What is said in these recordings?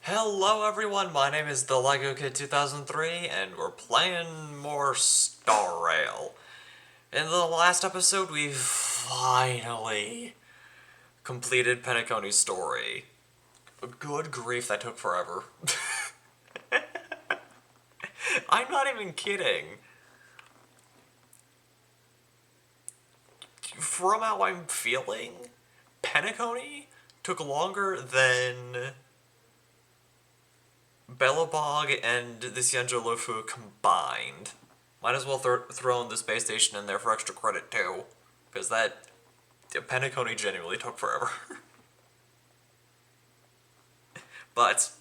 Hello everyone, my name is the Lego Kid 2003, and we're playing more Star Rail. In the last episode, we finally completed Penacony's story. Good grief, that took forever. I'm not even kidding. From how I'm feeling, Penacony took longer than Bellabog and the Lofu combined. Might as well throw in the space station in there for extra credit too, because that Penacony genuinely took forever. But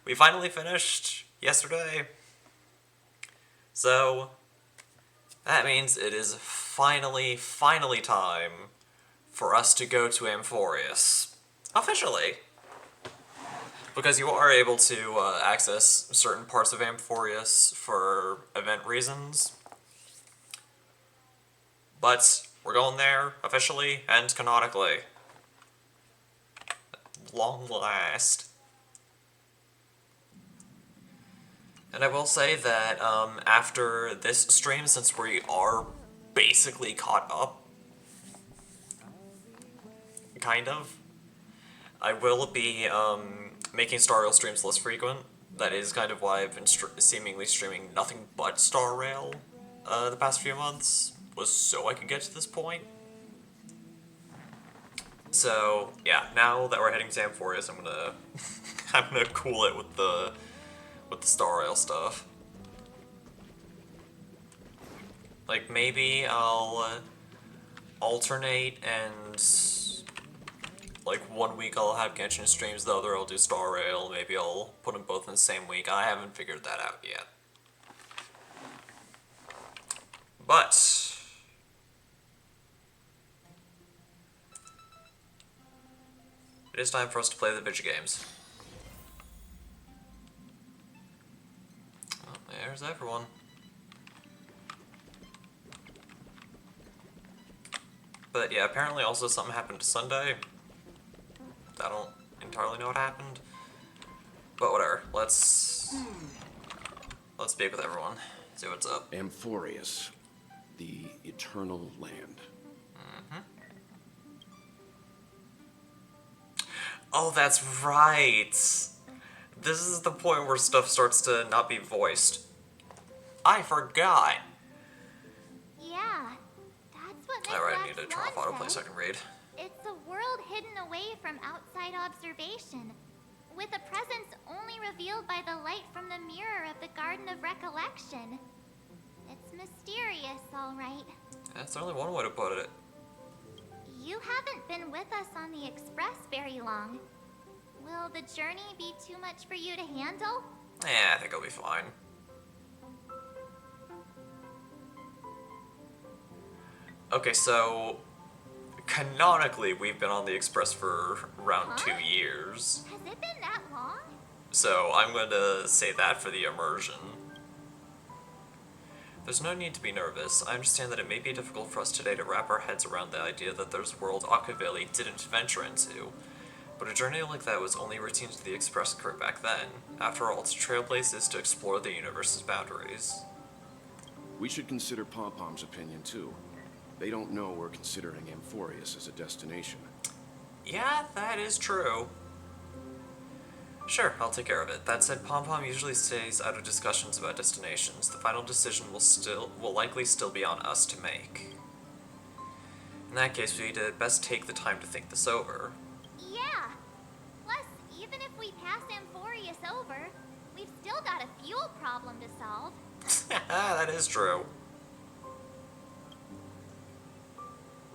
we finally finished yesterday, so that means it is finally time for us to go to Amphorius officially. Because you are able to access certain parts of Amphorius for event reasons. But we're going there officially and canonically. Long last. And I will say that after this stream, since we are basically caught up, kind of, I will be making Star Rail streams less frequent. That is kind of why I've been seemingly streaming nothing but Star Rail the past few months, was so I could get to this point. So yeah, now that we're heading to Amphorius, I'm gonna I'm gonna cool it with the Star Rail stuff. Like maybe I'll alternate and like 1 week I'll have Genshin streams, the other I'll do Star Rail. Maybe I'll put them both in the same week. I haven't figured that out yet. But it is time for us to play the video games. Oh, there's everyone. But yeah, apparently also something happened Sunday. I don't entirely know what happened. But whatever, let's speak with everyone. See what's up. Amphorius, the eternal land. Oh, that's right! This is the point where stuff starts to not be voiced. I forgot! Yeah, that's what Miss Alright, I need to turn off Black autoplay Swan so I said. can read. It's a world hidden away from outside observation, with a presence only revealed by the light from the mirror of the Garden of Recollection. It's mysterious, all right. That's only one way to put it. You haven't been with us on the Express very long. Will the journey be too much for you to handle? Yeah, I think I'll be fine. Okay, so canonically we've been on the Express for around 2 years. Has it been that long? So I'm going to say that for the immersion. There's no need to be nervous. I understand that it may be difficult for us today to wrap our heads around the idea that there's a world Akaveli didn't venture into. But a journey like that was only routine to the Express crew back then. After all, to trailblaze is to explore the universe's boundaries. We should consider Pom-Pom's opinion too. They don't know we're considering Amphorius as a destination. Yeah, that is true. Sure, I'll take care of it. That said, Pom-Pom usually stays out of discussions about destinations. The final decision will likely still be on us to make. In that case, we'd best take the time to think this over. Yeah. Plus, even if we pass Amphorius over, we've still got a fuel problem to solve. That is true.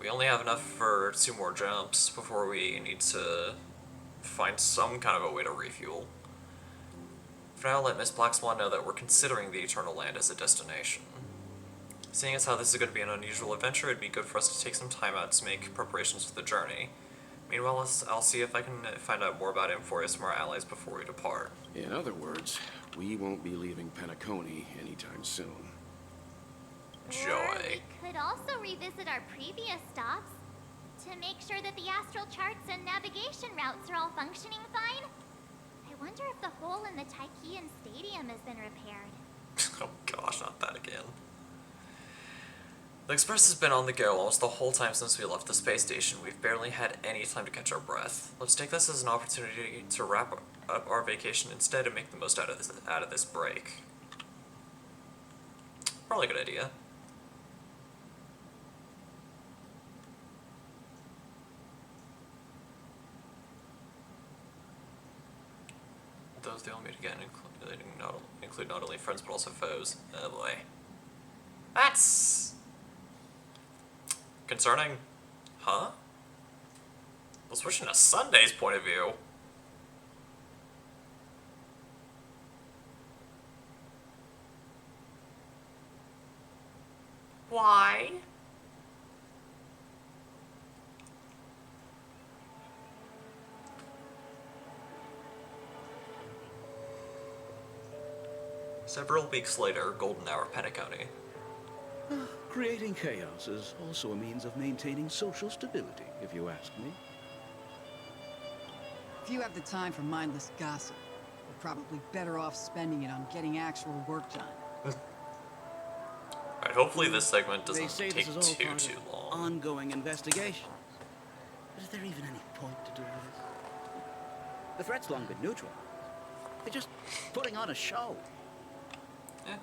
We only have enough for 2 more jumps before we need to find some kind of a way to refuel. For now, let Miss Black Swan know that we're considering the Eternal Land as a destination. Seeing as how this is going to be an unusual adventure, it'd be good for us to take some time out to make preparations for the journey. Meanwhile, I'll see if I can find out more about Amphorius from our allies before we depart. In other words, we won't be leaving Penacony anytime soon. Joy. Or we could also revisit our previous stops to make sure that the astral charts and navigation routes are all functioning fine. I Wonder if the hole in the Taikian Stadium has been repaired. Oh gosh, not that again. The Express has been on the go almost the whole time since we left the space station. We've barely had any time to catch our breath. Let's take this as an opportunity to wrap up our vacation instead and make the most out of this break. Probably a good idea. Those they all meet again, include not only friends but also foes. Oh boy. That's concerning. Huh? Well, switching to Sunday's point of view. Why? Several weeks later, golden hour, Penacony. Creating chaos is also a means of maintaining social stability, if you ask me. If you have the time for mindless gossip, you're probably better off spending it on getting actual work done. Alright, hopefully this segment They doesn't say take this is all part too of long. ongoing investigation. But is there even any point to doing this? The threat's long been neutral. They're just putting on a show. Yeah,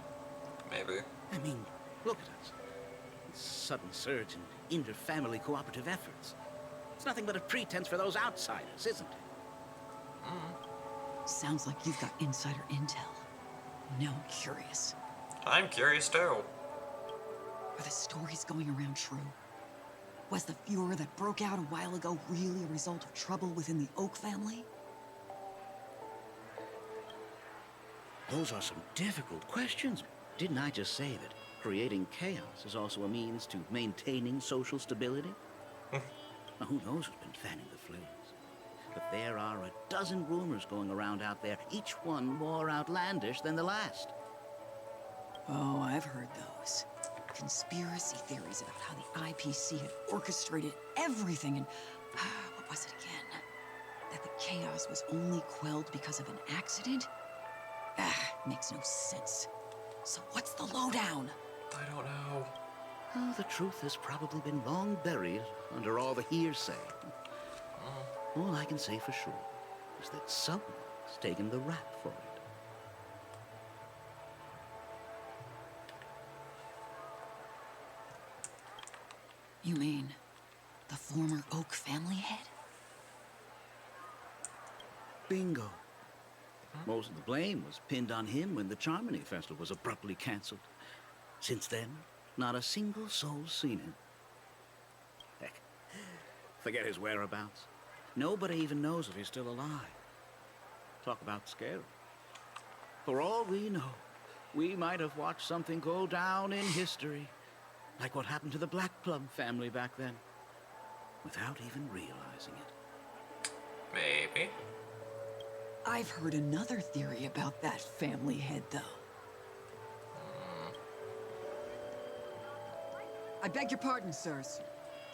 maybe. I mean, look at us. This sudden surge in inter-family cooperative efforts. It's nothing but a pretense for those outsiders, isn't it? Sounds like you've got insider intel. Now I'm curious. I'm curious too. Are the stories going around true? Was the furor that broke out a while ago really a result of trouble within the Oak family? Those are some difficult questions. Didn't I just say that creating chaos is also a means to maintaining social stability? Now, who knows who's been fanning the flames? But there are a dozen rumors going around out there, each one more outlandish than the last. Oh, I've heard those. Conspiracy theories about how the IPC had orchestrated everything and... what was it again? That the chaos was only quelled because of an accident? Makes no sense. So what's the lowdown? I don't know. Oh, the truth has probably been long buried under all the hearsay. All I can say for sure is that someone's taken the rap for it. You mean the former Oak family head? Bingo. Most of the blame was pinned on him when the Charmony Festival was abruptly cancelled. Since then, not a single soul's seen him. Heck, forget his whereabouts. Nobody even knows if he's still alive. Talk about scary. For all we know, we might have watched something go down in history, like what happened to the Black Plum family back then, without even realizing it. Maybe. I've heard another theory about that family head, though. I beg your pardon, sirs.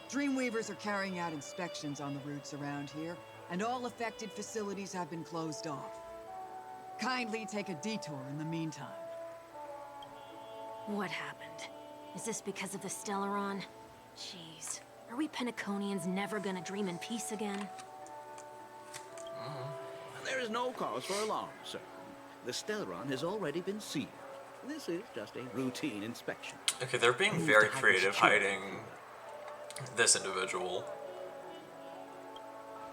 Dreamweavers are carrying out inspections on the routes around here, and all affected facilities have been closed off. Kindly take a detour in the meantime. What happened? Is this because of the Stellaron? Jeez. Are we Penaconians never gonna dream in peace again? There is no cause for alarm, sir. The Stellaron has already been sealed. This is just a routine inspection. Okay, they're being very creative hiding this individual.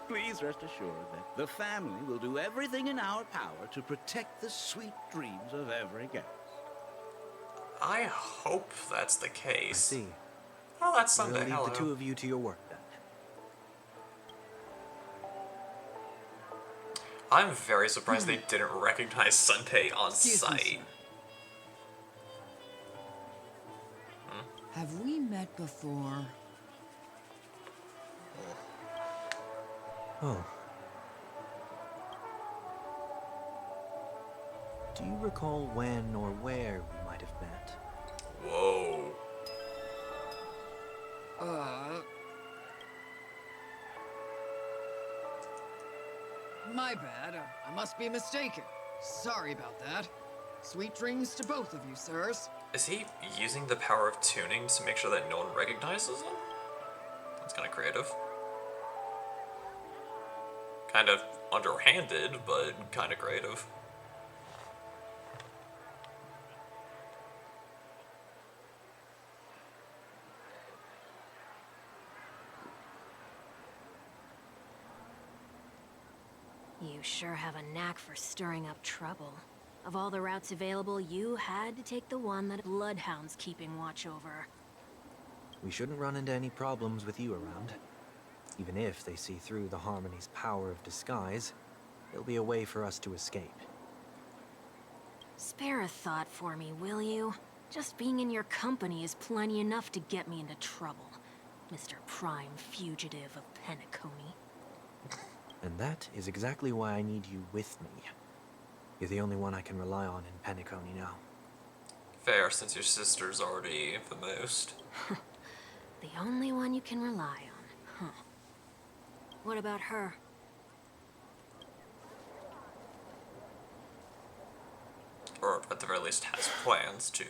Please rest assured that the family will do everything in our power to protect the sweet dreams of every guest. I hope that's the case. I see. Oh, that's We'll Sunday. leave Hello. the two of you to your work then. I'm very surprised they didn't recognize Sunday on Excuse me, sight. sir. Have we met before? Oh. Do you recall when or where we might have met? Whoa. My bad. I must be mistaken. Sorry about that. Sweet dreams to both of you, sirs. Is he using the power of tuning to make sure that no one recognizes him? That's kind of creative. Kind of underhanded, but kind of creative. You sure have a knack for stirring up trouble. Of all the routes available, you had to take the one that Bloodhound's keeping watch over. We shouldn't run into any problems with you around. Even if they see through the Harmony's power of disguise, there'll be a way for us to escape. Spare a thought for me, will you? Just being in your company is plenty enough to get me into trouble, Mr. Prime Fugitive of Penacony. And that is exactly why I need you with me. You're the only one I can rely on in Penacony now. Fair, since your sister's already the most. The only one you can rely on, huh? What about her? Or at the very least has plans to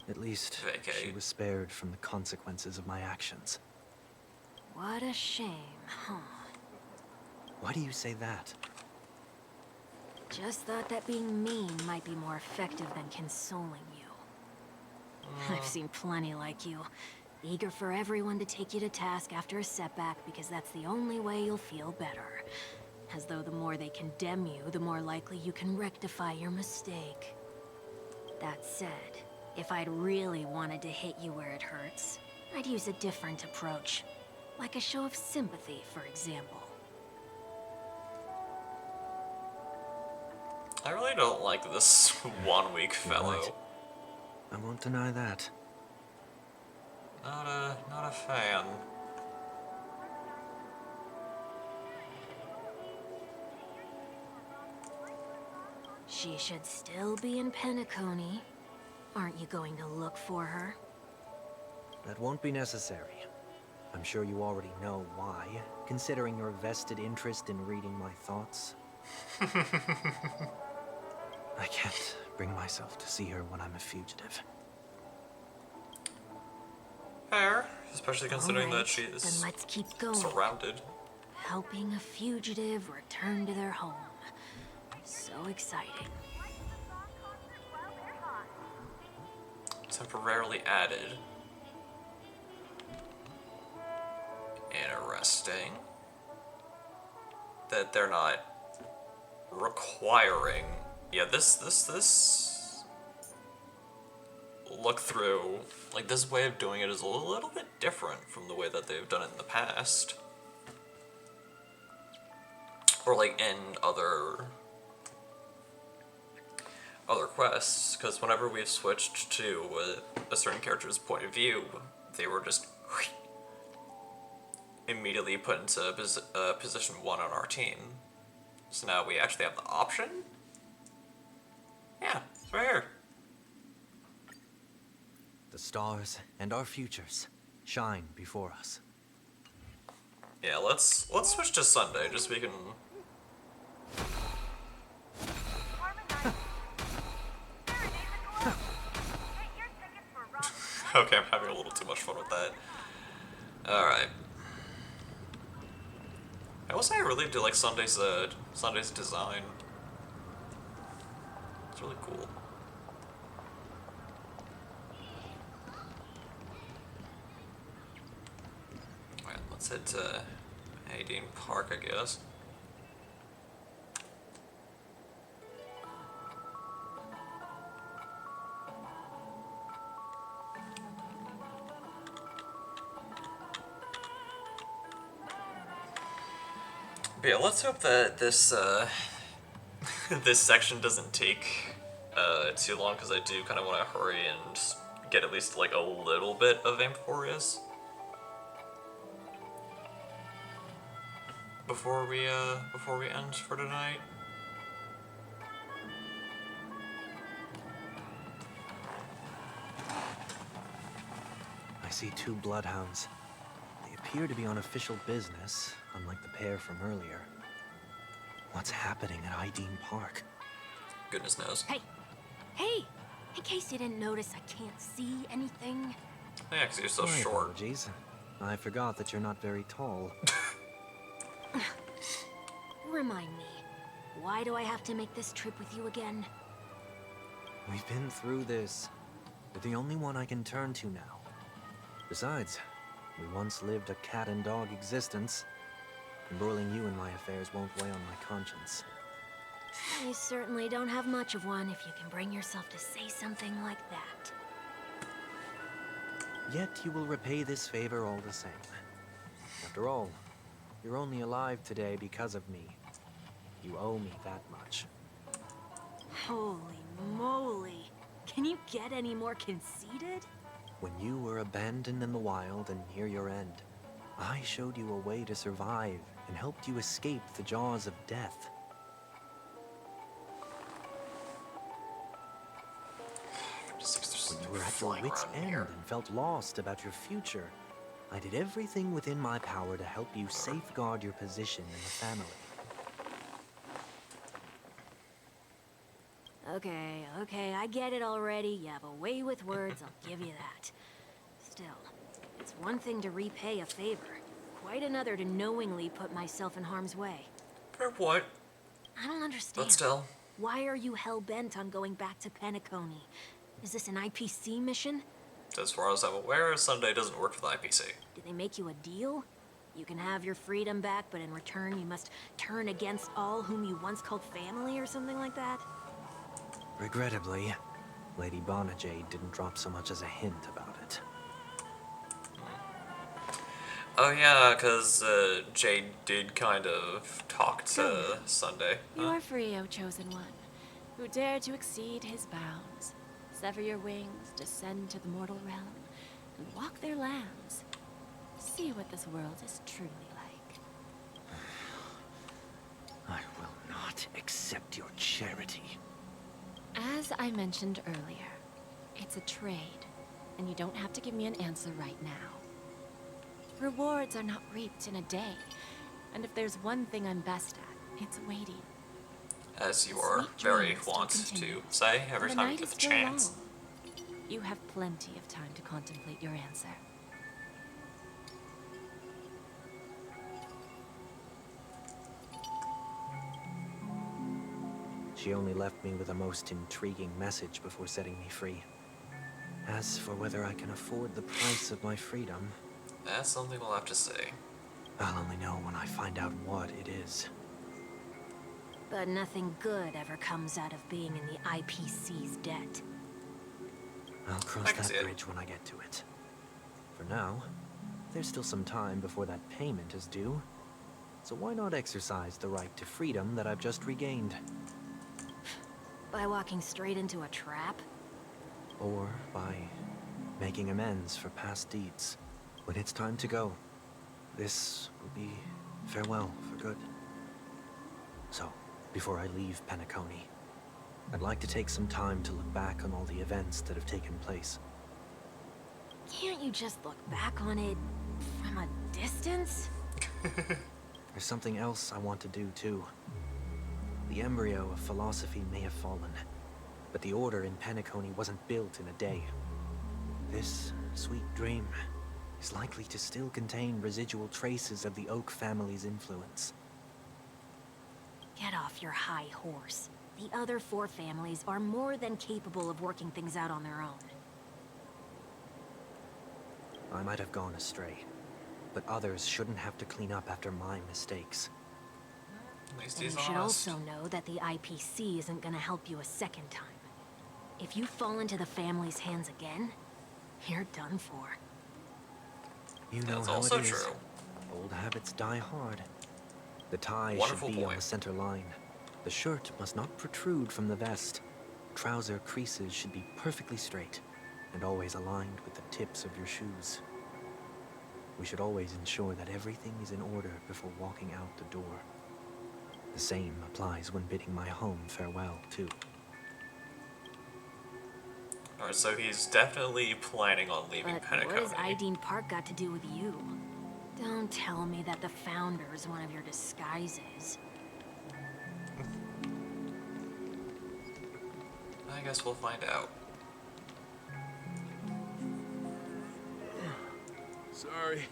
At least, vacate. she was spared from the consequences of my actions. What a shame, huh? Why do you say that? Just thought that being mean might be more effective than consoling you. I've seen plenty like you. Eager for everyone to take you to task after a setback because that's the only way you'll feel better. As though the more they condemn you, the more likely you can rectify your mistake. That said, if I'd really wanted to hit you where it hurts, I'd use a different approach. Like a show of sympathy, for example. I really don't like this 1 week You're fellow. right. I won't deny that. Not a fan. She should still be in Penacony. Aren't you going to look for her? That won't be necessary. I'm sure you already know why, considering your vested interest in reading my thoughts. I can't bring myself to see her when I'm a fugitive. Fair, especially considering Alright, that she is then let's keep going. surrounded. Helping a fugitive return to their home. So exciting. Temporarily added. Interesting. That they're not requiring. Yeah, this look through, like this way of doing it is a little bit different from the way that they've done it in the past. Or like in other quests, because whenever we've switched to a certain character's point of view, they were just immediately put into position 1 on our team. So now we actually have the option? Yeah, it's right here. The stars and our futures shine before us. Yeah, let's switch to Sunday, just so we can... Okay, I'm having a little too much fun with that. Alright. I will say I really do like Sunday's design. It's really cool. Alright, let's head to Aideen Park, I guess. But yeah, let's hope that this this section doesn't take too long, because I do kind of want to hurry and get at least like a little bit of Amphorius before we end for tonight. I see 2 bloodhounds. They appear to be on official business, unlike the pair from earlier. What's happening at Ideen Park? Goodness knows. Hey! Hey! In case you didn't notice, I can't see anything. Yeah, because you're so My short. apologies. I forgot that you're not very tall. Remind me, why do I have to make this trip with you again? We've been through this. You're the only one I can turn to now. Besides, we once lived a cat and dog existence. Embroiling you in my affairs won't weigh on my conscience. You certainly don't have much of one if you can bring yourself to say something like that. Yet you will repay this favor all the same. After all, you're only alive today because of me. You owe me that much. Holy moly! Can you get any more conceited? When you were abandoned in the wild and near your end, I showed you a way to survive and helped you escape the jaws of death. When you were at your wits' end and felt lost about your future, I did everything within my power to help you safeguard your position in the family. Okay, I get it already. You have a way with words, I'll give you that. Still, it's one thing to repay a favor, quite another to knowingly put myself in harm's way. Fair point. I don't understand. But still. Why are you hell-bent on going back to Penacony? Is this an IPC mission? As far as I'm aware, Sunday doesn't work for the IPC. Did they make you a deal? You can have your freedom back, but in return you must turn against all whom you once called family or something like that? Regrettably, Lady Bonajade didn't drop so much as a hint about it. Oh yeah, because Jade did kind of talk to Sunday. You are free, O Chosen One, who dare to exceed his bounds, sever your wings, descend to the mortal realm, and walk their lands. See what this world is truly like. I will not accept your charity. As I mentioned earlier, it's a trade, and you don't have to give me an answer right now. Rewards are not reaped in a day, and if there's one thing I'm best at, it's waiting. As you are Sweet very dreams still wont to continue, say every the time you night get is the still chance. long. You have plenty of time to contemplate your answer. She only left me with a most intriguing message before setting me free. As for whether I can afford the price of my freedom, That's something we'll have to see. I'll only know when I find out what it is. But nothing good ever comes out of being in the IPC's debt. I'll cross I can that see it. bridge when I get to it. For now, there's still some time before that payment is due. So why not exercise the right to freedom that I've just regained? By walking straight into a trap? Or by making amends for past deeds. When it's time to go, this will be farewell for good. So, before I leave Penacony, I'd like to take some time to look back on all the events that have taken place. Can't you just look back on it from a distance? There's something else I want to do too. The embryo of philosophy may have fallen, but the order in Penacony wasn't built in a day. This sweet dream is likely to still contain residual traces of the Oak family's influence. Get off your high horse. The other 4 families are more than capable of working things out on their own. I might have gone astray, but others shouldn't have to clean up after my mistakes. At least And he's you should honest. also know that the IPC isn't gonna help you a second time. If you fall into the family's hands again, you're done for. You know That's how also it is. true. Old habits die hard. The tie Wonderful should be on point. the center line. The shirt must not protrude from the vest. Trouser creases should be perfectly straight and always aligned with the tips of your shoes. We should always ensure that everything is in order before walking out the door. The same applies when bidding my home farewell, too. Alright, so he's definitely planning on leaving But what has Penacony. Ideen Park got to do with you? Don't tell me that the Founder is one of your disguises. guess we'll find out. Sorry,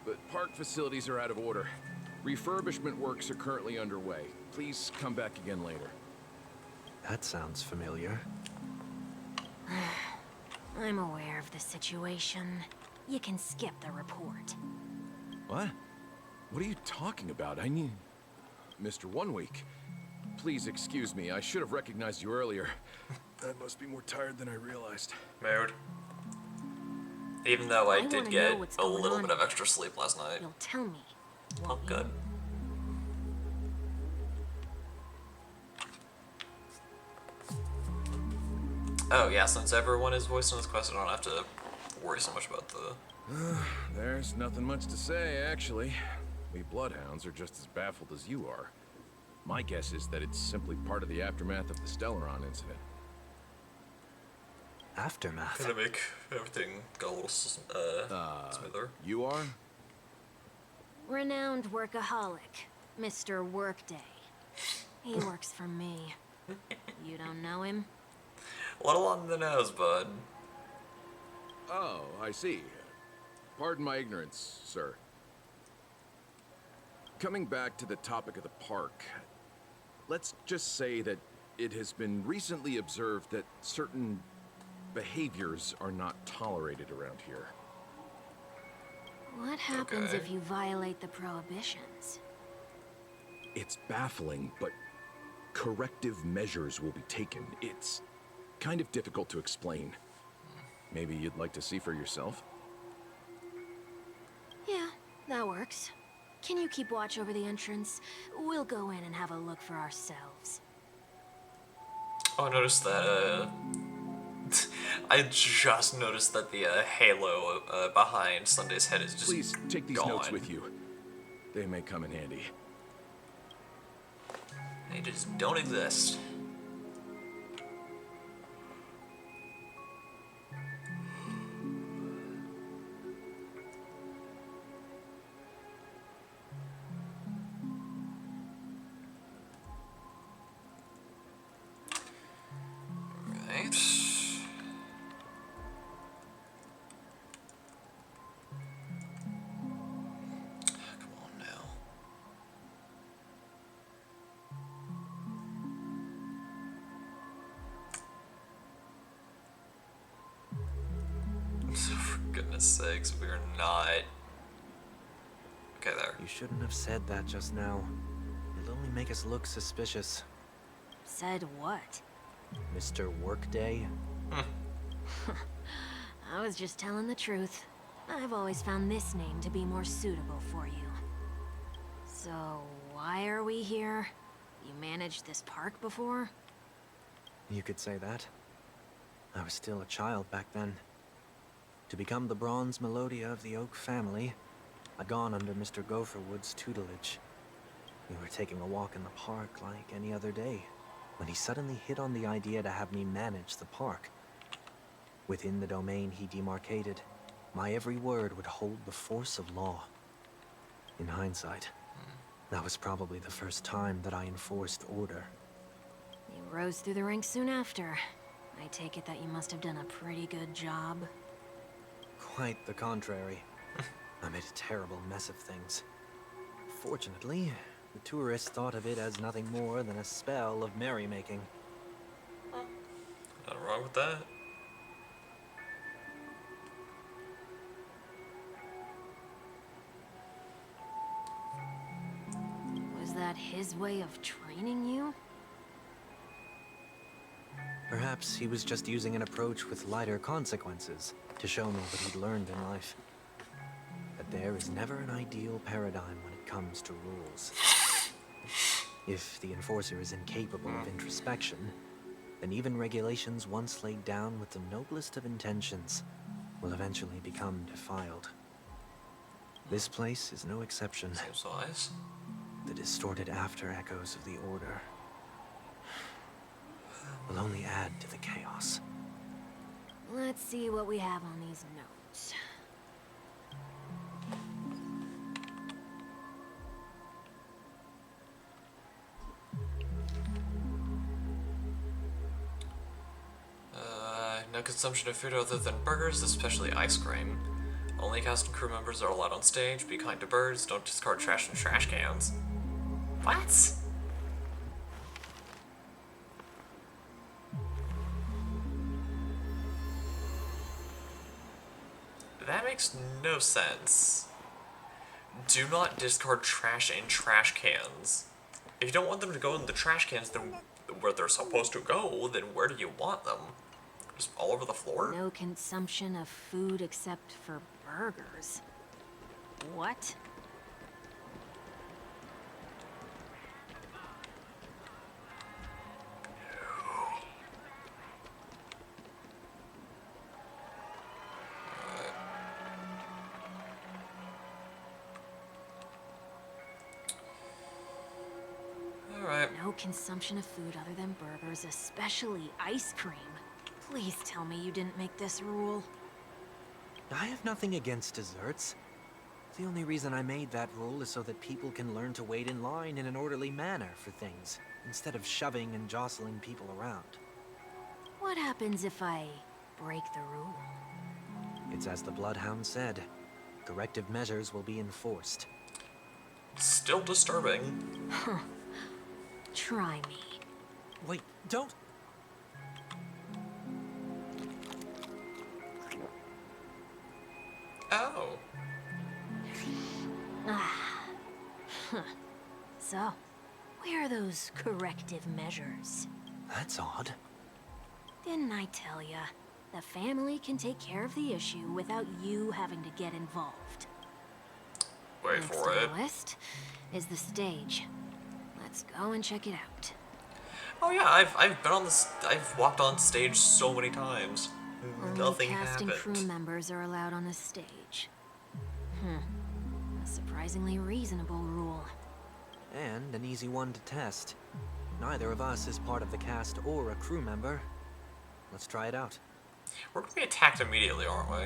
but park facilities are out of order. Refurbishment works are currently underway. Please come back again later. That sounds familiar. I'm aware of the situation. You can skip the report. What? What are you talking about? I mean... Mr. One Week. Please excuse me, I should have recognized you earlier. I must be more tired than I realized. Mood. Even though I wanna did know get what's a going little on bit of here. extra sleep last night. You'll tell me. Oh, won't you? good. Oh yeah, since everyone is voicing this quest, I don't have to worry so much about the... There's nothing much to say, actually. We Bloodhounds are just as baffled as you are. My guess is that it's simply part of the aftermath of the Stellaron incident. Aftermath? Gonna make everything go a little smoother. You are? Renowned workaholic, Mr. Workday. He works for me. You don't know him? A little on the nose, bud. Oh, I see. Pardon my ignorance, sir. Coming back to the topic of the park, let's just say that it has been recently observed that certain behaviors are not tolerated around here. What happens Okay. if you violate the prohibitions? It's baffling, but corrective measures will be taken. It's kind of difficult to explain. Maybe you'd like to see for yourself? Yeah, that works. Can you keep watch over the entrance? We'll go in and have a look for ourselves. Oh, I noticed that, I just noticed that the, halo, behind Sunday's head is just Please take these gone. notes with you. They may come in handy. They just don't exist. Right. Come on now. For goodness sakes, we're not. Okay, there. You shouldn't have said that just now. It'll only make us look suspicious. Said what? Mr. Workday? I was just telling the truth. I've always found this name to be more suitable for you. So, why are we here? You managed this park before? You could say that. I was still a child back then. To become the bronze Melodia of the Oak family, I'd gone under Mr. Gopherwood's tutelage. We were taking a walk in the park like any other day, when he suddenly hit on the idea to have me manage the park. Within the domain he demarcated, my every word would hold the force of law. In hindsight, that was probably the first time that I enforced order. You rose through the ranks soon after. I take it that you must have done a pretty good job. Quite the contrary. I made a terrible mess of things. Fortunately, the tourists thought of it as nothing more than a spell of merrymaking. Nothing wrong with that. Was that his way of training you? Perhaps he was just using an approach with lighter consequences to show me what he'd learned in life. That there is never an ideal paradigm when it comes to rules. If the enforcer is incapable of introspection, then even regulations once laid down with the noblest of intentions will eventually become defiled. This place is no exception. Seems wise. The distorted after echoes of the Order will only add to the chaos. Let's see what we have on these notes. No consumption of food other than burgers, especially ice cream. Only cast and crew members are allowed on stage. Be kind to birds. Don't discard trash in trash cans. What? That makes no sense. Do not discard trash in trash cans. If you don't want them to go in the trash cans, then where they're supposed to go, then where do you want them? Just all over the floor? No consumption of food except for burgers. What? Alright. No consumption of food other than burgers, especially ice cream. Please tell me you didn't make this rule. I have nothing against desserts. The only reason I made that rule is so that people can learn to wait in line in an orderly manner for things, instead of shoving and jostling people around. What happens if I break the rule? It's as the Bloodhound said. Corrective measures will be enforced. Still disturbing. Try me. Wait, don't! Oh. So, where are those corrective measures? That's odd. Didn't I tell ya? The family can take care of the issue without you having to get involved. Wait Next for on it. the list is the stage. Let's go and check it out. Oh yeah, I've been on this. I've walked on stage so many times. Only Nothing cast and crew happened. members are allowed on the stage. A surprisingly reasonable rule. And an easy one to test. Neither of us is part of the cast or a crew member. Let's try it out. We're gonna be attacked immediately, aren't we?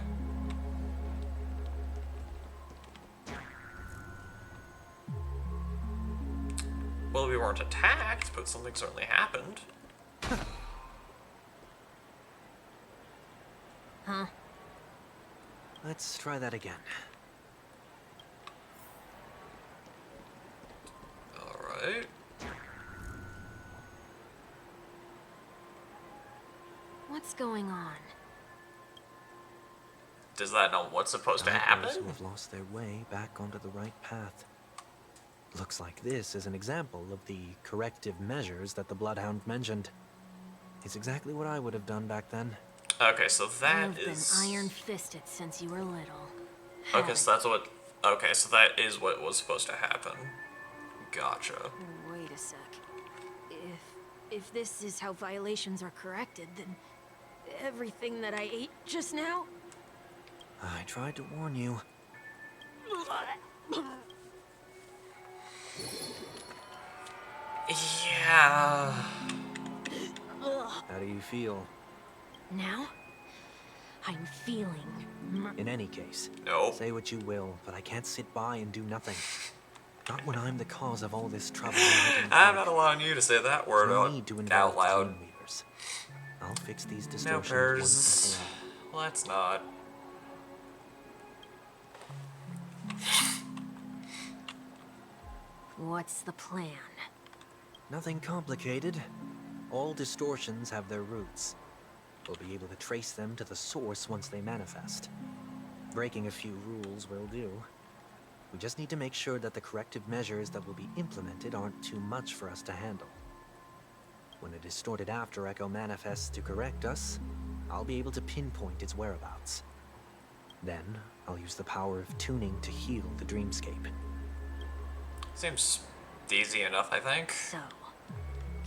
Well, we weren't attacked, but something certainly happened. Huh? Let's try that again. Alright. What's going on? Does that know what's supposed to Guide those happen? who have lost their way back onto the right path. Looks like this is an example of the corrective measures that the Bloodhound mentioned. It's exactly what I would have done back then. Okay, so that You've is... been iron-fisted since you were little. Okay, so that's what... Okay, so that is what was supposed to happen. Gotcha. Wait a sec. If this is how violations are corrected, then everything that I ate just now? I tried to warn you. Yeah... How do you feel? Now? I'm feeling In any case, Nope. say what you will, but I can't sit by and do nothing. Not when I'm the cause of all this trouble. and hiding I'm back. not allowing you to say that word No need to out involve loud. Team Weavers. I'll fix these No, distortions Pers. once and for all. Let's not. What's the plan? Nothing complicated. All distortions have their roots. We'll be able to trace them to the source once they manifest. Breaking a few rules will do. We just need to make sure that the corrective measures that will be implemented aren't too much for us to handle. When a distorted after echo manifests to correct us, I'll be able to pinpoint its whereabouts. Then, I'll use the power of tuning to heal the dreamscape. Seems easy enough, I think. So,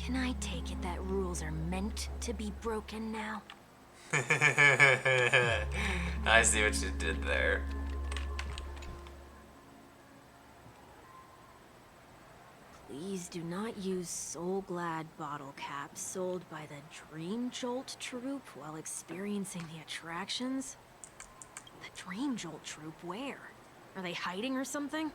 can I take it that rules are meant to be broken now? I see what you did there. Please do not use Soul Glad bottle caps sold by the Dream Jolt troupe while experiencing the attractions. The Dream Jolt troupe, where? Are they hiding or something?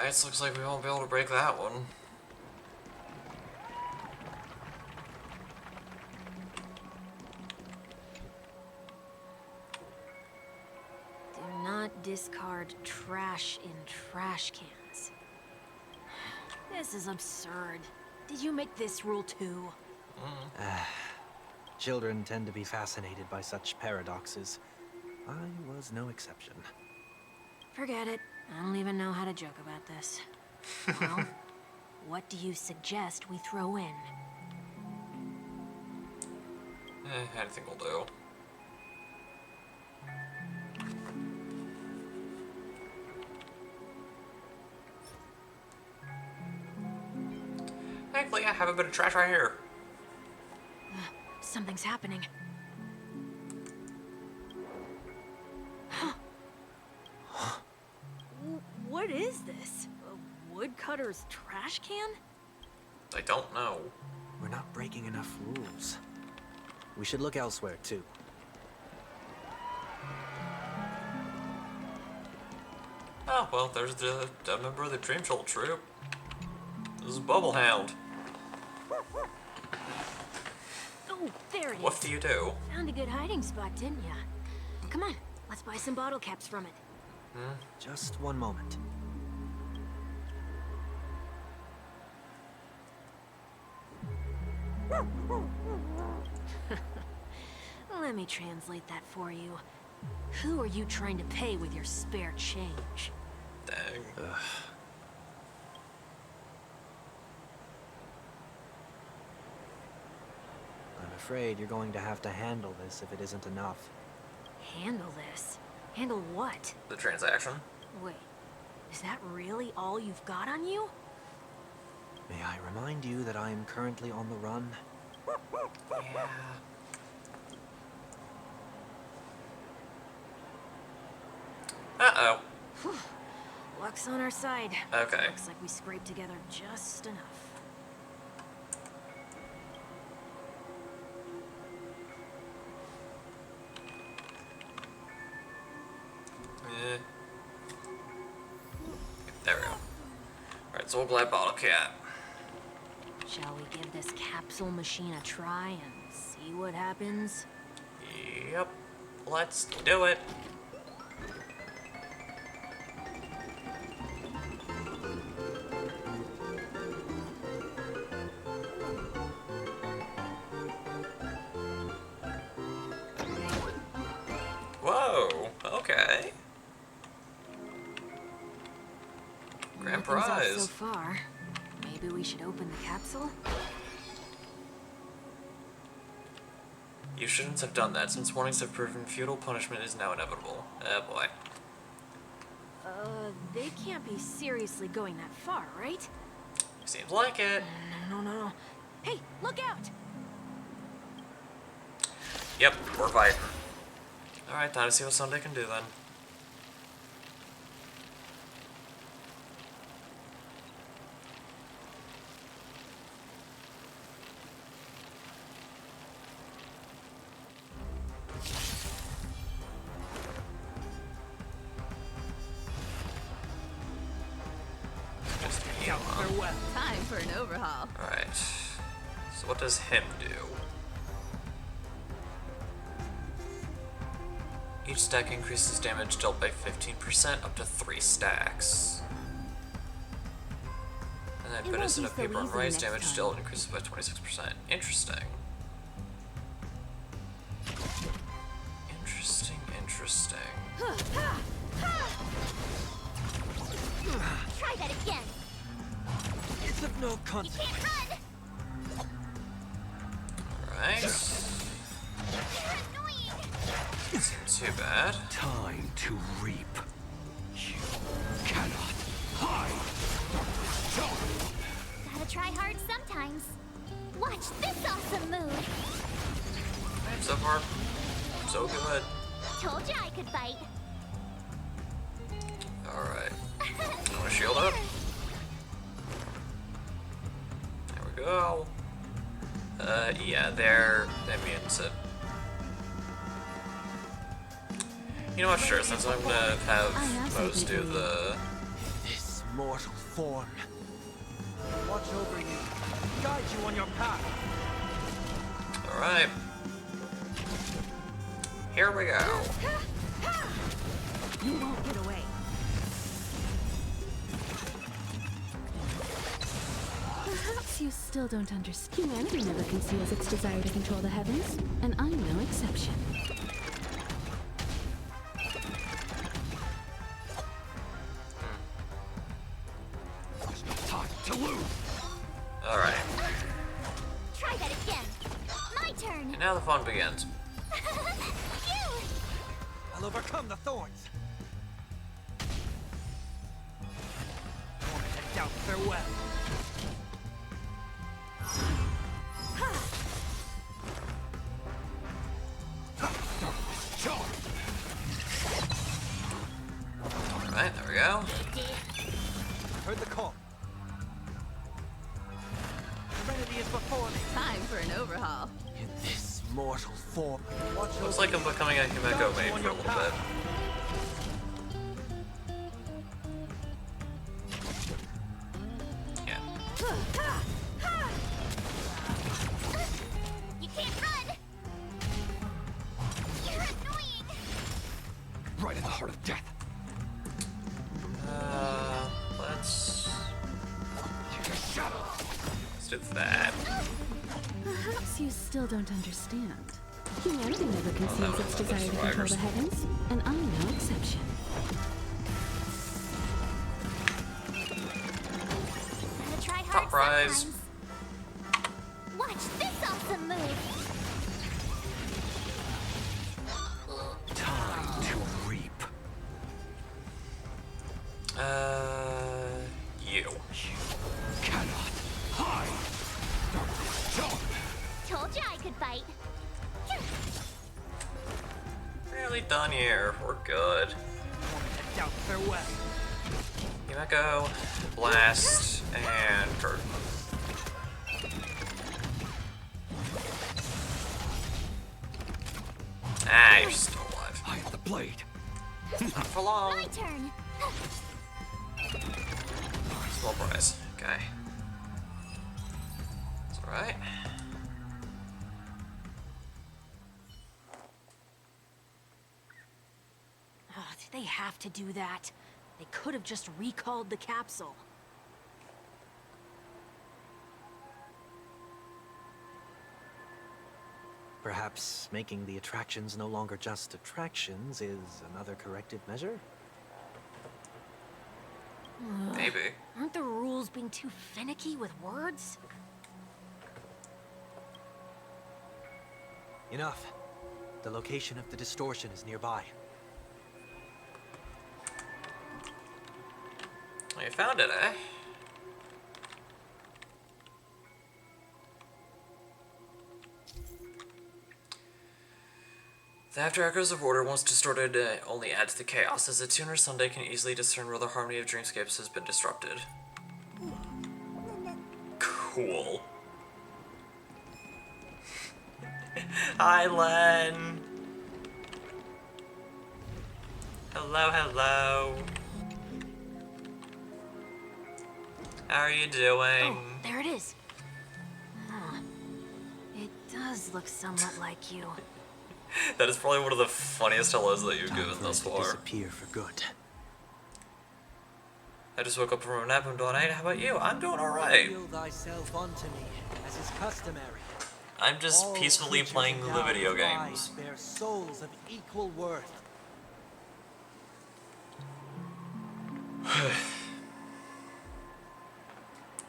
Alright, so looks like we won't be able to break that one. Do not discard trash in trash cans. This is absurd. Did you make this rule too? Children tend to be fascinated by such paradoxes. I was no exception. Forget it. I don't even know how to joke about this. Well, what do you suggest we throw in? Anything will do. Thankfully, I have a bit of trash right here. Something's happening. What is this? A woodcutter's trash can? I don't know. We're not breaking enough rules. We should look elsewhere, too. Oh, well, there's the member of the Dream Jolt troop. This is Bubblehound. Oh, there it is. What do you do? Found a good hiding spot, didn't ya? Come on, let's buy some bottle caps from it. Just one moment. Let me translate that for you. Who are you trying to pay with your spare change? Dang. I'm afraid you're going to have to handle this if it isn't enough. Handle this? Handle what? The transaction? Wait, is that really all you've got on you? May I remind you that I am currently on the run? Yeah. Uh-oh. Luck's on our side. Okay. Looks like we scraped together just enough. Eh. There we go. Alright, so we'll buy a bottle cap. Shall we give this capsule machine a try and see what happens? Yep. Let's do it. Whoa, okay. Grand Nothing's off prize. so far. Maybe we should open the capsule? You shouldn't have done that, since warnings have proven futile punishment is now inevitable. Oh boy. They can't be seriously going that far, right? Seems like it. No. Hey, look out! Yep, we're fighting. Alright, time to see what Sunday can do then. Just me, huh? Time for an overhaul. Alright. So what does him do? Each stack increases damage dealt by 15% up to 3 stacks. And then It bonus in won't a be so paper and easy rise next damage time. dealt increases by 26%. Interesting. Interesting. Try that again. It's of no You consequence. can't run. Alright. You're annoying. Seems too bad. Time to reap. You cannot hide. Gotta try hard sometimes. Watch this awesome move. So far, so good. Told you I could fight. Alright. I want to shield up. There we go. Yeah, they're immune to... You know what, sure, since I'm gonna have I have Mose something do for you. the... This mortal form. Watch over you, guide you on your path. Alright. Here we go. You won't get away. Perhaps you still don't understand. Humanity never conceals its desire to control the heavens, and I'm no exception. Time to lose. Alright. Try that again. My turn. And now the fun begins. Phew! I'll overcome the thorns. Torment and doubt, farewell. Alright, there we go. Heard the call. Serenity is before me. Time for an overhaul. In this mortal form. Watch Looks over like I'm becoming a Himeko main for a little bit. Yeah. You can't run! You're annoying! Right in the heart of death. Let's do that. Perhaps you still don't understand. Humanity never conceals its other desire to control survivors. the heavens, and I'm no exception. Gotta try hard Top prize. sometimes. Watch this awesome move! Time to reap. You. Cannot hide. Told you I could bite. Nearly done here. We're good. Torment and doubt, farewell. Himeko, Blast, and Curtain. Ah, you're still alive. I am the blade. Not for long. My turn! Small prize. Okay. It's alright. Oh, did they have to do that? They could have just recalled the capsule. Perhaps making the attractions no longer just attractions is another corrective measure? Maybe. Aren't the rules being too finicky with words? Enough. The location of the distortion is nearby. You found it, eh? The after echoes of order, once distorted, only add to the chaos, as the tuner Sunday can easily discern where the harmony of dreamscapes has been disrupted. Cool. Hi, Len. Hello, hello. How are you doing? Oh, there it is. Huh. It does look somewhat like you. That is probably one of the funniest hellos that you've Time given for thus it to far. disappear for good. I just woke up from a nap. I'm doing alright. How about you? I'm doing alright. Yield thyself unto me, as is customary. I'm just All peacefully creatures playing the endowed video with life games. bear souls of equal worth.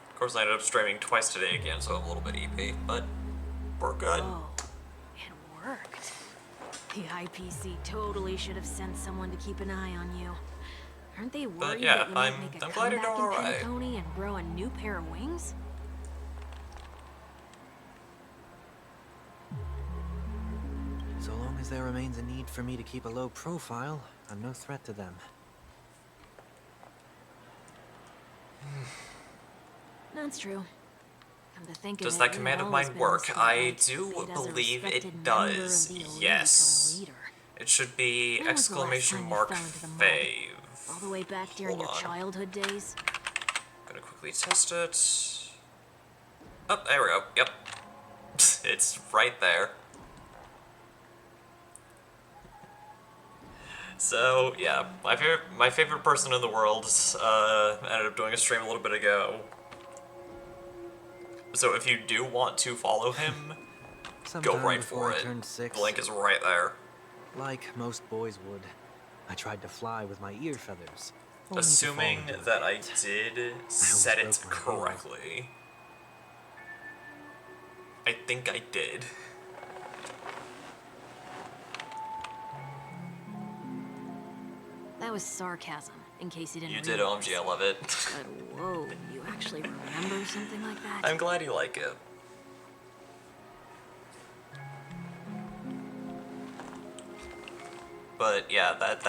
Of course, I ended up streaming twice today again, so I'm a little bit EP, but we're good. Oh, it worked. The IPC totally should have sent someone to keep an eye on you. Aren't they worried yeah, that you might I'm make a glad you're comeback doing in alright. Penacony and grow a new pair of wings? So long as there remains a need for me to keep a low profile, I'm no threat to them. That's true. Come to think Does of that it, you've command of always mine been work? I spotlight, do viewed as a believe respected it member of does. the elite Yes. or leader. It should be When was the last exclamation time you mark fell into the mud? fave. All the way back during Hold your on. childhood days? gonna quickly test it. Oh, there we go. Yep. It's right there. So, yeah, my favorite person in the world ended up doing a stream a little bit ago. So if you do want to follow him, go Sometime right before for I it. turned 6, The link is right there. like most boys would, I tried to fly with my ear feathers. only to fall Assuming into a that I pit. did set it broke my heel. correctly. I think I did. That was sarcasm, in case you didn't You did, realize. OMG, I love it. But whoa, you actually remember something like that? I'm glad you like it. But yeah, that's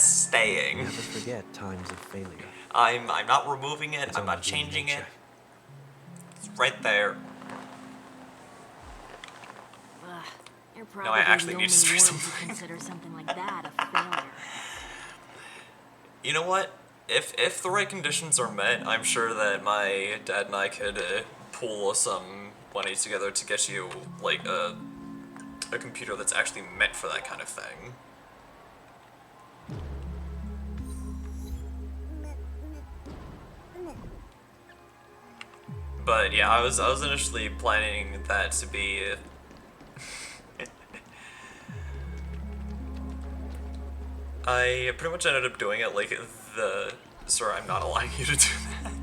staying. Never forget times of failure. I'm not removing it, It's I'm not only human changing it. nature. It's right there. Ugh, you're No, I probably actually the need to only spray one some who consider something like that a failure. You know what? If the right conditions are met, I'm sure that my dad and I could pool some money together to get you like a computer that's actually meant for that kind of thing. But yeah, I was initially planning that to be. I pretty much ended up doing it like the. Sorry, I'm not allowing you to do that.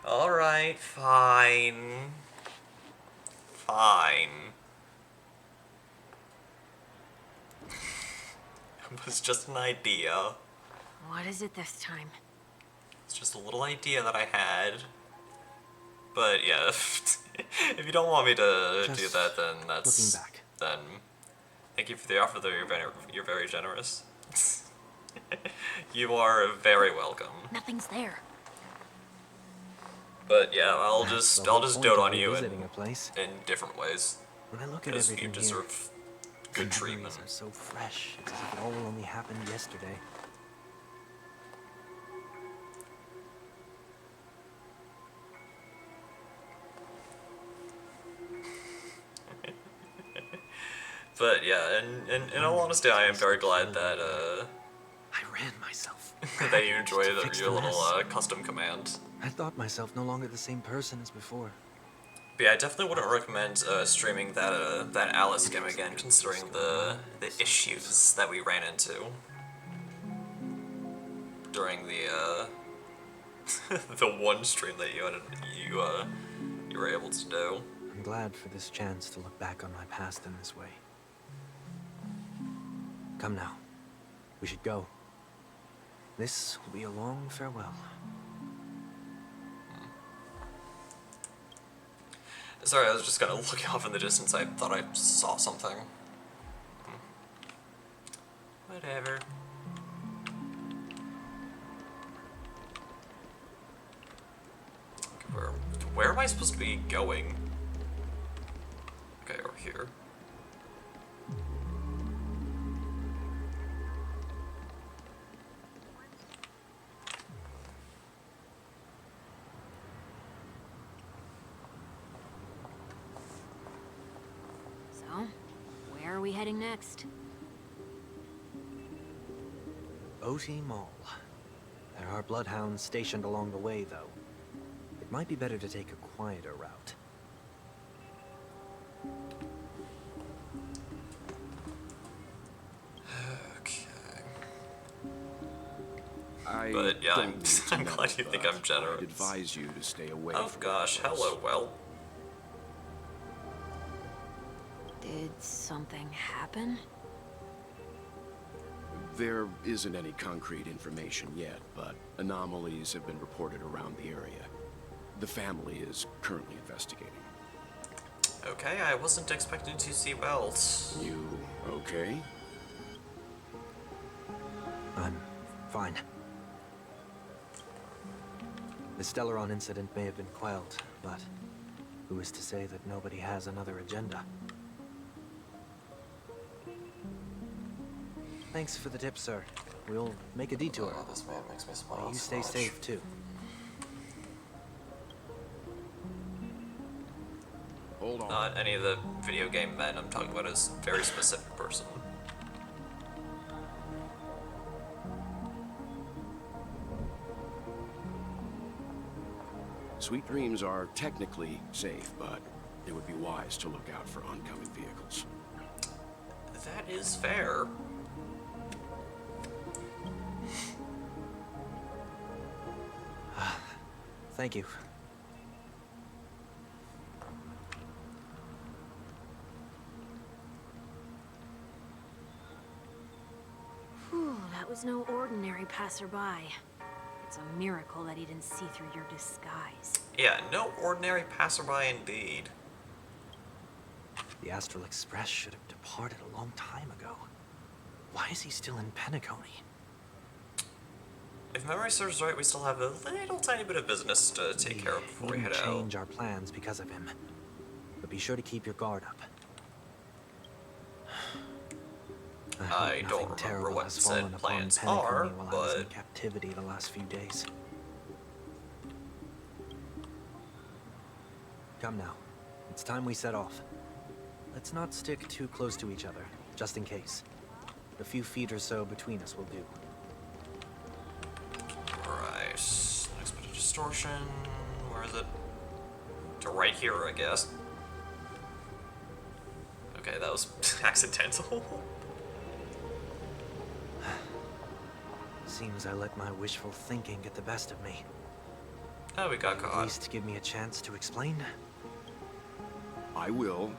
Alright, fine. Fine. It was just an idea. What is it this time? It's just a little idea that I had. But yeah, if you don't want me to do Just that, then that's... looking back. Then thank you for the offer, though. You're very generous. You are very welcome. Nothing's there. But yeah, I'll That's just the whole dote point on of you revisiting a place. in different ways. When I look at Because you everything here, deserve good the treatment. memories are so fresh. It's as if it all only happened yesterday. But yeah, and in all honesty, I am very glad that I ran myself. that you enjoyed to fix your the little mess. custom command. I thought myself no longer the same person as before. But yeah, I definitely wouldn't recommend streaming that Alice game again, considering the issues that we ran into during the the one stream that you were able to do. I'm glad for this chance to look back on my past in this way. Come now. We should go. This will be a long farewell. Sorry, I was just kind of looking off in the distance. I thought I saw something. Whatever. Where am I supposed to be going? Okay, over here. So, where are we heading next? OT Mall. There are bloodhounds stationed along the way, though. It might be better to take a quieter route. Okay. But yeah, I'm glad you think I'm generous. I'd advise you to stay away Oh from gosh, that place. hello, well. Did something happen? There isn't any concrete information yet, but anomalies have been reported around the area. The family is currently investigating. Okay, I wasn't expecting to see Welt. You okay? I'm fine. The Stellaron incident may have been quelled, but who is to say that nobody has another agenda? Thanks for the tip, sir. We'll make a detour. Oh, this man makes me smile You so stay much. safe, too. Hold on. Not any of the video game men. I'm talking about a very specific person. Sweet Dreams are technically safe, but it would be wise to look out for oncoming vehicles. That is fair. Thank you. Whew, that was no ordinary passerby. It's a miracle that he didn't see through your disguise. Yeah, no ordinary passerby indeed. The Astral Express should have departed a long time ago. Why is he still in Penacony? If memory serves right, we still have a little tiny bit of business to take care of before we head out. Change our plans because of him. But be sure to keep your guard up. I hope I don't nothing remember terrible what has said fallen upon plans Penacony are, while I was in but captivity the last few days. Come now. It's time we set off. Let's not stick too close to each other, just in case. A few feet or so between us will do. Alright. Next bit of distortion. Where is it? To right here, I guess. Okay, that was accidental. Seems I let my wishful thinking get the best of me. Oh, we got At caught. least give me a chance to explain. I will,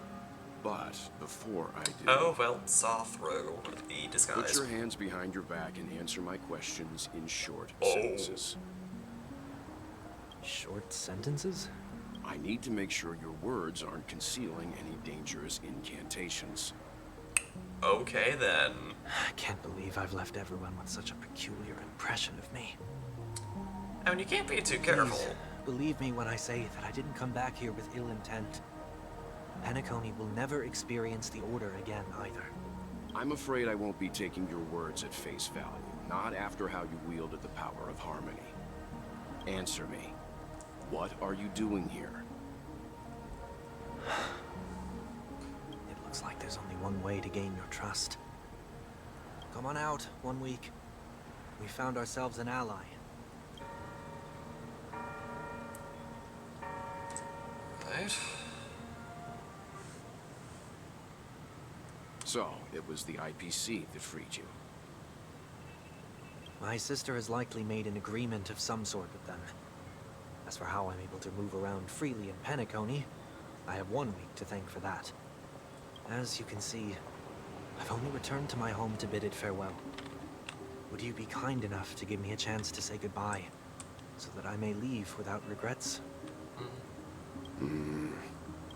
but before I do, Oh, well, saw through the disguise. put your hands behind your back and answer my questions in short Oh. sentences. Short sentences? I need to make sure your words aren't concealing any dangerous incantations. Okay, then. I can't believe I've left everyone with such a peculiar impression of me. I mean, you can't be too careful. Please, believe me when I say that I didn't come back here with ill intent. Penacony will never experience the Order again, either. I'm afraid I won't be taking your words at face value, not after how you wielded the power of harmony. Answer me. What are you doing here? It looks like there's only one way to gain your trust. Come on out, 1 week. We found ourselves an ally. Right. So, it was the IPC that freed you. My sister has likely made an agreement of some sort with them. As for how I'm able to move around freely in Penacony, I have 1 week to thank for that. As you can see, I've only returned to my home to bid it farewell. Would you be kind enough to give me a chance to say goodbye, so that I may leave without regrets?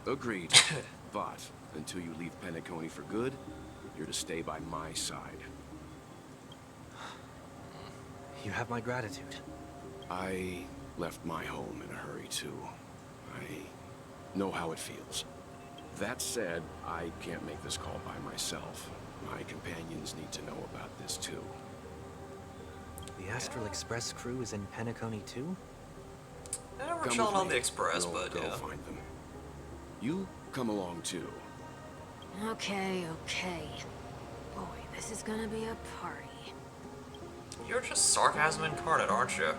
Agreed. But, until you leave Penacony for good, you're to stay by my side. You have my gratitude. I left my home in a hurry, too. I know how it feels. That said, I can't make this call by myself. My companions need to know about this, too. The Astral Express crew is in Penacony too? Yeah, we're Come chilling with on me. the express, We'll but go yeah. find them. You come along, too. Okay, okay. Boy, this is gonna be a party. You're just sarcasm incarnate, aren't you?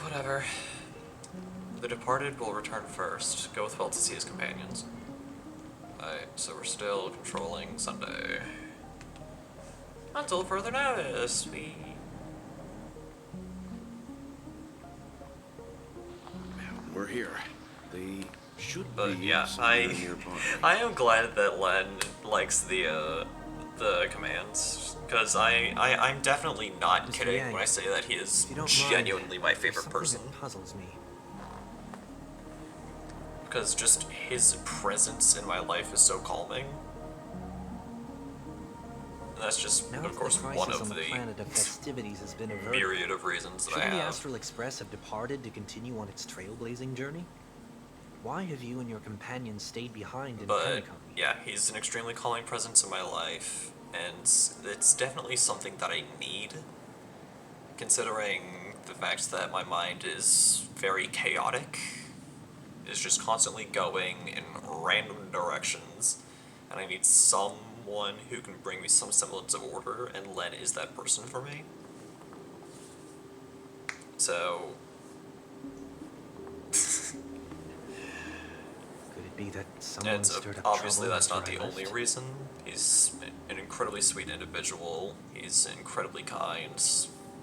Whatever. The departed will return first. Go with Felt to see his companions. Alright, so we're still controlling Sunday. Until further notice, We're here. They should But be yeah, somewhere nearby. I am glad that Len likes the commands, because I'm definitely not Mr. kidding Yang, when I say that he is If you don't genuinely mind, my there's favorite something person. that puzzles me. Because just his presence in my life is so calming. And that's just, Now of that course, the one crisis of on the planet of festivities has been averted, myriad of reasons that I shouldn't the have. Astral Express have departed to continue on its trailblazing journey? Why have you and your companion stayed behind in But Penacony? yeah, he's an extremely calming presence in my life, and it's definitely something that I need, considering the fact that my mind is very chaotic, is just constantly going in random directions, and I need someone who can bring me some semblance of order, and Len is that person for me. So Could it be that someone and stirred up obviously trouble that's not after the I only left? reason. He's an incredibly sweet individual. He's incredibly kind.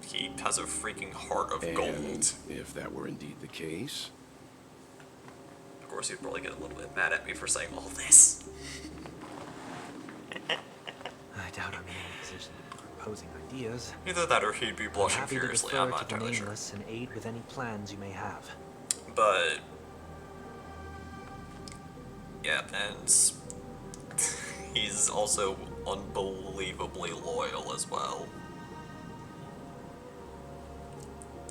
He has a freaking heart of And gold. if that were indeed the case, Of course, he'd probably get a little bit mad at me for saying all this. I doubt I'm in any position to be proposing ideas. Either that or he'd be I'm blushing happy to furiously, defer I'm to not the entirely sure. nameless and aid with any plans you may have. But yeah, and he's also unbelievably loyal as well.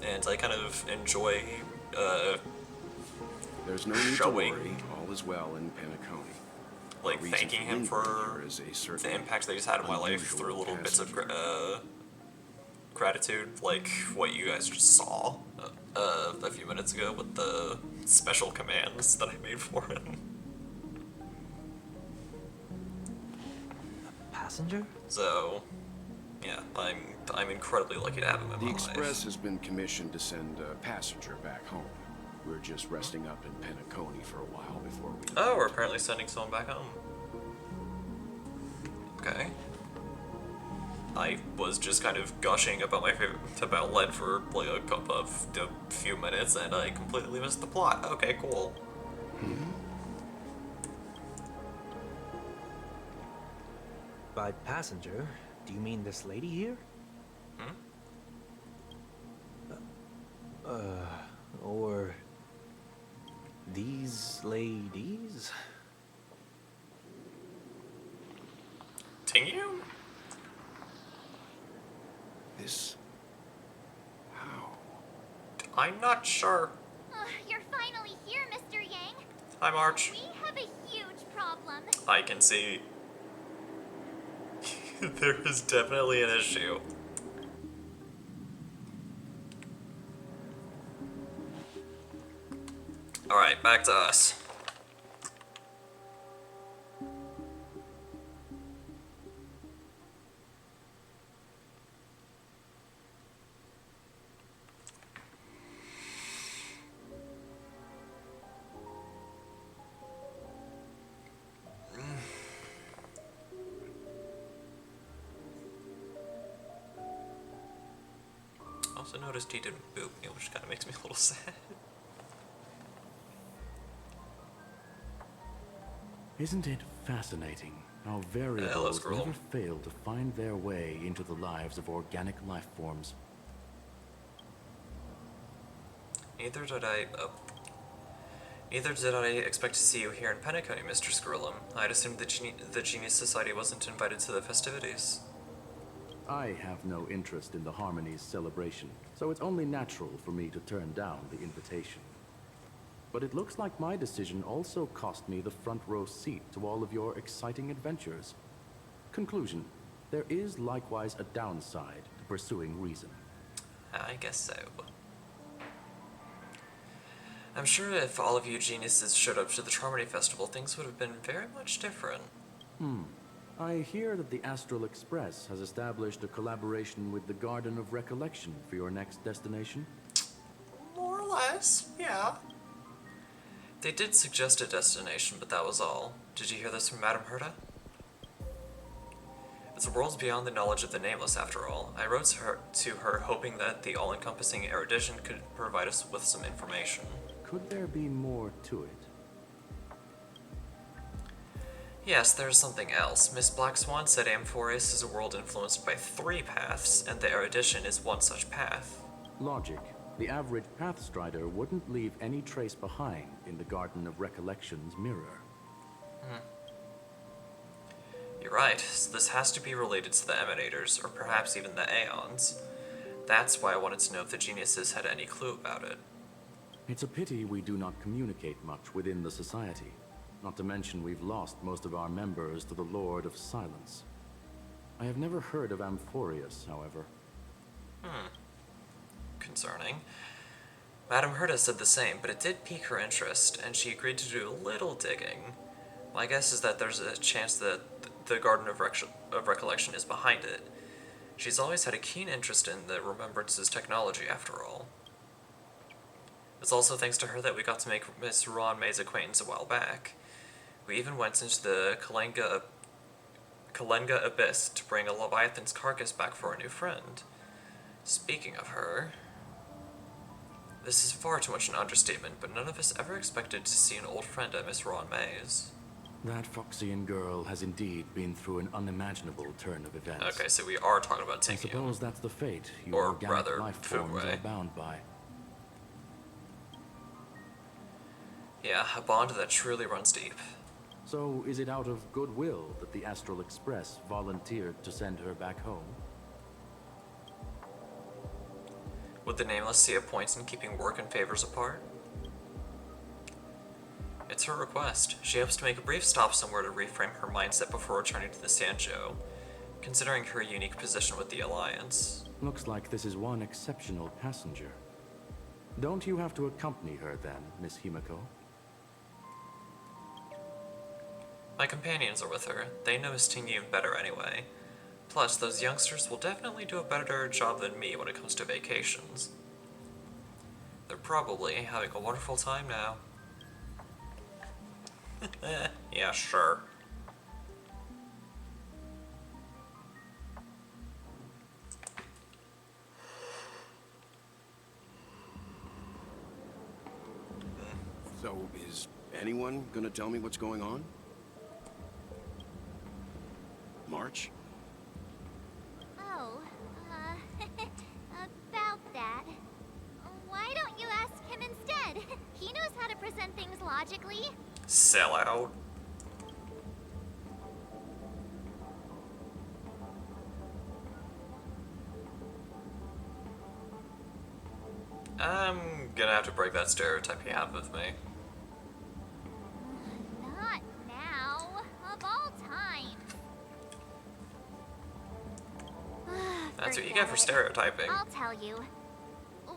And I kind of enjoy there's no need to showing, worry. All is well in Penacony. like, Our reason thanking for him lingering for here is a the certain impact that he's had in my life unusual through little bits of passenger. gratitude, like what you guys just saw a few minutes ago with the special commands that I made for him. Passenger? So, yeah, I'm incredibly lucky to have him in The my Express life. has been commissioned to send a passenger back home. We're just resting up in Penacony for a while before we... Oh, we're apparently sending someone back home. Okay. I was just kind of gushing about my favorite about Len for like a few minutes, and I completely missed the plot. Okay, cool. By passenger, do you mean this lady here? Or these ladies? Tingu? This... How? I'm not sure. You're finally here, Mr. Yang. Hi, March. We have a huge problem. I can see. There is definitely an issue. Alright, back to us. Also noticed he didn't boot me, which kind of makes me a little sad. Isn't it fascinating how Hello, variables Squirrel. never fail to find their way into the lives of organic life forms? Neither did I expect to see you here in Penacony, Mr. Skrillum. I'd assumed the Genius Society wasn't invited to the festivities. I have no interest in the Harmony's celebration, so it's only natural for me to turn down the invitation. But it looks like my decision also cost me the front row seat to all of your exciting adventures. Conclusion: there is likewise a downside to pursuing reason. I guess so. I'm sure if all of you geniuses showed up to the Charmony Festival, things would have been very much different. I hear that the Astral Express has established a collaboration with the Garden of Recollection for your next destination. More or less, yeah. They did suggest a destination, but that was all. Did you hear this from Madame Herta? It's a world beyond the knowledge of the Nameless, after all. I wrote to her hoping that the all-encompassing erudition could provide us with some information. Could there be more to it? Yes, there's something else. Miss Black Swan said Amphoreus is a world influenced by 3 paths, and the erudition is one such path. Logic. The average Pathstrider wouldn't leave any trace behind in the Garden of Recollection's mirror. You're right, so this has to be related to the Emanators, or perhaps even the Aeons. That's why I wanted to know if the geniuses had any clue about it. It's a pity we do not communicate much within the society. Not to mention we've lost most of our members to the Lord of Silence. I have never heard of Amphorius, however. Concerning. Madame Herta said the same, but it did pique her interest, and she agreed to do a little digging. My guess is that there's a chance that the Garden of Recollection is behind it. She's always had a keen interest in the Remembrance's technology, after all. It's also thanks to her that we got to make Miss Ron May's acquaintance a while back. We even went into the Kalenga Abyss to bring a Leviathan's carcass back for a new friend. Speaking of her... This is far too much an understatement, but none of us ever expected to see an old friend at Miss Ron May's. That Foxian girl has indeed been through an unimaginable turn of events. Okay, so we are talking about I Tingyun. suppose that's the fate you Or organic rather, life forms Fuwei. are bound by. Yeah, a bond that truly runs deep. So, is it out of goodwill that the Astral Express volunteered to send her back home? Would the Nameless see a point in keeping work and favors apart? It's her request. She hopes to make a brief stop somewhere to reframe her mindset before returning to the Sancho, considering her unique position with the Alliance. Looks like this is one exceptional passenger. Don't you have to accompany her then, Miss Himiko? My companions are with her. They know Miss Tingyun better anyway. Plus, those youngsters will definitely do a better job than me when it comes to vacations. They're probably having a wonderful time now. Yeah, sure. So, is anyone gonna tell me what's going on? March? Oh, about that. Why don't you ask him instead? He knows how to present things logically. Sell out. I'm gonna have to break that stereotype you have of me. Not now. Of all times. That's what you Forget get for it. stereotyping. I'll tell you.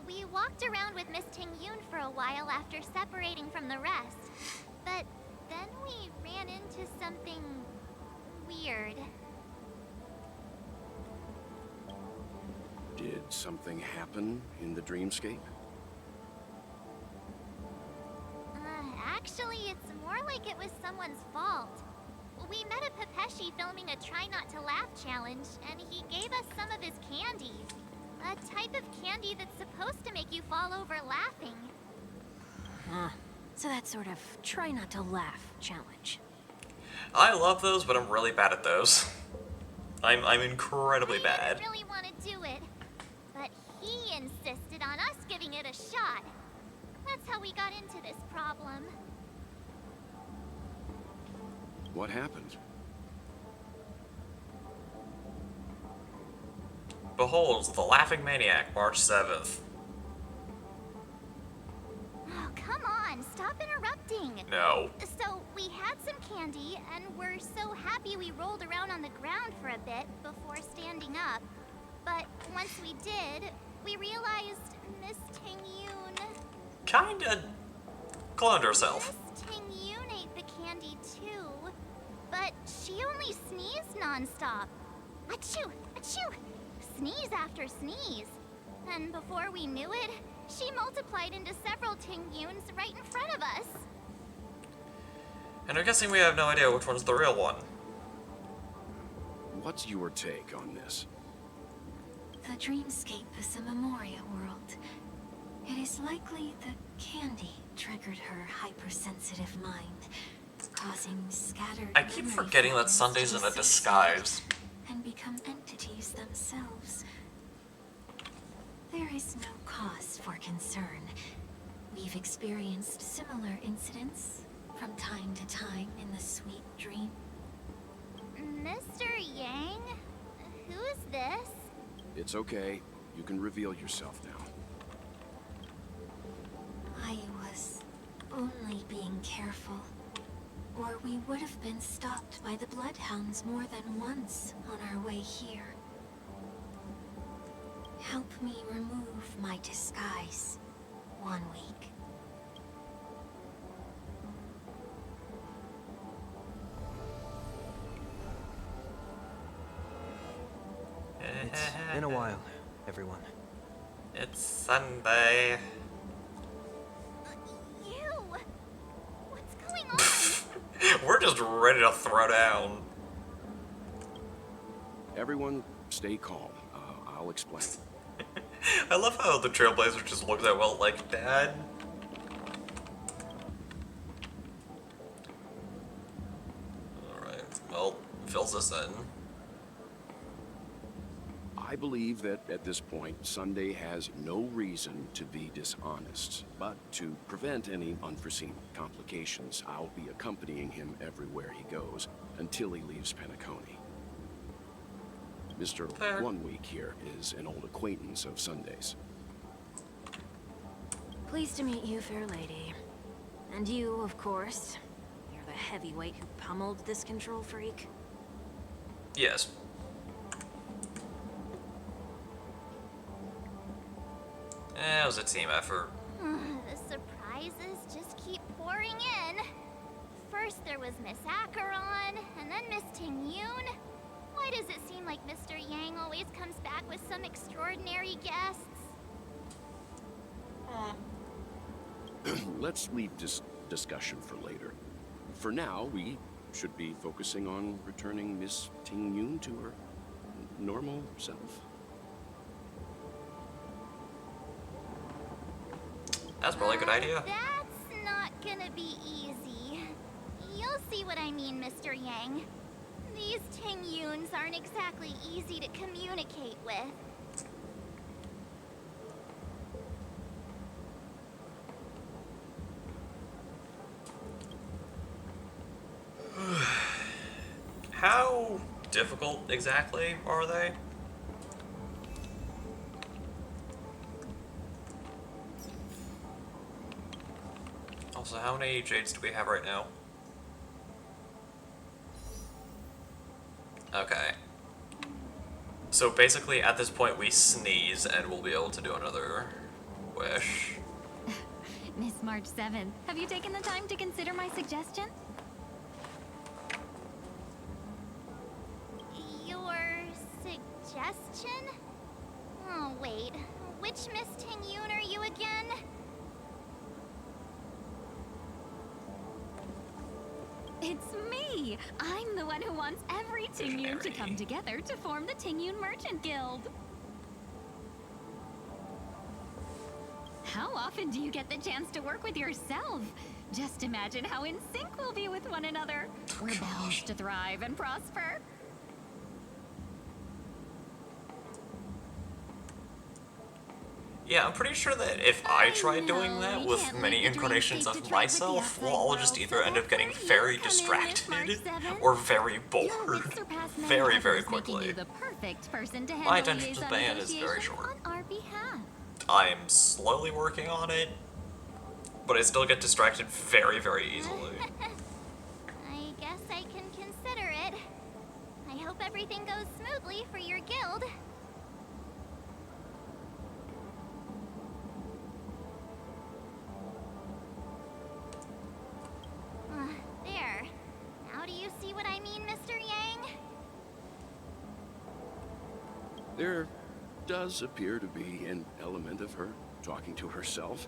We walked around with Miss Tingyun for a while after separating from the rest. But then we ran into something weird. Did something happen in the dreamscape? Actually, it's more like it was someone's fault. We met a Pepeshi filming a Try Not to Laugh challenge, and he gave us some of his candies. A type of candy that's supposed to make you fall over laughing. So that sort of try not to laugh challenge. I love those, but I'm really bad at those. I'm incredibly I bad. didn't really want to do it, but he insisted on us giving it a shot. That's how we got into this problem. What happened? Behold, The Laughing Maniac, March 7th. Oh, come on, stop interrupting. No. So, we had some candy, and we're so happy we rolled around on the ground for a bit before standing up. But once we did, we realized Miss Tingyun... Kinda cloned herself. Miss Tingyun ate the candy too, but she only sneezed nonstop. Achoo! Achoo! Sneeze after sneeze. And before we knew it, she multiplied into several Tingyuns right in front of us. And I'm guessing we have no idea which one's the real one. What's your take on this? The dreamscape is a Memoria world. It is likely the candy triggered her hypersensitive mind, causing scattered I keep memory forgetting that fragments Sunday's to in a dissociate disguise. and become entities themselves. There is no cause for concern. We've experienced similar incidents from time to time in the sweet dream. Mr. Yang? Who's this? It's okay. You can reveal yourself now. I being careful. Or we would have been stopped by the Bloodhounds more than once on our way here. Help me remove my disguise. 1 week. It's been a while, everyone. It's Sunday. You! What's going on? We're just ready to throw down. Everyone, stay calm. I'll explain. I love how the Trailblazer just looks at Welt like, Dad? Alright, well, fills us in. I believe that at this point, Sunday has no reason to be dishonest. But to prevent any unforeseen complications, I'll be accompanying him everywhere he goes until he leaves Penacony. Mr. Fair. 1 Week here is an old acquaintance of Sunday's. Pleased to meet you, fair lady. And you, of course. You're the heavyweight who pummeled this control freak. Yes. It was a team effort. The surprises just keep pouring in. First there was Miss Acheron, and then Miss Ting-Yun. Why does it seem like Mr. Yang always comes back with some extraordinary guests? Let's leave this discussion for later. For now, we should be focusing on returning Miss Ting-Yun to her normal self. That's probably a good idea. That's not gonna be easy. You'll see what I mean, Mr. Yang. These Ting-Yuns aren't exactly easy to communicate with. How difficult exactly are they? Also, how many jades do we have right now? Okay. So basically, at this point, we sneeze and we'll be able to do another wish. Miss March 7th, have you taken the time to consider my suggestion? Your suggestion? Oh, wait. Which Miss Ting-Yun are you again? It's me! I'm the one who wants every Ting-Yun to come together to form the Ting-Yun Merchant Guild. How often do you get the chance to work with yourself? Just imagine how in sync we'll be with one another. We're bound to thrive and prosper. Yeah, I'm pretty sure that if I tried doing that with many incarnations of myself, we'll all just either end up getting very distracted or very bored very, very quickly. My attention span is very short. On our behalf. I'm slowly working on it, but I still get distracted very, very easily. I guess I can consider it. I hope everything goes smoothly for your guild. There. Now do you see what I mean, Mr. Yang? There does appear to be an element of her talking to herself.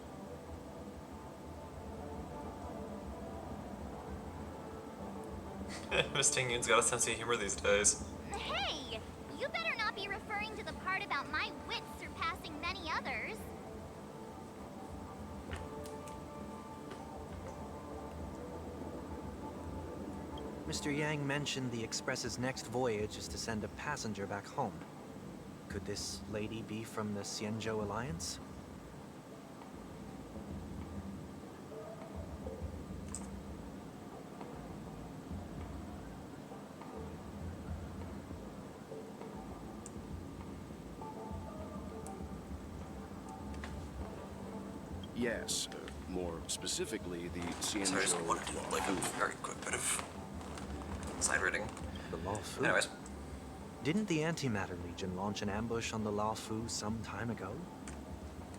Miss Ting-Yun's got a sense of humor these days. Hey! You better not be referring to the part about my wit surpassing many others. Mr. Yang mentioned the Express's next voyage is to send a passenger back home. Could this lady be from the Xianzhou Alliance? Yes, more specifically, the Cienjo Sorry, I just wanted to do like a Law. very quick bit of side reading. The Law Fu? Anyways, Didn't the Antimatter Legion launch an ambush on the Law Fu some time ago?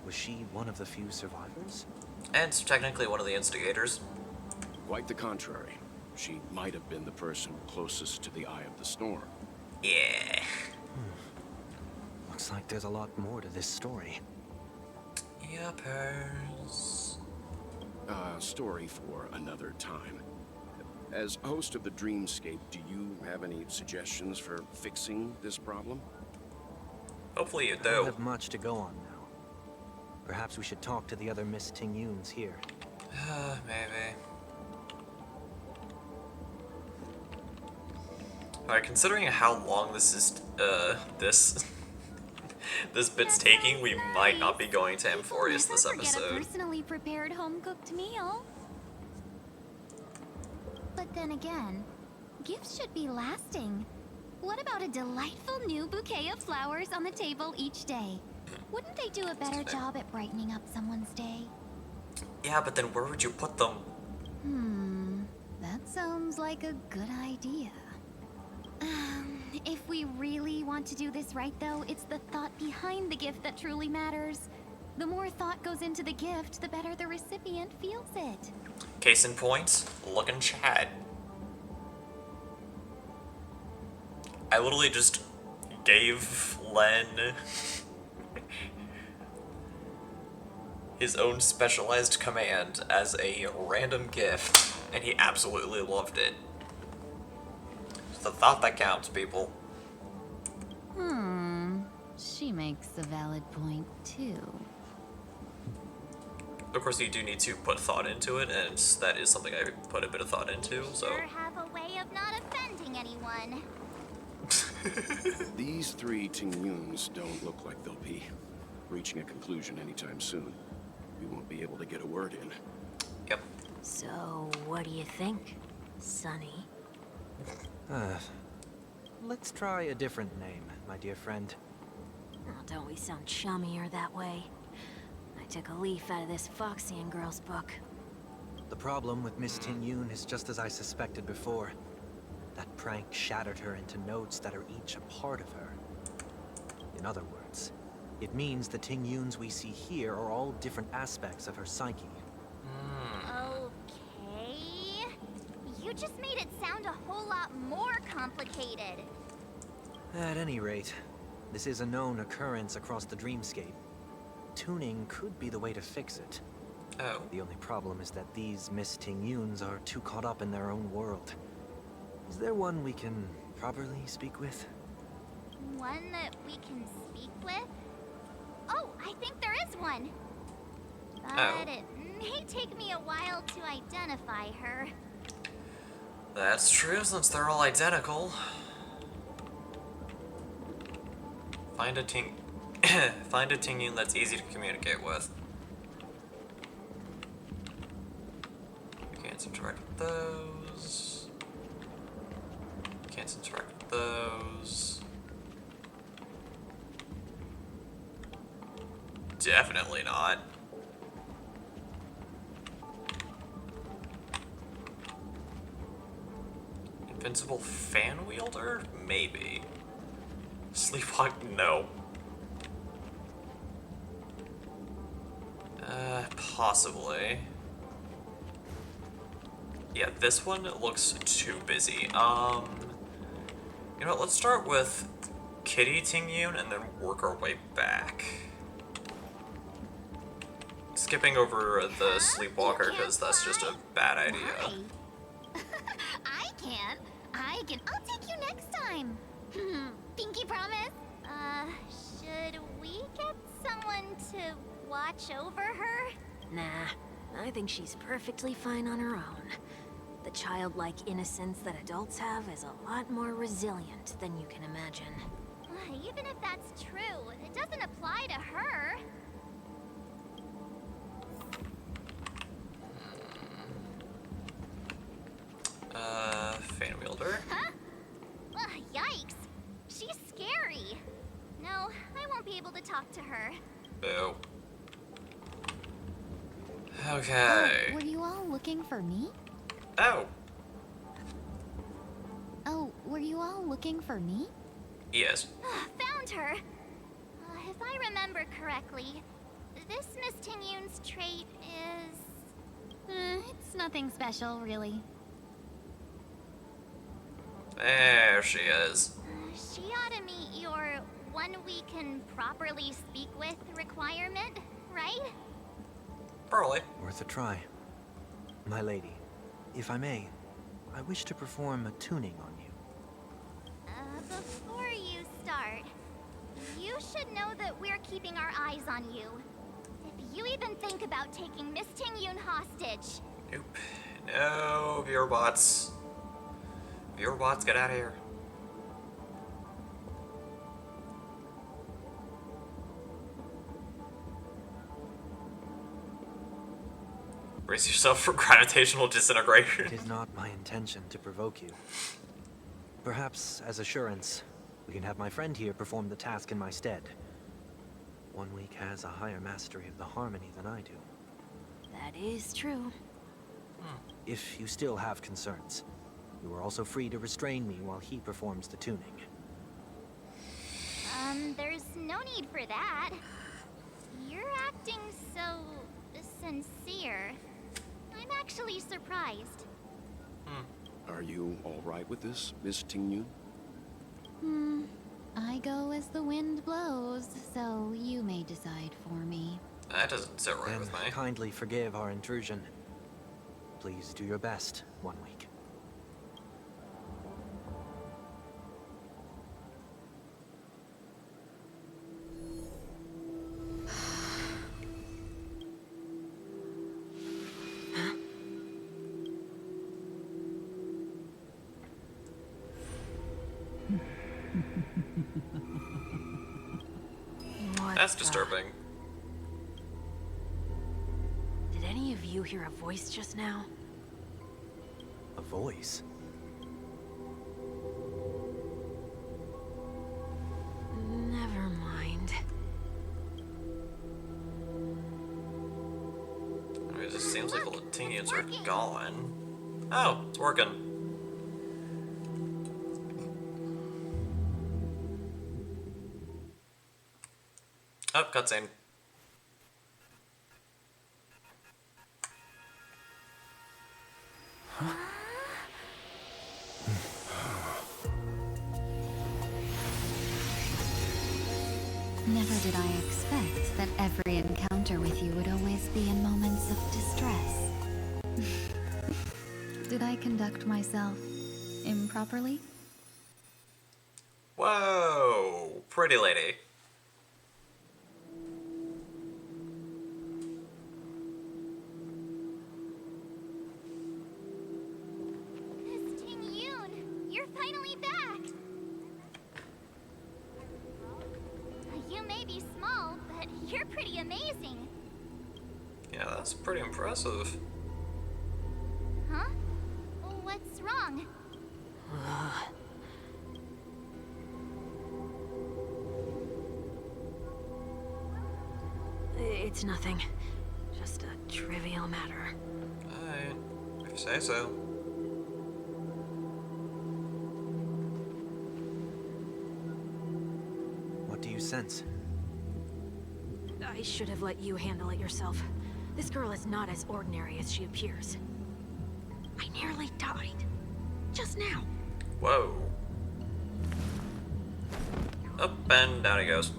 Was she one of the few survivors? and technically one of the instigators. Quite the contrary. She might have been the person closest to the eye of the storm. Yeah. Looks like there's a lot more to this story. Yuppers. Story for another time. As host of the Dreamscape, do you have any suggestions for fixing this problem? Hopefully you I don't do. have much to go on now. Perhaps we should talk to the other Miss Ting-Yuns here. Maybe. Alright, considering how long this is, this bit's taking, we might not be going to Amphorius this Forget a episode. personally prepared home-cooked meal. But then again, gifts should be lasting. What about a delightful new bouquet of flowers on the table each day? Wouldn't they do a better job at brightening up someone's day? Yeah, but then where would you put them? That sounds like a good idea. If we really want to do this right, though, it's the thought behind the gift that truly matters. The more thought goes into the gift, the better the recipient feels it. Case in point, look in chat. I literally just gave Len his own specialized command as a random gift, and he absolutely loved it. It's the thought that counts, people. She makes a valid point, too. Of course, you do need to put thought into it, and that is something I put a bit of thought into, so... Sure have a way of not offending anyone. These three Ting-Yuns don't look like they'll be reaching a conclusion anytime soon. We won't be able to get a word in. Yep. So, what do you think, Sonny? Let's try a different name, my dear friend. Oh, don't we sound chummier that way? I took a leaf out of this Foxian girl's book. The problem with Miss Ting-Yun is just as I suspected before. That prank shattered her into notes that are each a part of her. In other words, it means the Ting-Yuns we see here are all different aspects of her psyche. Okay. You just made it sound a whole lot more complicated. At any rate, this is a known occurrence across the dreamscape. Tuning could be the way to fix it. Oh. The only problem is that these Miss Ting-Yuns are too caught up in their own world. Is there one we can properly speak with? One that we can speak with? Oh, I think there is one. But it may take me a while to identify her. That's true, since they're all identical. Find a Ting-Yun that's easy to communicate with. You can't interact with those. Can't interact with those. Definitely not. Invincible fan wielder? Maybe. Sleepwalk? No. Possibly. Yeah, this one looks too busy. You know what, let's start with Kitty Ting-Yun and then work our way back. Skipping over the Sleepwalker, because that's just a bad idea. I can. I'll take you next time. Pinky promise. Should we get someone to watch over her? Nah, I think she's perfectly fine on her own. The childlike innocence that adults have is a lot more resilient than you can imagine. Even if that's true, it doesn't apply to her. Fan wielder. Huh? Yikes. She's scary. No, I won't be able to talk to her. Boo. Okay. Oh, were you all looking for me? Oh, Oh, were you all looking for me? yes. Found her! If I remember correctly, this Miss Tingyun's trait is... it's nothing special, really. There she is. She ought to meet your one we can properly speak with requirement, right? Probably. Worth a try. My lady, if I may, I wish to perform a tuning on you. Before you start, you should know that we're keeping our eyes on you. If you even think about taking Miss Tingyun hostage. Nope. No, viewer bots. Viewer bots, get out of here. Brace yourself for gravitational disintegration. It is not my intention to provoke you. Perhaps, as assurance, we can have my friend here perform the task in my stead. 1 week has a higher mastery of the harmony than I do. That is true. If you still have concerns, you are also free to restrain me while he performs the tuning. There's no need for that. You're acting so... sincere. I'm actually surprised. Are you all right with this, Miss Tingyun? I go as the wind blows, so you may decide for me. That doesn't sit right Then with me. kindly forgive our intrusion. Please do your best, 1 week. What That's the- disturbing. Did any of you hear a voice just now? A voice? Never mind. I mean, it just seems like the Latinians are gone. Oh, it's working. Oh, cutscene. Never did I expect that every encounter with you would always be in moments of distress. Did I conduct myself improperly? Whoa, pretty lady. Miss Tingyun, you're finally back! You may be small, but you're pretty amazing. Yeah, that's pretty impressive. Huh? What's wrong? It's nothing. Just a trivial matter. Alright, if you say so. What do you sense? I should have let you handle it yourself. This girl is not as ordinary as she appears. I nearly died. Just now. Whoa. Up and down he goes.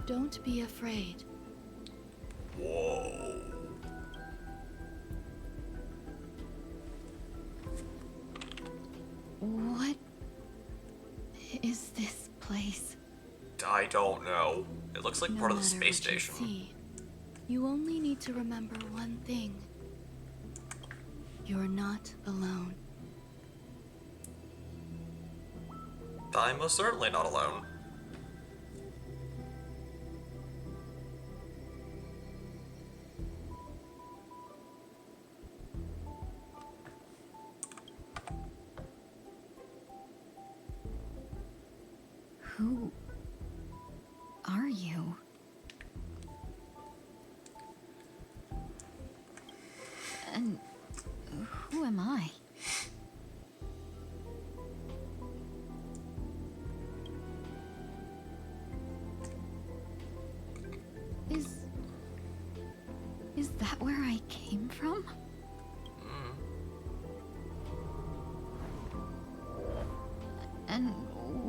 Don't be afraid. Whoa. What is this place? I don't know. It looks like No part of the matter space what you station. see, you only need to remember one thing. You're not alone. I'm most certainly not alone. Who are you? And who am I? Is that where I came from? And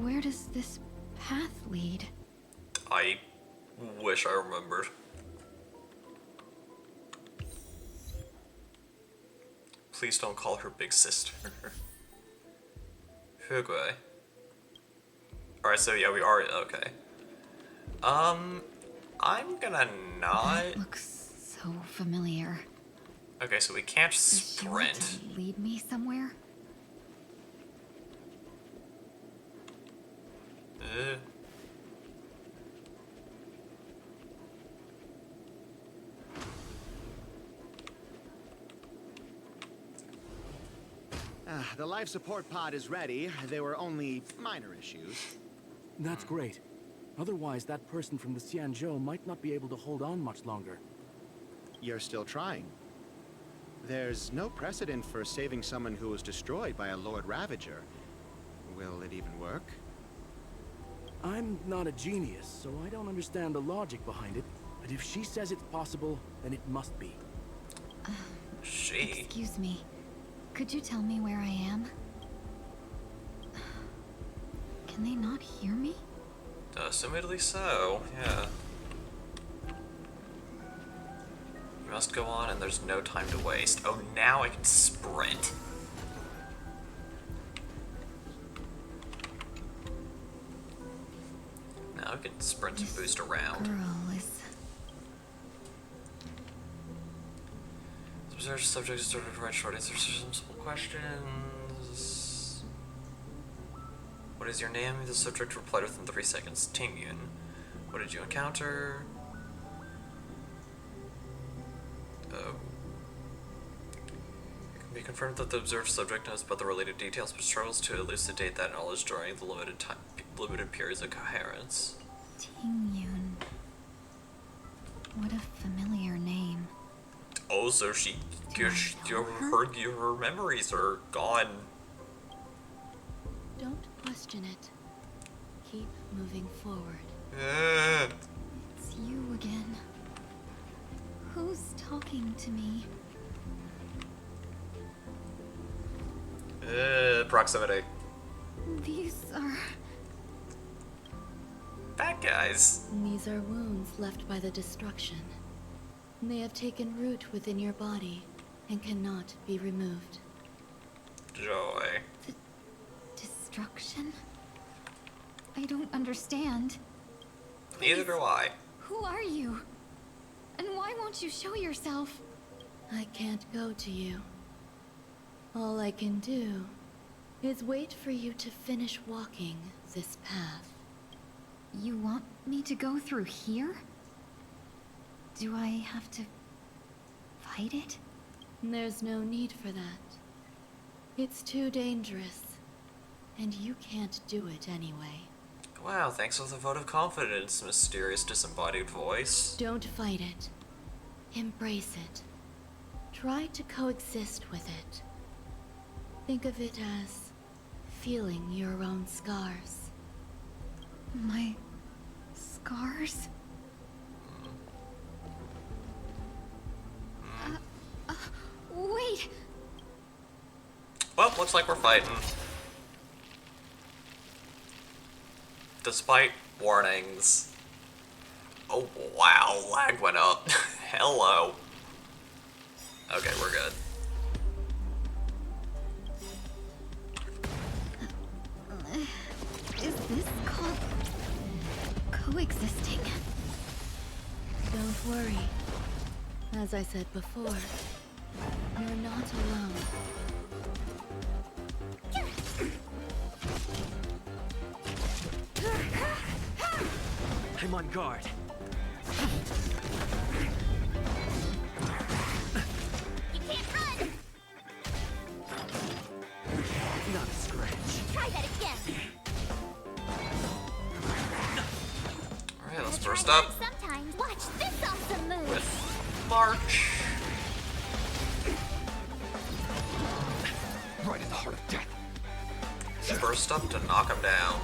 where does this path lead? I wish I remembered. Please don't call her big sister. Hugway. Alright, so yeah, we are okay. I'm gonna not. That looks so familiar. Okay, so we can't Does she want sprint. to lead me somewhere? Uh, The life support pod is ready. There were only minor issues. That's great. Otherwise, that person from the Xianzhou might not be able to hold on much longer. You're still trying. There's no precedent for saving someone who was destroyed by a Lord Ravager. Will it even work? I'm not a genius, so I don't understand the logic behind it. But if she says it's possible, then it must be. Excuse me. Could you tell me where I am? Can they not hear me? Assumedly so, yeah. You must go on and there's no time to waste. Oh, now I can sprint. Now I can sprint and boost around. Girl is... Observe subjects to provide short answers to some simple questions. What is your name? The subject replied within 3 seconds. Tingyun. What did you encounter? Oh. It can be confirmed that the observed subject knows about the related details but struggles to elucidate that knowledge during the limited periods of coherence. Tingyun. What a familiar name. Oh, so her memories are gone. Don't question it. Keep moving forward. It's you again. Who's talking to me? Proximity. These are... Bad guys. These are wounds left by the destruction. They have taken root within your body and cannot be removed. Joy. Destruction? I don't understand. Neither do I. Who are you? And why won't you show yourself? I can't go to you. All I can do is wait for you to finish walking this path. You want me to go through here? Do I have to fight it? There's no need for that. It's too dangerous, and you can't do it anyway. Wow, thanks for the vote of confidence, mysterious disembodied voice. Don't fight it. Embrace it. Try to coexist with it. Think of it as feeling your own scars. My scars? Wait! Well, looks like we're fighting. Despite warnings. Oh, wow, lag went up. Hello. Okay, we're good. coexisting. Don't worry. As I said before, you're not alone. I'm on guard. You can't run! Not a scratch. Try that again. Alright, let's Try burst that up sometimes. Watch this awesome move. with March. Right in the heart of death. Burst up to knock him down.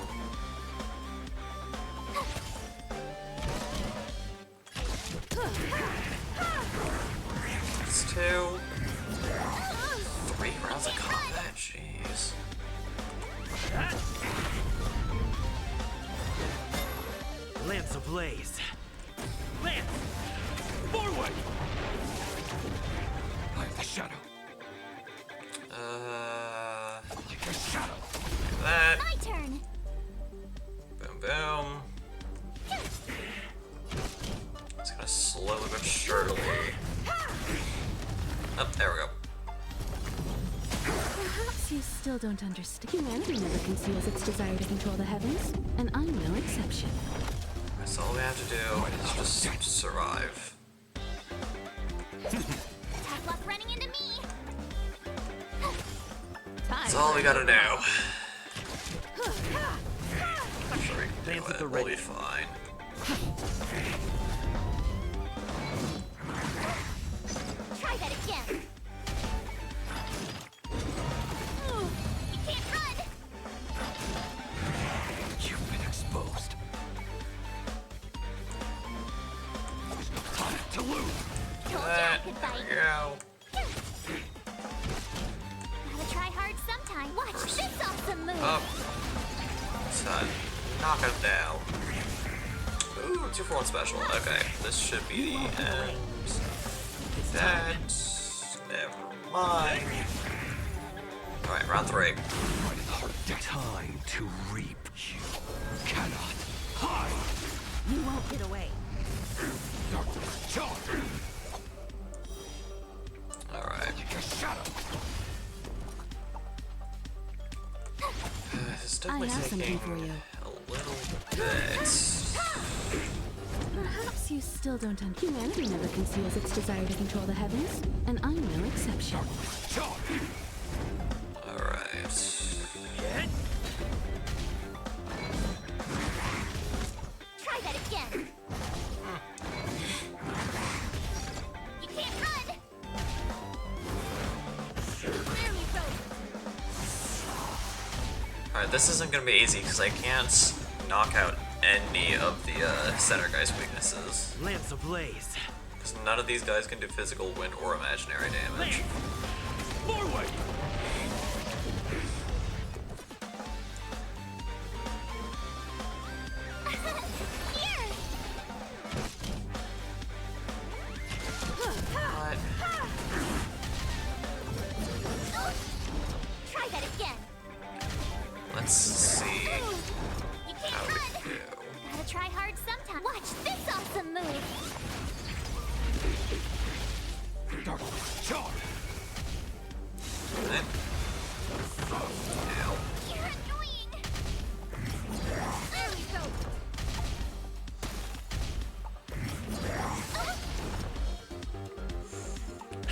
It's 2. 3 rounds of combat, jeez. Lance ablaze. Lance! Forward! Like the shadow. Like the shadow. That. My turn. Boom, boom. It's gonna slowly but surely. Oh, there we go. Perhaps you still don't understand. Humanity never conceals its desire to control the heavens, and I'm no exception. That's all we have to do is just survive. Tough luck running into me. That's all we gotta do. I'm sure we can Lance do at the it. We'll ready. be fine. Try that again. You can't run. You've been exposed. There's no time to lose. Told you I could There fight. we go. Gotta try hard sometime. Watch this awesome move. Up. Let's knock him down. Ooh, 2 for 1 special. Okay, this should be the end. That. Never mind. Alright, round 3. Right in the heart of death. Time to reap. You cannot hide. You won't get away. Darkness, charge. Alright. Like a shadow. It's definitely I have taking something for you. a little bit. Perhaps you still don't understand. Humanity never conceals its desire to control the heavens, and I'm no exception. Charge. Alright. Try that again. You can't run. There you go. Alright, this isn't gonna be easy because I can't knock out any of the center guy's weaknesses. Lance ablaze. Because none of these guys can do physical, wind, or imaginary damage. Lance! Forward! Here. What? Try that again. Let's see You can't how run. we do. Gotta try hard sometime. Watch this awesome move. Darkness, charge. Right. Ow. You're annoying. There you go.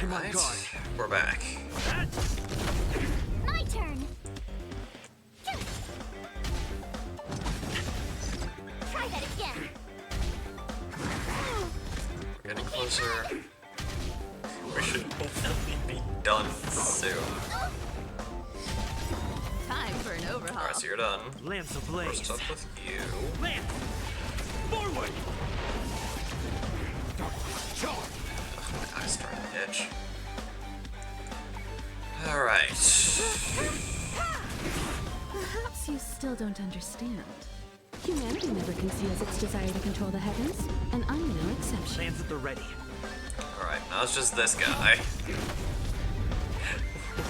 I'm on Right. guard. We're back. My turn. Try that again. We're getting closer. We should hopefully be done soon. Time for an overhaul. Alright, so you're done. Lance First ablaze. up with you. Lance! Forward! Darkness, charge. I started to itch. Alright. Perhaps you still don't understand. Humanity never conceals its desire to control the heavens, and I'm no exception. Lance at the ready. Alright, now it's just this guy.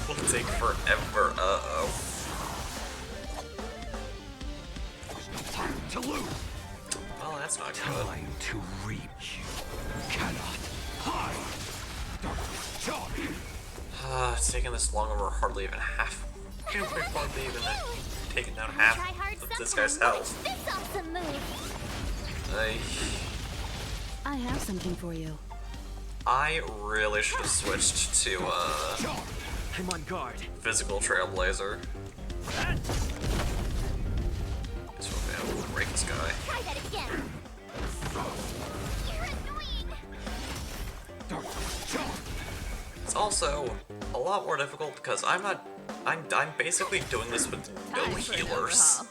Will take forever. Uh-oh. There's no time to lose. Well, That's not good. Time to reach. Cannot hide. It's taking this long and we're hardly even half. We're hardly even taking down half of this guy's health. This awesome move. I have something for you. I really should have switched to I'm on guard. physical trailblazer. This will be able to break this guy. Try that again. You're annoying. It's also a lot more difficult because I'm basically doing this with no healers.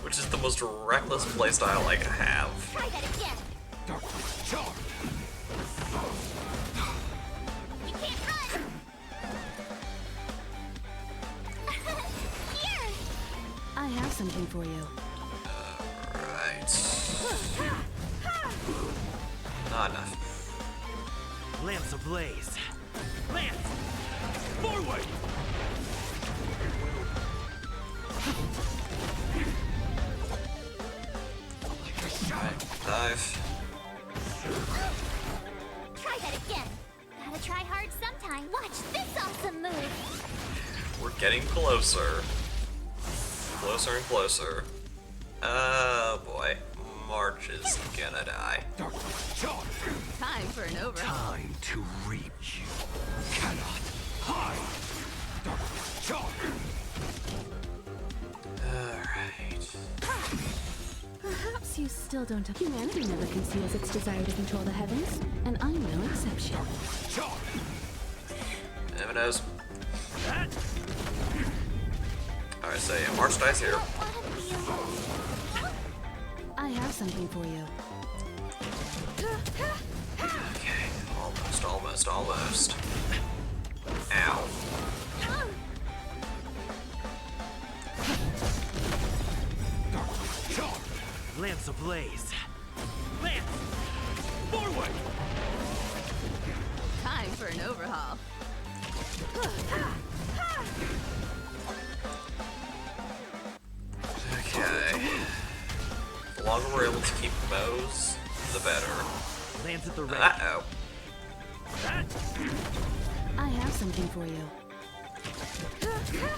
Which is the most reckless playstyle I can have. Try that again. You can't run. Here. I have something for you. Right. Not enough. Lamps ablaze. Lance! Forward! Alright, dive. Try that again. Gotta try hard sometime. Watch this awesome move. We're getting closer. Closer and closer. Oh boy. March is gonna die. Time for an overhaul. Time to reach. Cannot hide. Alright. Perhaps you still don't have. Humanity never conceals its desire to control the heavens, and I'm no exception. Never knows. Alright, so yeah, March dies here. I have something for you. Okay, almost. Ow. Lamps ablaze. Lance! Forward! Time for an overhaul. Okay. The longer we're able to keep bows, the better. Lance at the ready. Uh-oh. I have something for you.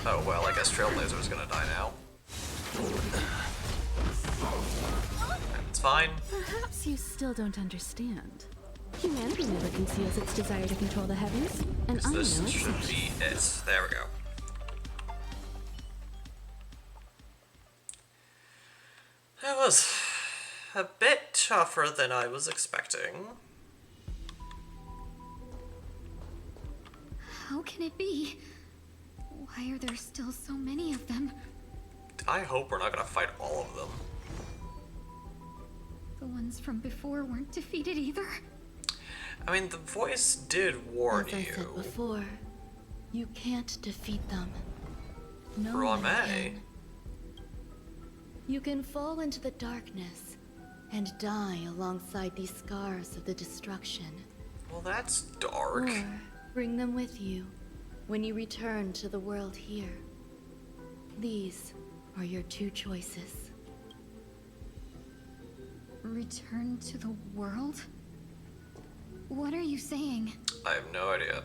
Oh well, I guess Trailblazer's gonna die now. It's fine. Perhaps you still don't understand. Humanity never conceals its desire to control the heavens, and I'm no This should exception. be it. There we go. That was a bit tougher than I was expecting. How can it be? Why are there still so many of them? I hope we're not gonna fight all of them. The ones from before weren't defeated either. I mean, the voice did warn As I said you. before, you can't defeat them. No Ron one May. can. You can fall into the darkness and die alongside these scars of the destruction. Well, that's dark. Or bring them with you when you return to the world here. These are your two choices. Return to the world? What are you saying? I have no idea.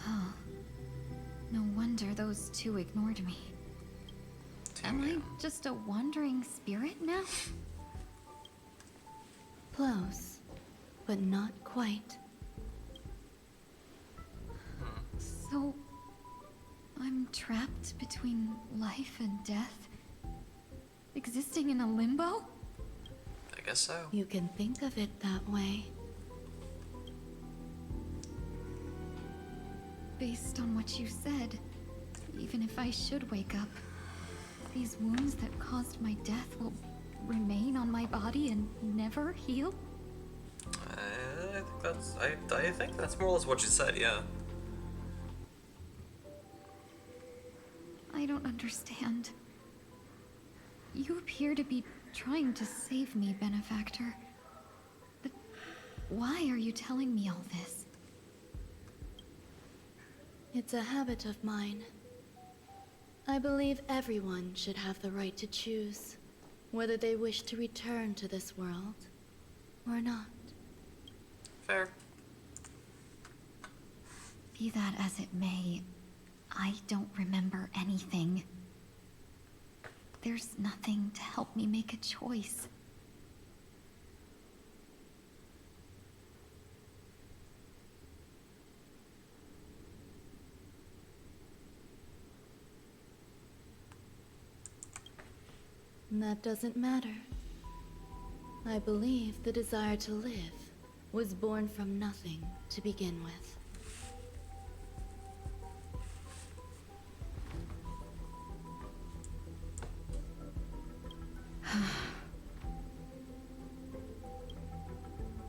Oh. No wonder those two ignored me. Am I just a wandering spirit now? Close, but not quite. So, I'm trapped between life and death? Existing in a limbo? I guess so. You can think of it that way. Based on what you said, even if I should wake up, these wounds that caused my death will remain on my body and never heal? I think that's more or less what you said, yeah. I don't understand. You appear to be trying to save me, Benefactor. But why are you telling me all this? It's a habit of mine. I believe everyone should have the right to choose whether they wish to return to this world or not. Fair. Be that as it may, I don't remember anything. There's nothing to help me make a choice. That doesn't matter. I believe the desire to live was born from nothing to begin with.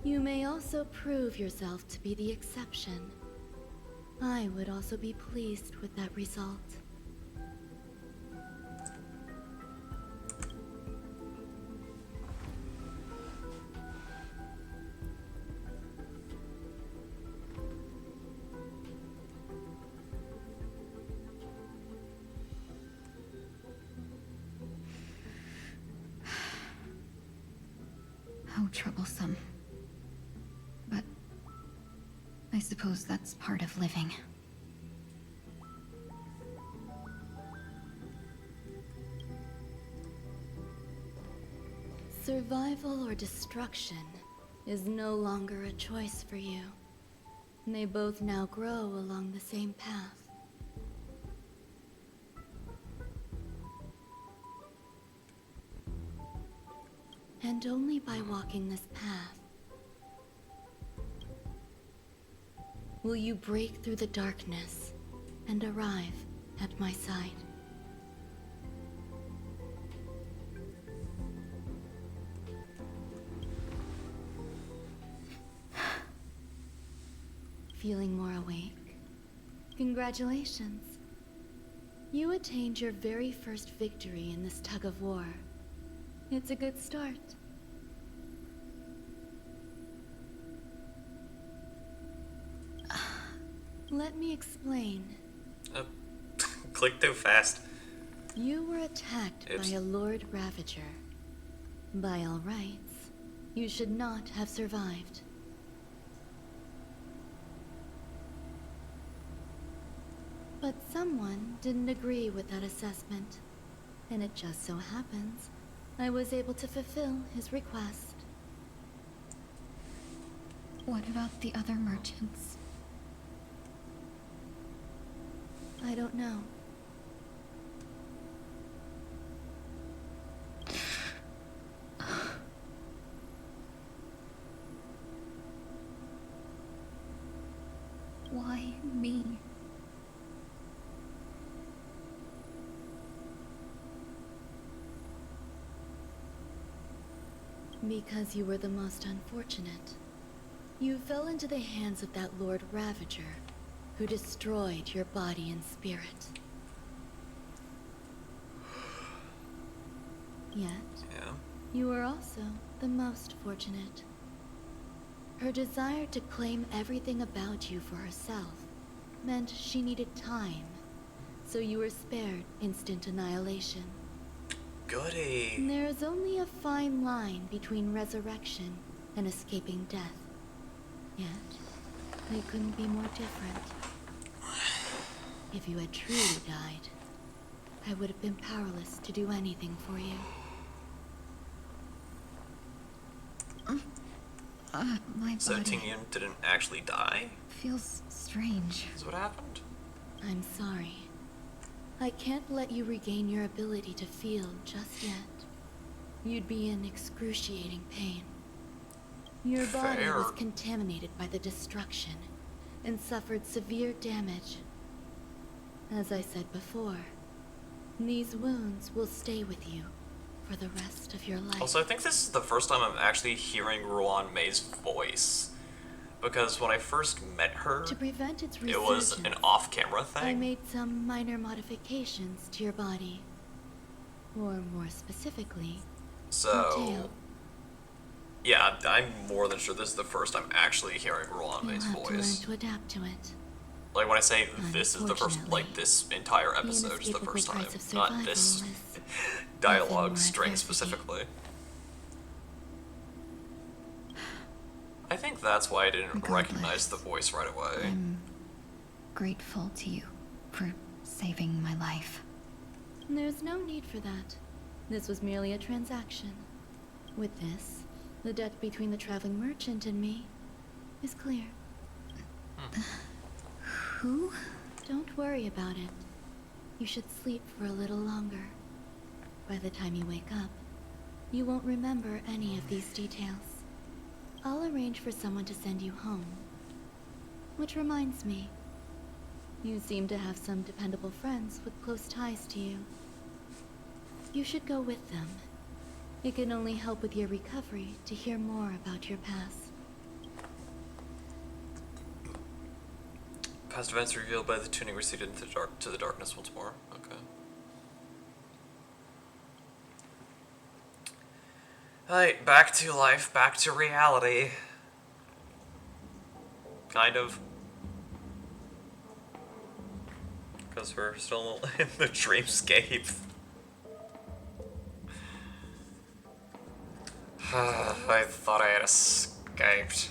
You may also prove yourself to be the exception. I would also be pleased with that result. How troublesome. But I suppose that's part of living. Survival or destruction is no longer a choice for you. They both now grow along the same path. And only by walking this path will you break through the darkness and arrive at my side. Feeling more awake? Congratulations. You attained your very first victory in this tug of war. It's a good start. Let me explain. Click too fast. You were attacked by a Lord Ravager. By all rights, you should not have survived. But someone didn't agree with that assessment, and it just so happens I was able to fulfill his request. What about the other merchants? I don't know. Why me? Because you were the most unfortunate. You fell into the hands of that Lord Ravager, who destroyed your body and spirit. Yet, you were also the most fortunate. Her desire to claim everything about you for herself meant she needed time, so you were spared instant annihilation. Goody. There is only a fine line between resurrection and escaping death. Yet, they couldn't be more different. If you had truly died, I would have been powerless to do anything for you. My So body Tingyun didn't actually die? feels strange. Is what happened? I'm sorry. I can't let you regain your ability to feel just yet. You'd be in excruciating pain. Your body was contaminated by the destruction and suffered severe damage. As I said before, these wounds will stay with you for the rest of your life. Also, I think this is the first time I'm actually hearing Ruan Mei's voice. Because when I first met her, to prevent its it was an off-camera thing. I made some minor modifications to your body. Or more specifically, your tail. Yeah, I'm more than sure this is the first I'm actually hearing Ruan Mei's You'll have voice. to learn to adapt to it. Like, when I say this is the first, like, this entire the episode is the inescapable first time, price of not survival this is dialogue more string adversity. specifically. I think that's why I didn't recognize the voice right away. I'm grateful to you for saving my life. There's no need for that. This was merely a transaction. With this, the debt between the traveling merchant and me is clear. Who? Don't worry about it. You should sleep for a little longer. By the time you wake up, you won't remember any of these details. I'll arrange for someone to send you home. Which reminds me, you seem to have some dependable friends with close ties to you. You should go with them. It can only help with your recovery to hear more about your past. Past events revealed by the tuning receded into the darkness once more. Okay. Alright, back to life, back to reality. Kind of. Because we're still in the dreamscape. I thought I had escaped.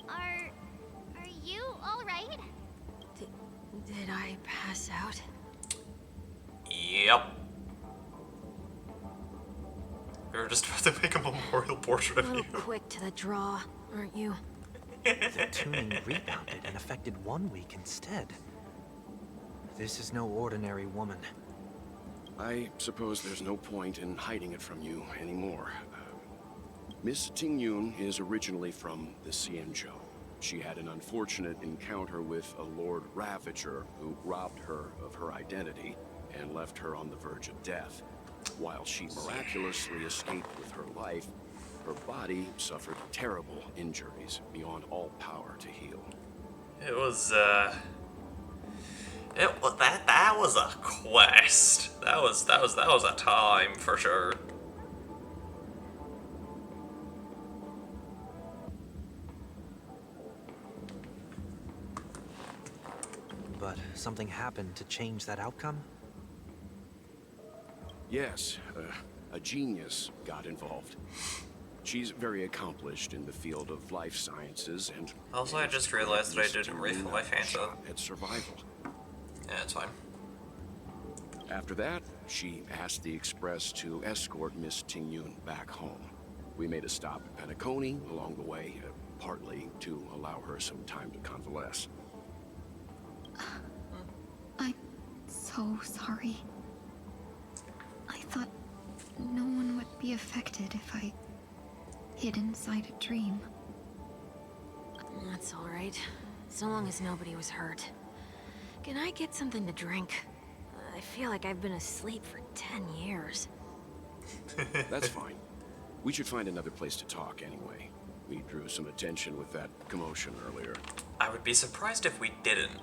Are you alright? Did I pass out? Yep. We were just about to make a memorial portrait of you. Quick to the draw, aren't you? The tuning rebounded and affected 1 week instead. This is no ordinary woman. I suppose there's no point in hiding it from you anymore. Miss Tingyun is originally from the Xianzhou. She had an unfortunate encounter with a Lord Ravager who robbed her of her identity and left her on the verge of death. While she miraculously escaped with her life, her body suffered terrible injuries beyond all power to heal. It was, that was a quest. That was a time for sure. But something happened to change that outcome? Yes, a genius got involved. She's very accomplished in the field of life sciences and... Also, I just realized that I didn't refill my Fanta. At survival. Yeah, it's fine. After that, she asked the Express to escort Miss Tingyun back home. We made a stop at Penacony along the way, partly to allow her some time to convalesce. I'm so sorry. I thought no one would be affected if I hid inside a dream. That's alright. So long as nobody was hurt. Can I get something to drink? I feel like I've been asleep for 10 years. That's fine. We should find another place to talk anyway. We drew some attention with that commotion earlier. I would be surprised if we didn't.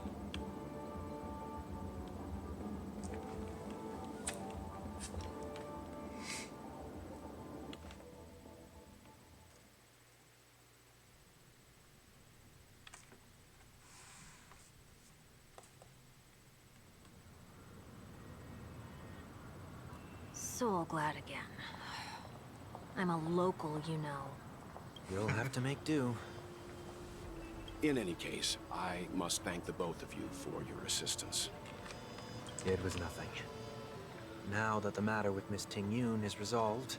So glad again. I'm a local, you know. You'll have to make do. In any case, I must thank the both of you for your assistance. It was nothing. Now that the matter with Miss Tingyun is resolved,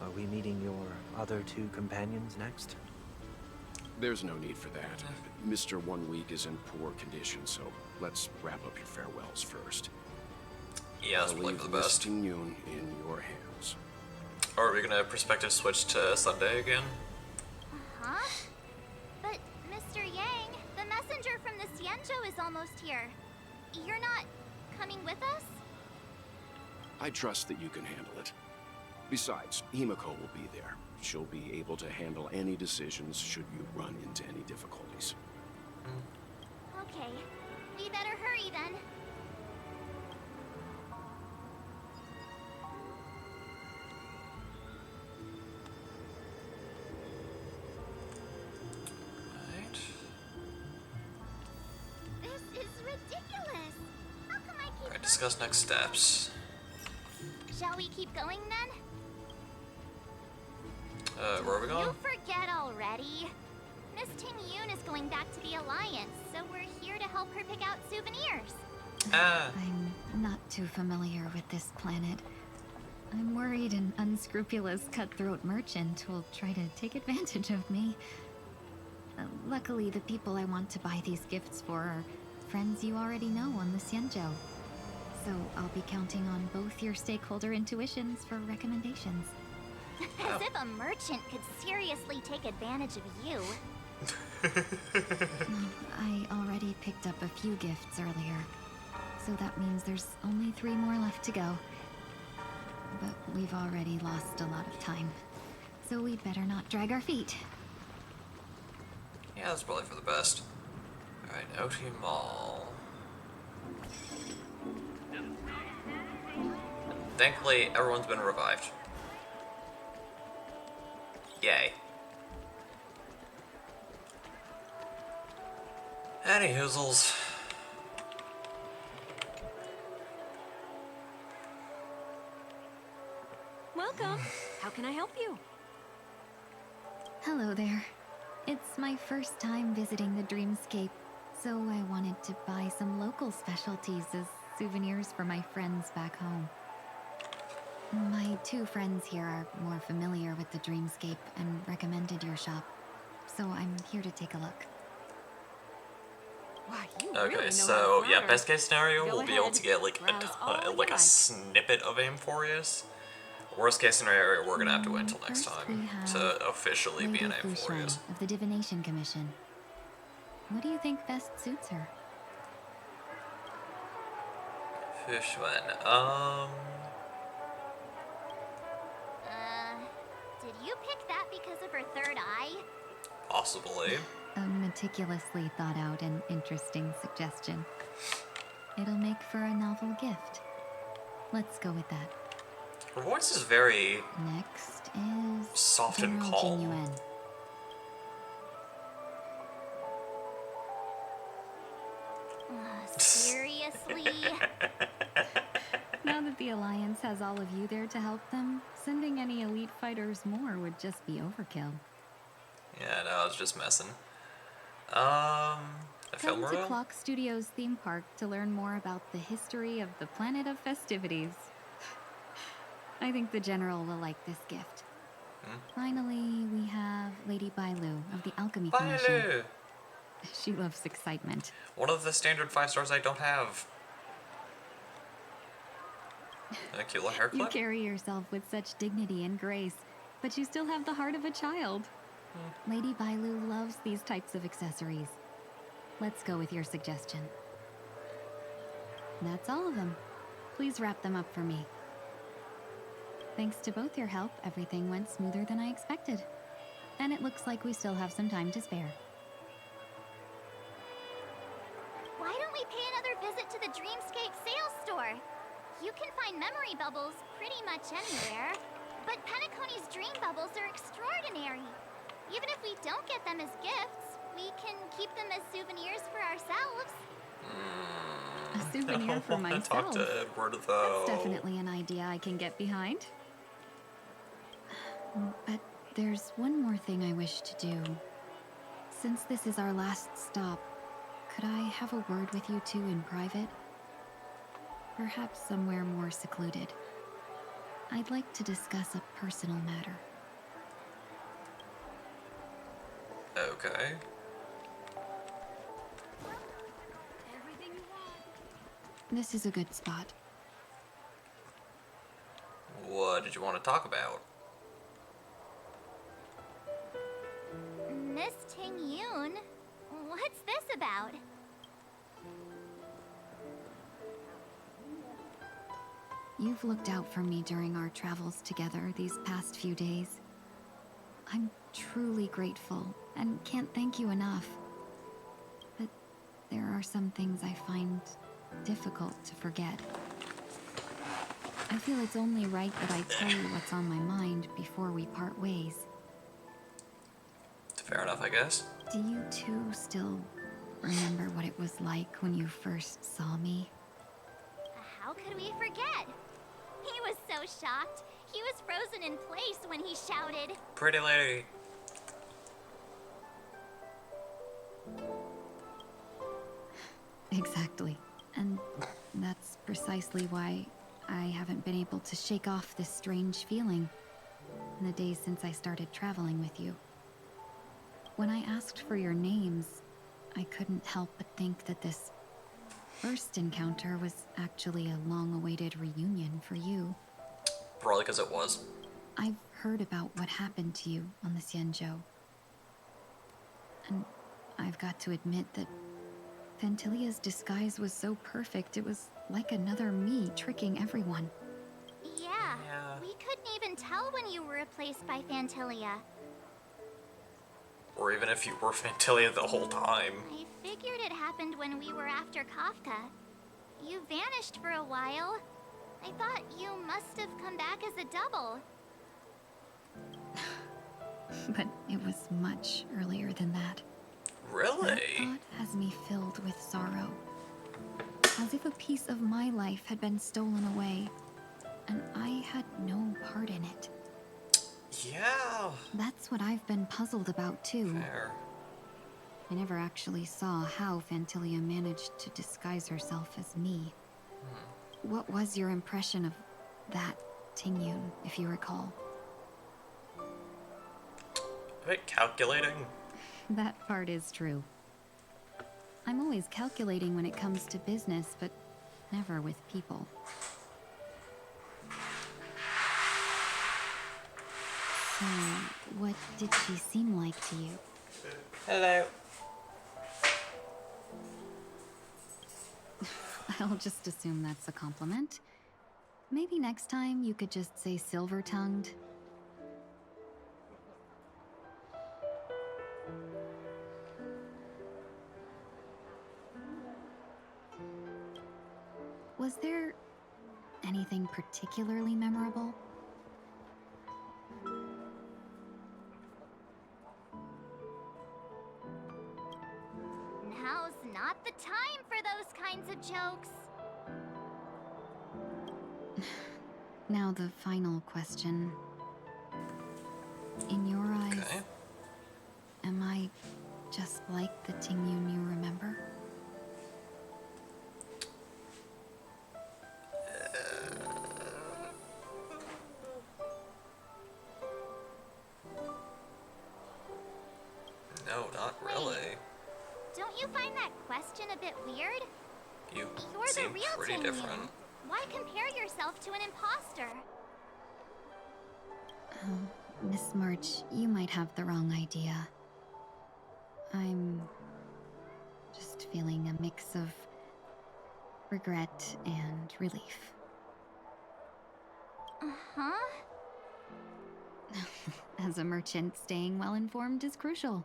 are we meeting your other two companions next? There's no need for that. Mr. 1 Week is in poor condition, so let's wrap up your farewells first. Yeah, that's probably for the best. Miss Tingyun in your hands. Or are we gonna perspective switch to Sunday again? Huh? But, Mr. Yang, the messenger from the Xianzhou is almost here. You're not coming with us? I trust that you can handle it. Besides, Himiko will be there. She'll be able to handle any decisions should you run into any difficulties. Okay. We better hurry then. Right. discuss next steps. Shall we keep going then? Where are we going? You forget already. Miss Ting Yoon is going back to the Alliance, so we're here to help her pick out souvenirs. I'm not too familiar with this planet. I'm worried an unscrupulous cutthroat merchant will try to take advantage of me. Luckily, the people I want to buy these gifts for are friends you already know on the Xianzhou. So I'll be counting on both your stakeholder intuitions for recommendations. As if a merchant could seriously take advantage of you. I already picked up a few gifts earlier, so that means there's only 3 more left to go. But we've already lost a lot of time, so we'd better not drag our feet. Yeah, that's probably for the best. Alright, Oti Mall. Thankfully, everyone's been revived. Yay. Any hoozles. Welcome. How can I help you? Hello there. It's my first time visiting the Dreamscape, so I wanted to buy some local specialties as souvenirs for my friends back home. My 2 friends here are more familiar with the Dreamscape and recommended your shop, so I'm here to take a look. Wow, you Okay, really know so how to yeah, flatter. best case scenario, Go we'll be able ahead. to get like Browse all you like a like. snippet of Amphorius. Worst case scenario, we're gonna have to wait until next First we time have to officially be Lady an Fushan Amphorius. of the Divination Commission. What do you think best suits her? Fishman, Did you pick that because of her third eye? possibly. A meticulously thought out and interesting suggestion. It'll make for a novel gift. Let's go with that. Her voice is very Next is soft and General calm. Jin Yuan. Seriously? Now that the Alliance has all of you there to help them, sending any elite fighters more would just be overkill. Yeah, no, I was just messing. A film Come to reel? Clock Studios theme park to learn more about the history of the planet of festivities. I think the General will like this gift. Finally, we have Lady Bailu of the Alchemy Commission. Bailu! She loves excitement. One of the standard 5 stars I don't have. A cute little hair You clip? carry yourself with such dignity and grace, but you still have the heart of a child. Lady Bailu loves these types of accessories. Let's go with your suggestion. That's all of them. Please wrap them up for me. Thanks to both your help, everything went smoother than I expected. And it looks like we still have some time to spare. Why don't we pay another visit to the Dreamscape sales store? You can find memory bubbles pretty much anywhere. But Penacony's dream bubbles are extraordinary. Even if we don't get them as gifts, we can keep them as souvenirs for ourselves. A souvenir for I myself. talk to Edward though. That's definitely an idea I can get behind. But there's one more thing I wish to do. Since this is our last stop, could I have a word with you two in private? Perhaps somewhere more secluded. I'd like to discuss a personal matter. Okay. Everything you want. This is a good spot. What did you want to talk about? Miss Ting Yoon, what's this about? You've looked out for me during our travels together these past few days. I'm truly grateful and can't thank you enough. But there are some things I find difficult to forget. I feel it's only right that I tell you what's on my mind before we part ways. Fair enough, I guess. Do you two still remember what it was like when you first saw me? How How could we forget? He was so shocked. He was frozen in place when he shouted. Pretty lady. Exactly. And that's precisely why I haven't been able to shake off this strange feeling in the days since I started traveling with you. When I asked for your names, I couldn't help but think that this first encounter was actually a long-awaited reunion for you. Probably because it was. I've heard about what happened to you on the Xianzhou. And I've got to admit that Fantilia's disguise was so perfect, it was like another me tricking everyone. Yeah, we couldn't even tell when you were replaced by Fantilia. Or even if you were Fantilia the whole time. I figured it happened when we were after Kafka. You vanished for a while. I thought you must have come back as a double. But it was much earlier than that. Really? That thought has me filled with sorrow. As if a piece of my life had been stolen away, and I had no part in it. Yeah. That's what I've been puzzled about too. Fair. I never actually saw how Fantilia managed to disguise herself as me. What was your impression of that Tingyun, if you recall? A bit calculating. That part is true. I'm always calculating when it comes to business, but never with people. So, what did she seem like to you? Hello. I'll just assume that's a compliment. Maybe next time you could just say silver-tongued. Was there anything particularly memorable? Now's not the time for those kinds of jokes. Now the final question. In your eyes, am I just like the Tingyun you remember? No, not really. Don't you find that question a bit weird? You You're seem the real pretty Tingyun. different. Why compare yourself to an imposter? Oh, Miss March, you might have the wrong idea. I'm just feeling a mix of regret and relief. Uh-huh. As a merchant, staying well-informed is crucial.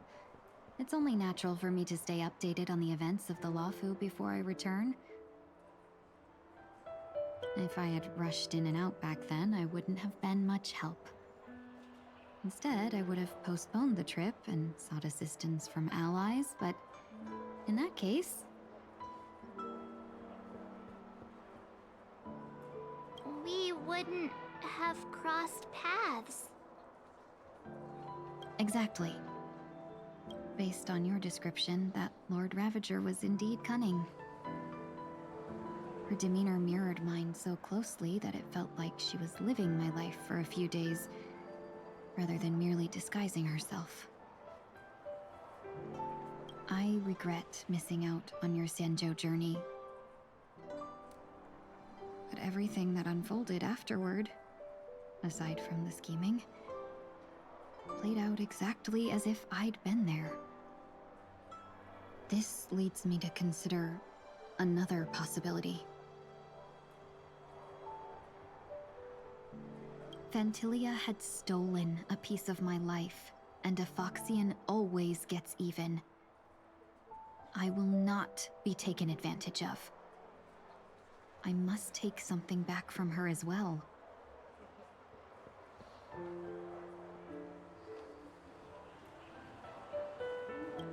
It's only natural for me to stay updated on the events of the Lawfu before I return. If I had rushed in and out back then, I wouldn't have been much help. Instead, I would have postponed the trip and sought assistance from allies, but in that case... We wouldn't have crossed paths. Exactly. Based on your description, that Lord Ravager was indeed cunning. Her demeanor mirrored mine so closely that it felt like she was living my life for a few days, rather than merely disguising herself. I regret missing out on your Xianzhou journey. But everything that unfolded afterward, aside from the scheming, played out exactly as if I'd been there. This leads me to consider another possibility. Fantilia had stolen a piece of my life, and a Foxian always gets even. I will not be taken advantage of. I must take something back from her as well.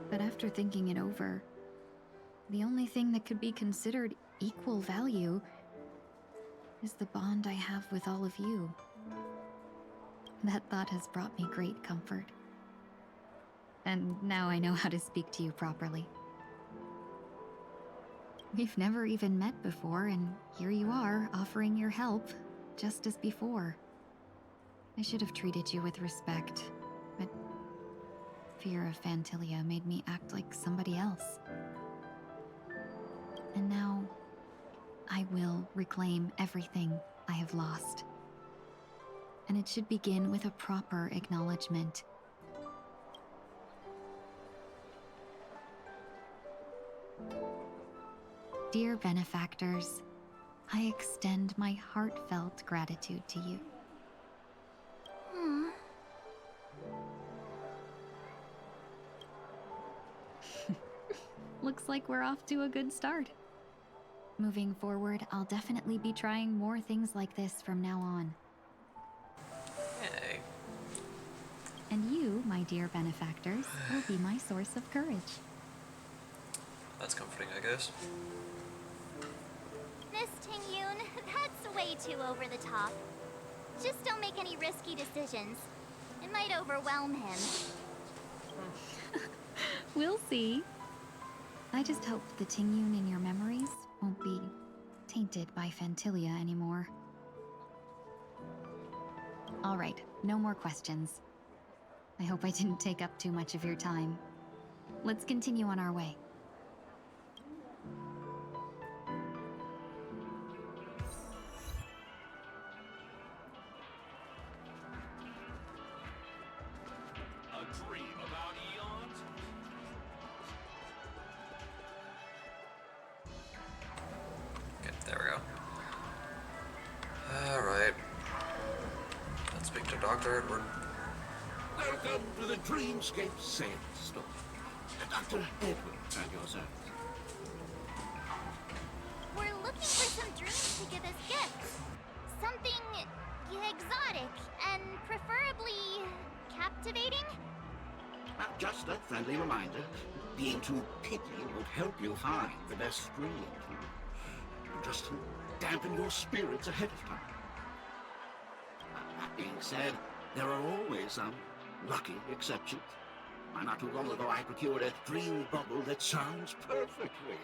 But after thinking it over, the only thing that could be considered equal value is the bond I have with all of you. That thought has brought me great comfort. And now I know how to speak to you properly. We've never even met before, and here you are, offering your help, just as before. I should have treated you with respect, but fear of Phantilia made me act like somebody else. And now, I will reclaim everything I have lost. And it should begin with a proper acknowledgement. Dear benefactors, I extend my heartfelt gratitude to you. Looks like we're off to a good start. Moving forward, I'll definitely be trying more things like this from now on. Yay. And you, my dear benefactors, will be my source of courage. That's comforting, I guess. Miss Tingyun, that's way too over the top. Just don't make any risky decisions. It might overwhelm him. We'll see. I just hope the Tingyun in your memories won't be tainted by Phantilia anymore. All right, no more questions. I hope I didn't take up too much of your time. Let's continue on our way. A dream about eons? Okay, there we go. Alright. Let's speak to Dr. Edward. Welcome to the Dreamscape Sales Store. Dr. Edward at your service. We're looking for some dreams to give as gifts. Something exotic and preferably captivating. Just a friendly reminder, being too picky won't help you find the best dream. Just to dampen your spirits ahead of time. That being said, there are always some lucky exceptions. Not too long ago, I procured a dream bubble that sounds perfect real.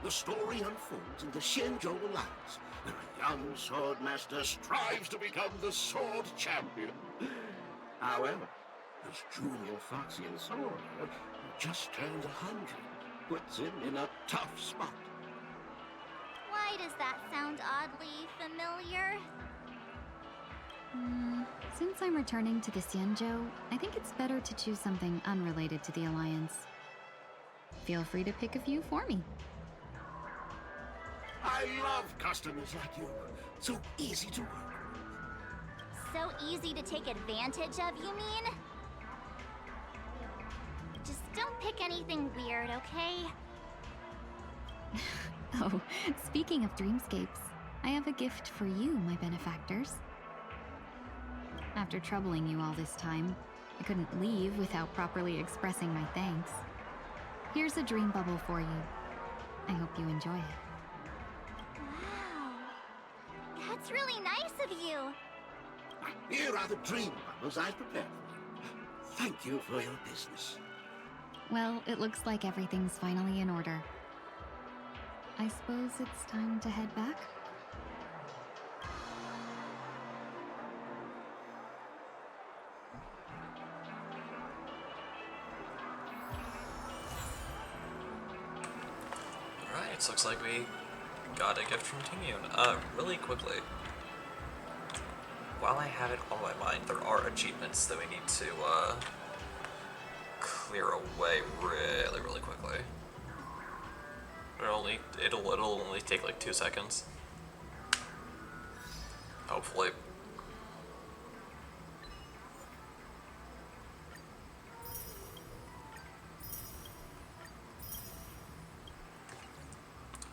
The story unfolds in the Shenzhou Alliance, where a young swordmaster strives to become the sword champion. However, this junior Foxian soldier, who just turned 100, puts him in a tough spot. Why does that sound oddly familiar? Since I'm returning to the Xianzhou, I think it's better to choose something unrelated to the Alliance. Feel free to pick a few for me. I love customers like you. So easy to work with. So easy to take advantage of, you mean? Just don't pick anything weird, okay? Oh, speaking of dreamscapes, I have a gift for you, my benefactors. After troubling you all this time, I couldn't leave without properly expressing my thanks. Here's a dream bubble for you. I hope you enjoy it. Wow. That's really nice of you. Here are the dream bubbles I've prepared for you. Thank you for your business. Well, it looks like everything's finally in order. I suppose it's time to head back? Alright, looks like we got a gift from Tingyun. Really quickly, while I have it on my mind, there are achievements that we need to, clear away really quickly. It'll only take like 2 seconds. Hopefully.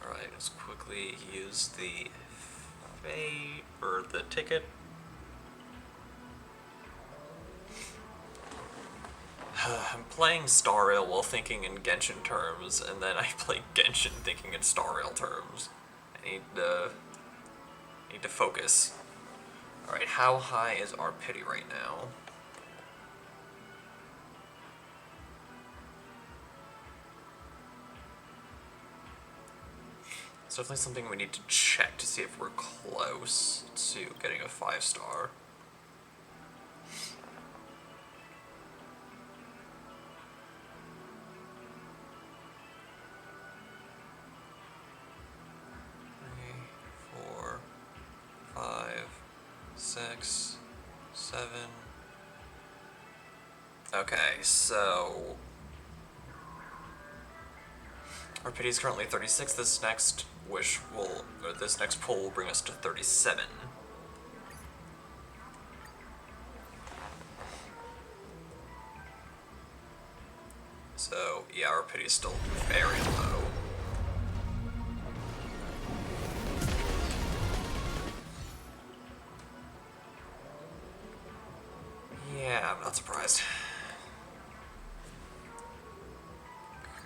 Alright, let's quickly use the the ticket. I'm playing Star Rail while thinking in Genshin terms, and then I play Genshin thinking in Star Rail terms. I need to Need to focus. Alright, how high is our pity right now? It's definitely something we need to check to see if we're close to getting a 5-star. Okay, so our pity is currently 36. This next this next pull will bring us to 37. So yeah, our pity is still very low. Yeah, I'm not surprised.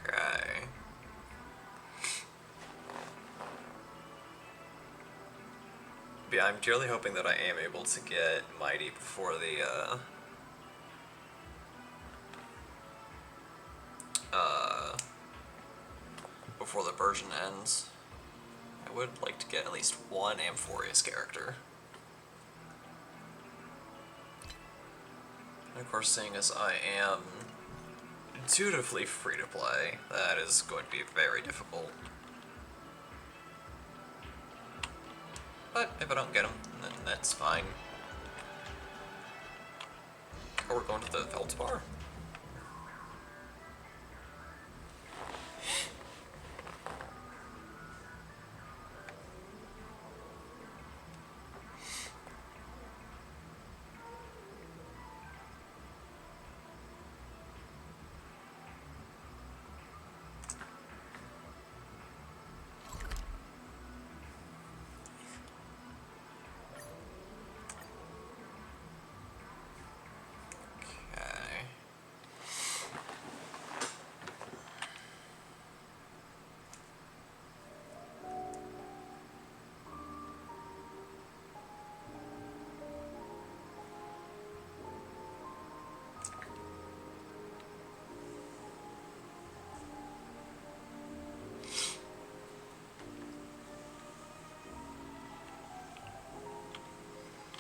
Okay. But yeah, I'm dearly hoping that I am able to get Mighty before the, before the version ends. I would like to get at least one Amphorius character. And of course, seeing as I am dutifully free to play, that is going to be very difficult. But if I don't get them, then that's fine. Oh, we're going to the Feldspar?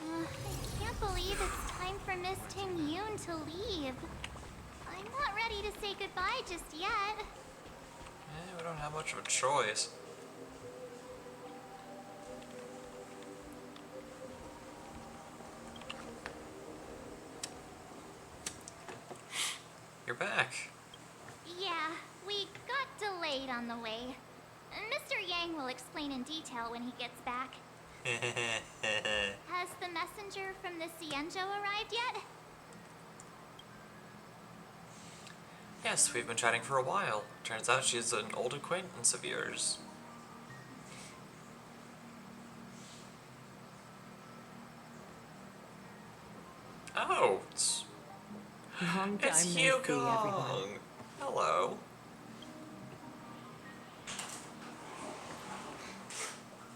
I can't believe it's time for Miss Ting Yoon to leave. I'm not ready to say goodbye just yet. We don't have much of a choice. You're back. Yeah, we got delayed on the way. Mr. Yang will explain in detail when he gets back. Has the messenger from the Cienjo arrived yet? Yes, we've been chatting for a while. Turns out she's an old acquaintance of yours. Oh, it's Long time it's no see, everyone. Yukong. Hello.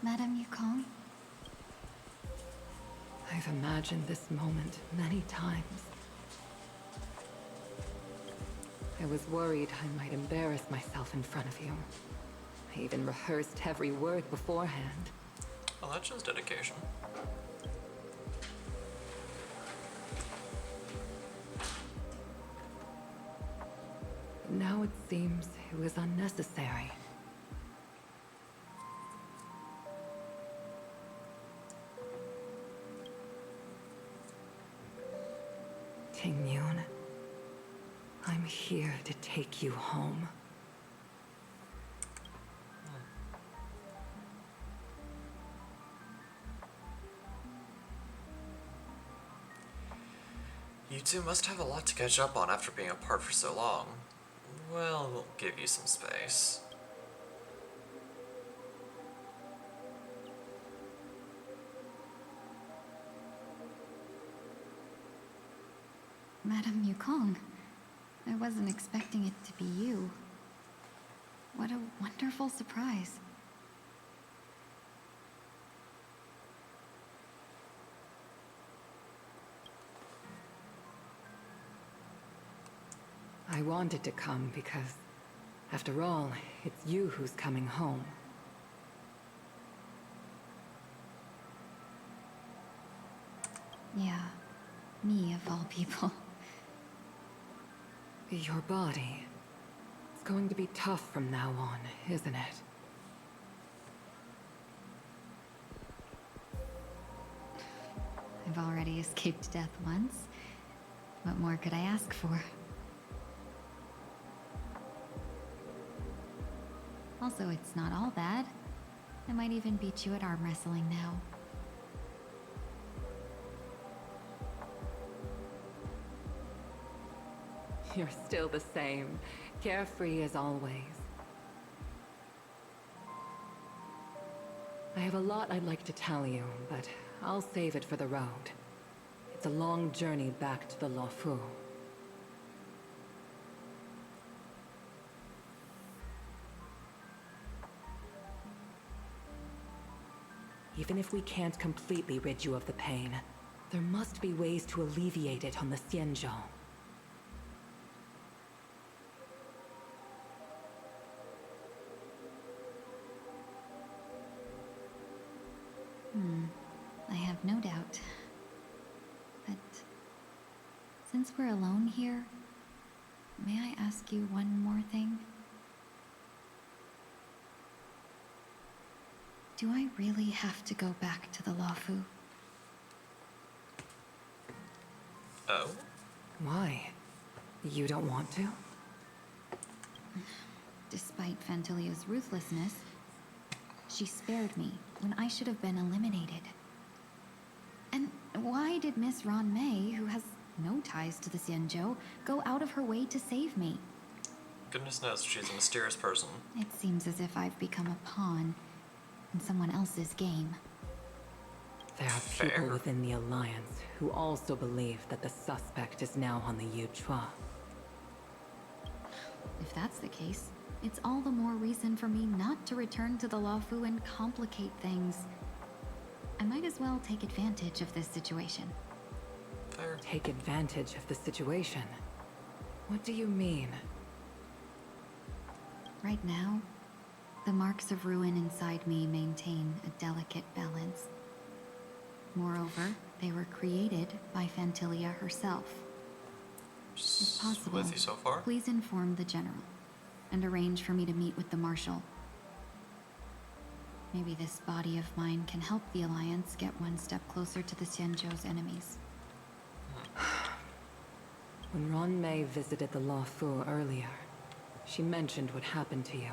Madame Yukong? I've imagined this moment many times. I was worried I might embarrass myself in front of you. I even rehearsed every word beforehand. Well, that shows dedication. Now it seems it was unnecessary. Ting Yun, I'm here to take you home. You two must have a lot to catch up on after being apart for so long. Well, we'll give you some space. Madame Yukong, I wasn't expecting it to be you. What a wonderful surprise. I wanted to come because, after all, it's you who's coming home. Yeah, me of all people. Your body. It's going to be tough from now on, isn't it? I've already escaped death once. What more could I ask for? Also, it's not all bad. I might even beat you at arm wrestling now. You're still the same, carefree as always. I have a lot I'd like to tell you, but I'll save it for the road. It's a long journey back to the Luofu. Even if we can't completely rid you of the pain, there must be ways to alleviate it on the Xianzhou. I have no doubt. But since we're alone here, may I ask you one more thing? Do I really have to go back to the Luofu? Oh? Why? You don't want to? Despite Fantilia's ruthlessness, she spared me when I should have been eliminated. And why did Miss Ron May, who has no ties to the Xianzhou, go out of her way to save me? Goodness knows she's a mysterious person. It seems as if I've become a pawn in someone else's game. There are people within the Alliance who also believe that the suspect is now on the Yuchua. If that's the case, it's all the more reason for me not to return to the Luofu and complicate things. I might as well take advantage of this situation. Fair. Take advantage of the situation? What do you mean? Right now, the marks of ruin inside me maintain a delicate balance. Moreover, they were created by Fantilia herself. If possible, With you so far? please inform the General and arrange for me to meet with the Marshal. Maybe this body of mine can help the Alliance get one step closer to the Xianzhou's enemies. When Ron May visited the Luofu earlier, she mentioned what happened to you.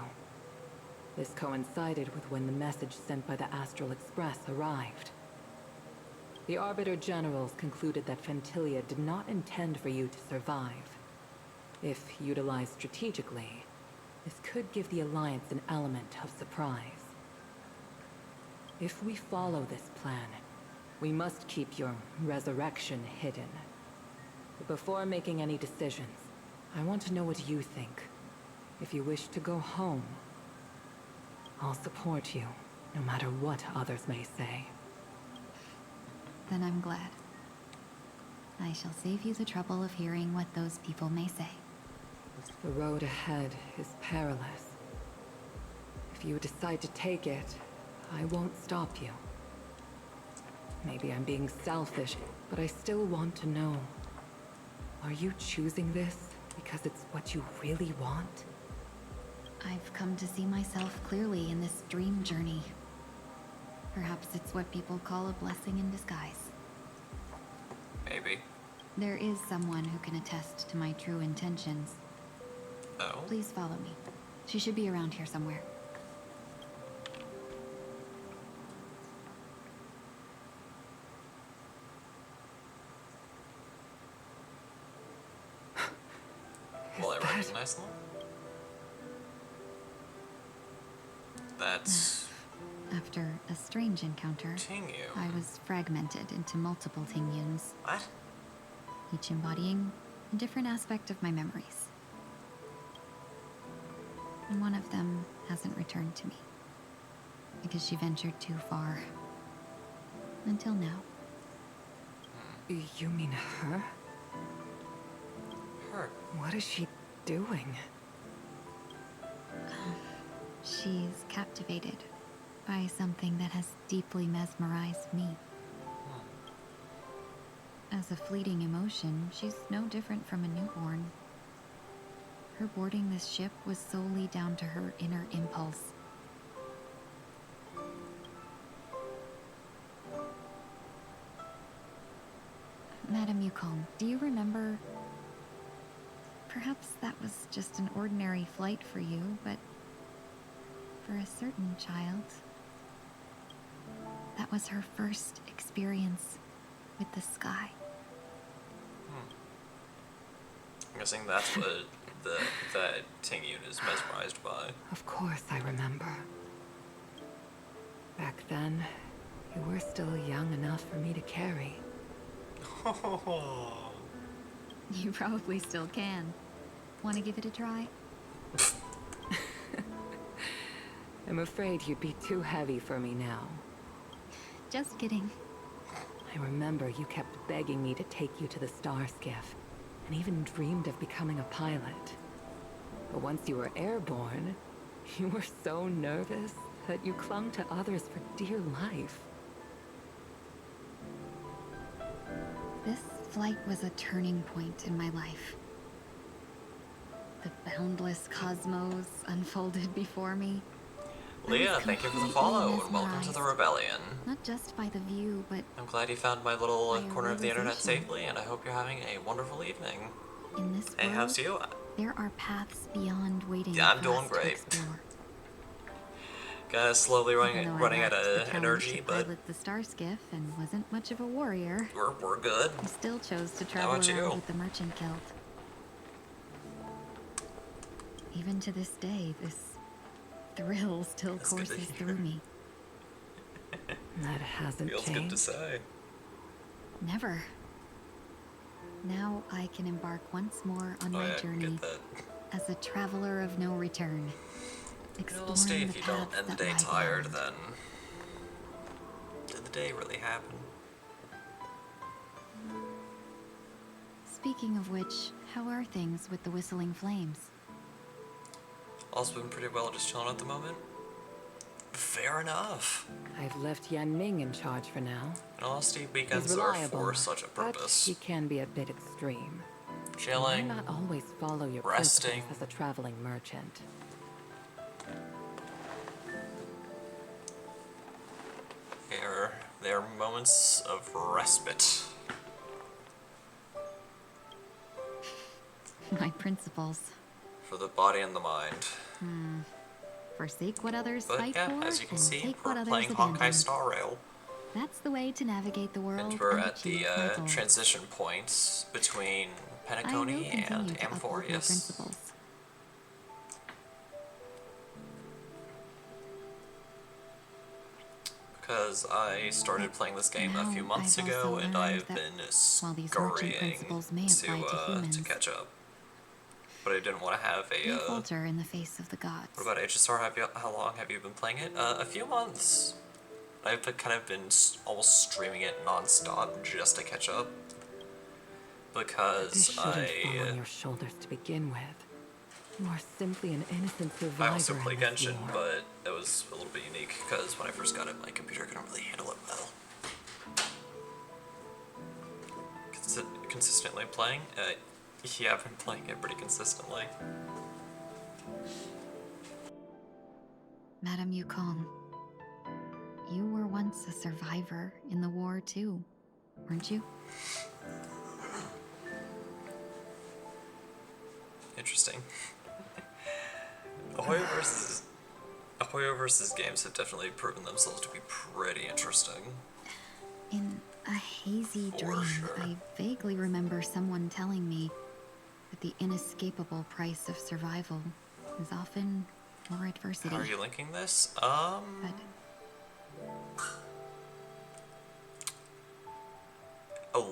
This coincided with when the message sent by the Astral Express arrived. The Arbiter Generals concluded that Fantilia did not intend for you to survive. If utilized strategically, this could give the Alliance an element of surprise. If we follow this plan, we must keep your resurrection hidden. But before making any decisions, I want to know what you think. If you wish to go home, I'll support you, no matter what others may say. Then I'm glad. I shall save you the trouble of hearing what those people may say. The road ahead is perilous. If you decide to take it, I won't stop you. Maybe I'm being selfish, but I still want to know. Are you choosing this because it's what you really want? I've come to see myself clearly in this dream journey. Perhaps it's what people call a blessing in disguise. Maybe. There is someone who can attest to my true intentions. Oh? Please follow me. She should be around here somewhere. Will I recognize them? That's... After a strange encounter, Tingyun. I was fragmented into multiple Tingyuns. What? Each embodying a different aspect of my memories. And one of them hasn't returned to me. Because she ventured too far. Until now. You mean her? Her? What is she doing? She's captivated by something that has deeply mesmerized me. As a fleeting emotion, she's no different from a newborn. Her boarding this ship was solely down to her inner impulse. Madame Yukong, do you remember? Perhaps that was just an ordinary flight for you, but for a certain child, that was her first experience with the sky. I'm guessing that's what that Tingyun is mesmerized by. Of course I remember. Back then, you were still young enough for me to carry. You probably still can. Want to give it a try? I'm afraid you'd be too heavy for me now. Just kidding. I remember you kept begging me to take you to the star skiff, and even dreamed of becoming a pilot. But once you were airborne, you were so nervous that you clung to others for dear life. This flight was a turning point in my life. The boundless cosmos unfolded before me. Leah, thank you for the follow and welcome to the Rebellion. Not just by the view, but I'm glad you found my little corner of the internet safely, and I hope you're having a wonderful evening. in this Hey, world, how's you? there are paths beyond waiting Yeah, I'm for doing us to great. explore. Kinda slowly Even though I running out lacked the of talent energy, to but pilot the star skiff and wasn't much of a warrior, we're good. I still chose to How travel about around you? with the merchant guild. Even to this day, this thrill still That's good to courses hear. through me. That hasn't Feels changed. good to say. Never. Now I can embark once more on Oh my yeah, journey get that. as a traveler of no return. It'll stay Exploring if the you don't paths end the that day lie tired, beyond. then did the day really happen? Speaking of which, how are things with the Whistling Flames? All's been pretty well, just chilling at the moment. Fair enough. I've left Yan Ming in charge for now. In honesty, He's weekends are reliable, for such a but purpose. he can be a bit extreme. Why Chilling, not always follow your resting. principles as a traveling merchant? They are moments of respite. My principles. For the body and the mind. Forsake what others But fight yeah, for, as you can and see, take we're what others playing abandon. Honkai Star Rail. That's the way to navigate the world And we're and at the achieve my goals. transition points between I will Penacony and continue to uphold my Amphorius. principles. Because I started playing this game a few Now months I've ago, also and learned I've that been while these merchant scurrying principles may apply to to humans, catch up. But I didn't want to have they a. falter in the face of the gods. What about HSR? How long have you been playing it? A few months. I've kind of been almost streaming it non-stop just to catch up. This Because shouldn't fall on your shoulders to begin with. You are simply an innocent survivor I also play in this Genshin, war. but it was a little bit unique because when I first got it, my computer couldn't really handle it well. Consistently playing? Yeah, I've been playing it pretty consistently. Madame Yukong, you were once a survivor in the war too, weren't you? Interesting. Ahoyo versus games have definitely proven themselves to be pretty interesting. In a hazy dream, sure. I vaguely remember someone telling me that the inescapable price of survival is often more adversity. How are you linking this? But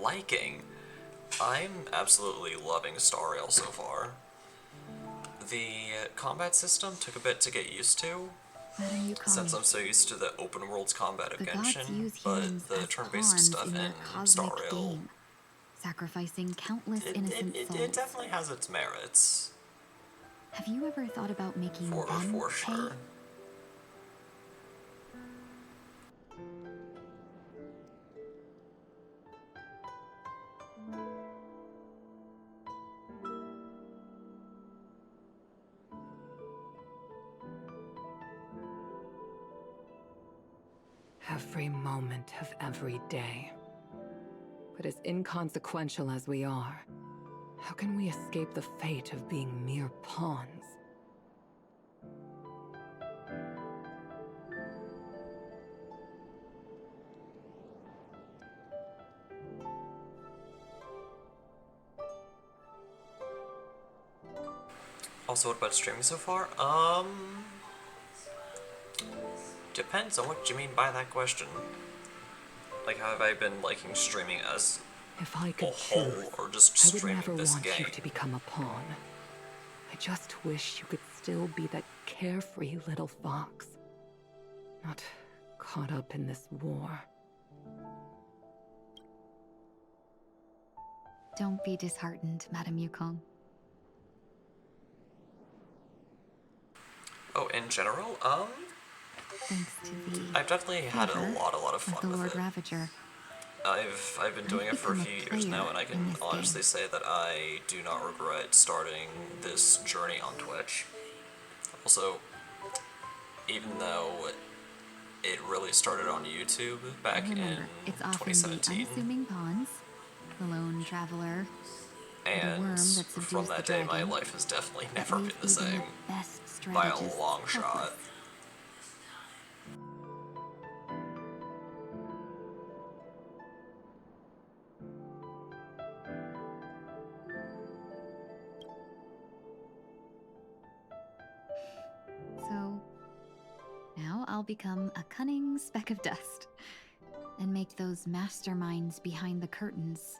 Liking. I'm absolutely loving Star Rail so far. The combat system took a bit to get used to, Madame Yukong, since I'm so used to the open world's combat of the gods Genshin, use but humans the as turn-based pawns stuff in their in Star cosmic Rail, game, sacrificing countless innocent souls. it definitely has its merits. Have you ever thought about making them For pay? sure. Every moment of every day. But as inconsequential as we are, how can we escape the fate of being mere pawns? Also, what about streaming so far? Depends on what you mean by that question. Like, have I been liking streaming as If I a could whole, choose, or just I would streaming never this want game? you to become a pawn. I just wish you could still be that carefree little fox. Not caught up in this war. Don't be disheartened, Madame Yukong. Oh, in general, Thanks to the I've definitely had a favor lot of of fun the with Lord it. Ravager. I've been doing it for a become a few years now, player and I in can this honestly game. say that I do not regret starting this journey on Twitch. Also, even though it really started on YouTube back in Remember, it's often the 2017, unassuming pawns, the lone traveler, or the and worm that from subdues that the day, my dragon, life has definitely that never leave been the even same, the best by strategists a long shot. helpless. So, now I'll become a cunning speck of dust and make those masterminds behind the curtains.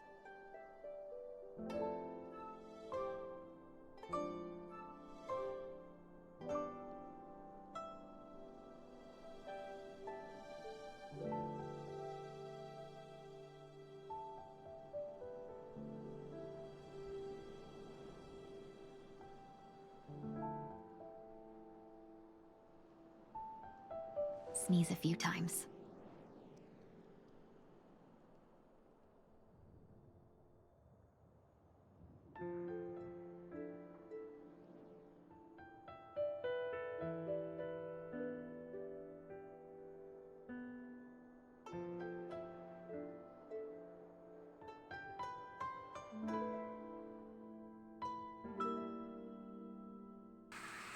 Sneeze a few times.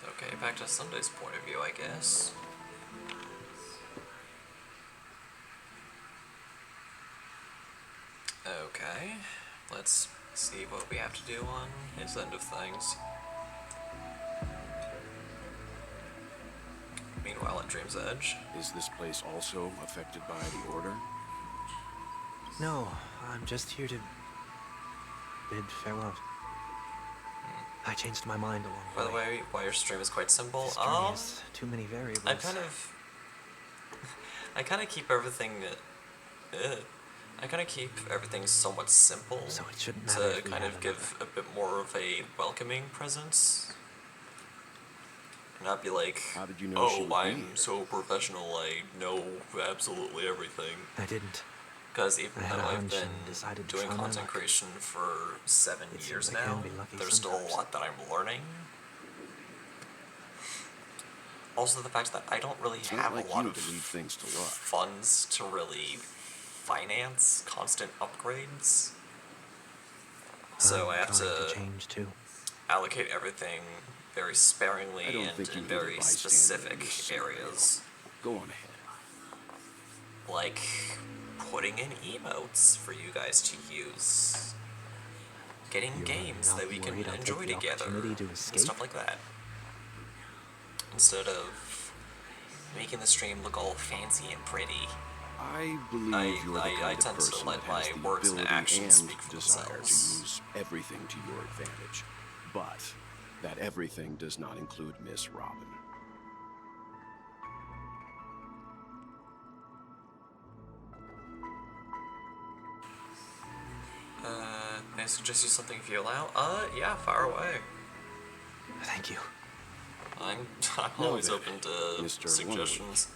Okay, back to Sunday's point of view, I guess. Okay, let's see what we have to do on his end of things. Meanwhile, at Dream's Edge. Is this place also affected by the Order? No, I'm just here to bid farewell. I changed my mind along the way. By the way, why your stream is quite simple. This journey has too many variables. I kind of keep everything. I kind of keep everything somewhat simple, so it shouldn't matter to kind of give a bit more of a welcoming presence, and not be like, how did you know she oh, would I'm be here? so professional, I know absolutely everything. I didn't. Because even though I've been doing try my content luck. creation for 7 years seems I now, can be lucky there's still a sometimes. lot that I'm learning. Also, the fact that I don't really It's have not like a lot you of to leave things to luck. funds to really finance constant upgrades. So I have trying to change too. allocate everything very sparingly I don't and think you in were the very bystander in specific this scenario. areas. Go on ahead. Like putting in emotes for you guys to use. Getting You're games not that we can worried I'll take enjoy the together. opportunity to And escape? stuff like that. Instead of making the stream look all fancy and pretty. I believe you're the kind I of tend to person let that has my the words and ability actions and speak for desire to themselves. use everything to your advantage. But that everything does not include Miss Robin. May I suggest you something if you allow? Yeah, fire away. Thank you. I'm Now always then, open to Mr. suggestions.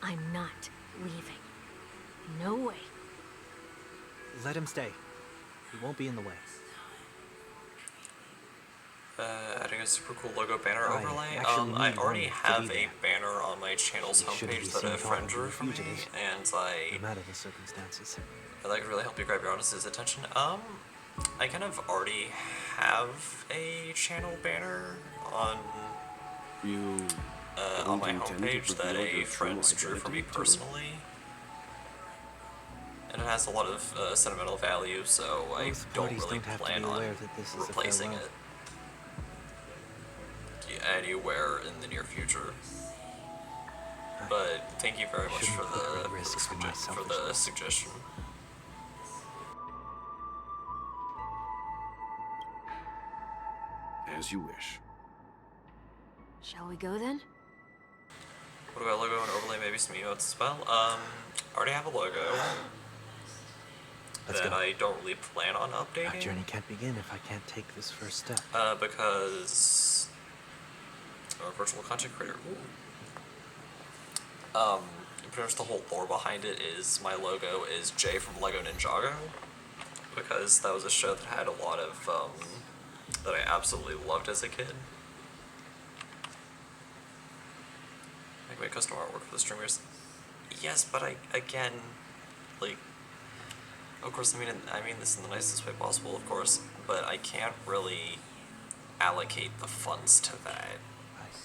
I'm not leaving. No way. Let him stay. He won't be in the way. Adding a super cool logo banner I overlay. actually I need already one to have be a there. banner on my channel's We shouldn't be homepage that seen a friend talking to drew the for me, fugitive, and no matter the circumstances. that could really help you grab your audience's attention. I kind of already have a channel banner on You on don't my intend to homepage that reveal a your friend true drew for me identity to her? personally. And it has a lot of sentimental value, so I Both don't parties really don't have to plan be on aware that this is a replacing farewell. it anywhere in the near future. But thank you very much for shouldn't put the great risks in my for the selfishness. suggestion. As you wish. Shall we go then? What about logo and overlay? Maybe some emotes as well. Already have a logo Let's that go. I don't really plan on updating. Our journey can't begin if I can't take this first step. Because I'm a virtual content creator. Ooh. Pretty much the whole lore behind it is my logo is Jay from Lego Ninjago, because that was a show that had a lot of that I absolutely loved as a kid. I make custom artwork for the streamers. Yes, but again, like, of course, I mean this in the nicest way possible, of course, but I can't really allocate the funds to that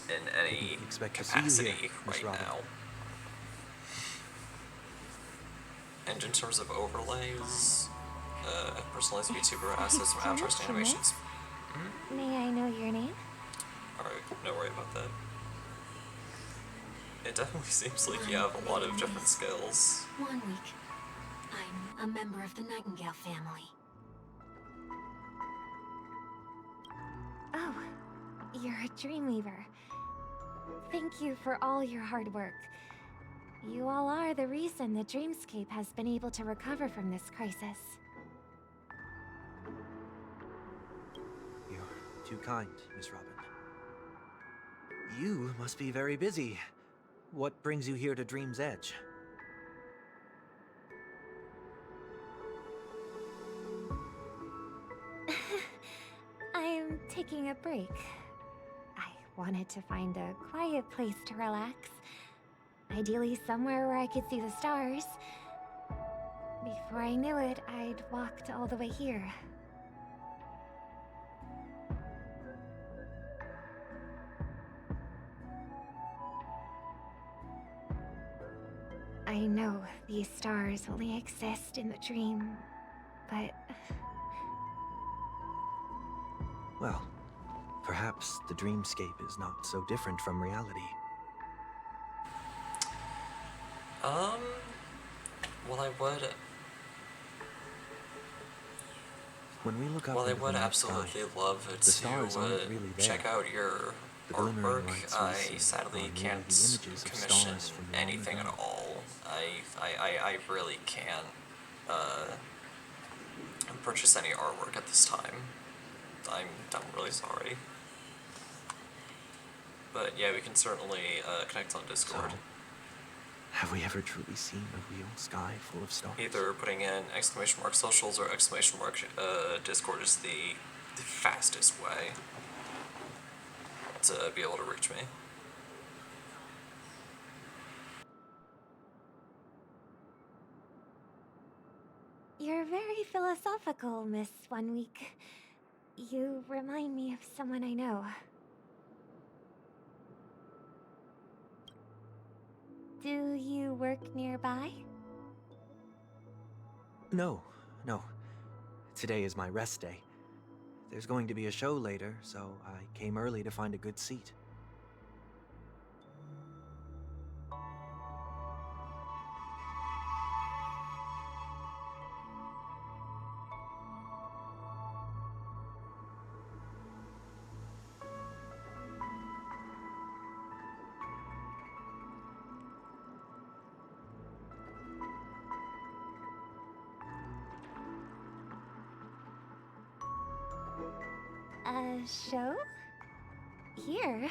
in any capacity right now. And in terms of overlays, personalized YouTuber assets from avatars to animations. May I know your name? Alright, no worry about that. It definitely seems like you have a lot of different skills. 1 week. I'm a member of the Nightingale family. Oh, you're a Dreamweaver. Thank you for all your hard work. You all are the reason the Dreamscape has been able to recover from this crisis. You're too kind, Miss Robin. You must be very busy. What brings you here to Dream's Edge? I'm taking a break. I wanted to find a quiet place to relax. Ideally somewhere where I could see the stars. Before I knew it, I'd walked all the way here. I know these stars only exist in the dream, but... Well, perhaps the dreamscape is not so different from reality. Well, I would... When we look up Well, I into would the night absolutely sky, love the stars aren't really there. check out your The glimmering artwork. lights we I see sadly are merely can't the images of commission stars from long anything ago. at all. I really can't purchase any artwork at this time. I'm really sorry. But yeah, we can certainly connect on Discord. So, have we ever truly seen a real sky full of stars? Either putting in ! socials or ! Discord is the fastest way to be able to reach me. You're very philosophical, Miss 1 Week. You remind me of someone I know. Do you work nearby? No. Today is my rest day. There's going to be a show later, so I came early to find a good seat. A show? Here?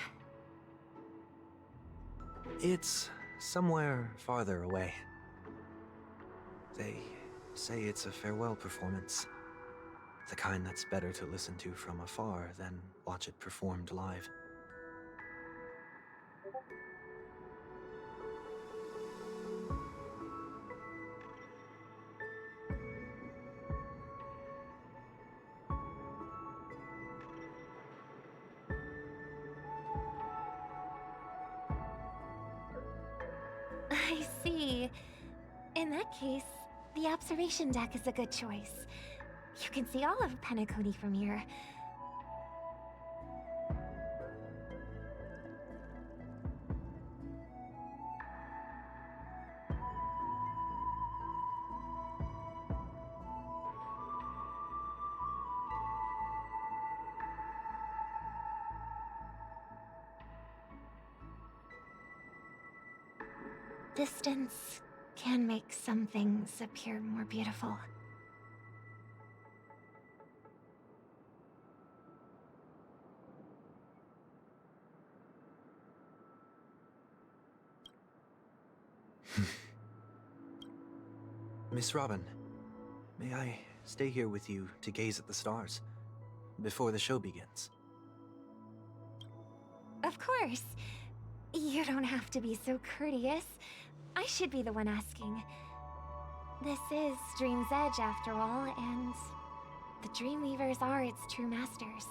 It's somewhere farther away. They say it's a farewell performance. The kind that's better to listen to from afar than watch it performed live. I see. In that case, the observation deck is a good choice. You can see all of Penacony from here. Distance can make some things appear more beautiful. Miss Robin, may I stay here with you to gaze at the stars before the show begins? Of course. You don't have to be so courteous. I should be the one asking. This is Dream's Edge, after all, and the Dreamweavers are its true masters.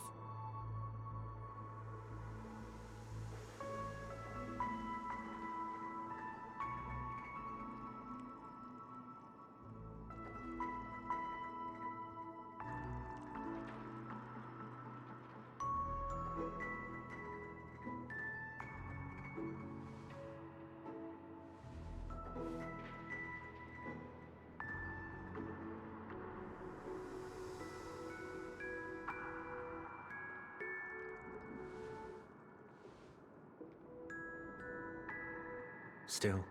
Still,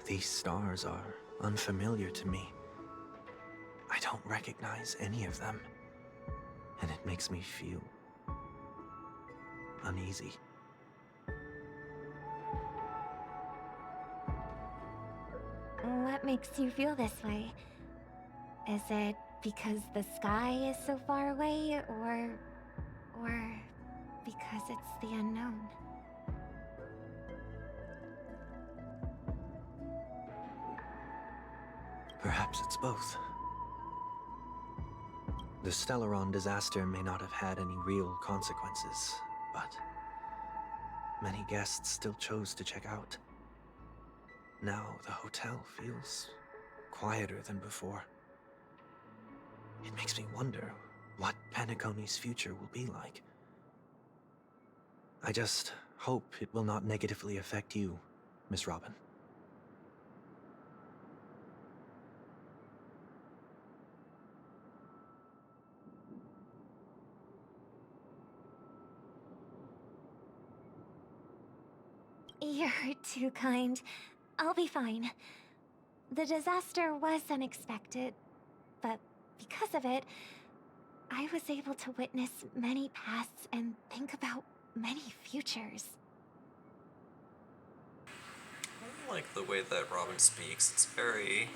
these stars are unfamiliar to me. I don't recognize any of them, and it makes me feel uneasy. What makes you feel this way? Is it because the sky is so far away, or because it's the unknown? Perhaps it's both. The Stellaron disaster may not have had any real consequences, but many guests still chose to check out. Now the hotel feels quieter than before. It makes me wonder what Penacony's future will be like. I just hope it will not negatively affect you, Miss Robin. You're too kind. I'll be fine. The disaster was unexpected, but because of it, I was able to witness many pasts and think about many futures. I like the way that Robin speaks. It's very...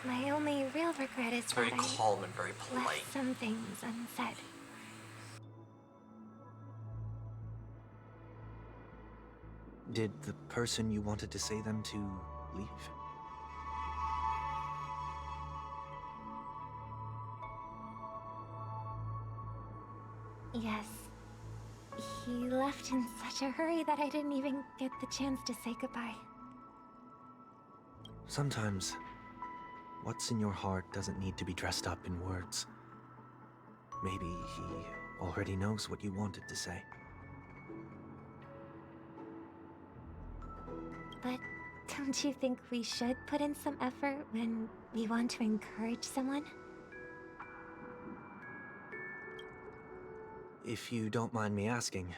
My only real regret is very that calm and very I polite. left some things unsaid. Did the person you wanted to say them to leave? Yes. He left in such a hurry that I didn't even get the chance to say goodbye. Sometimes, what's in your heart doesn't need to be dressed up in words. Maybe he already knows what you wanted to say. But don't you think we should put in some effort when we want to encourage someone? If you don't mind me asking,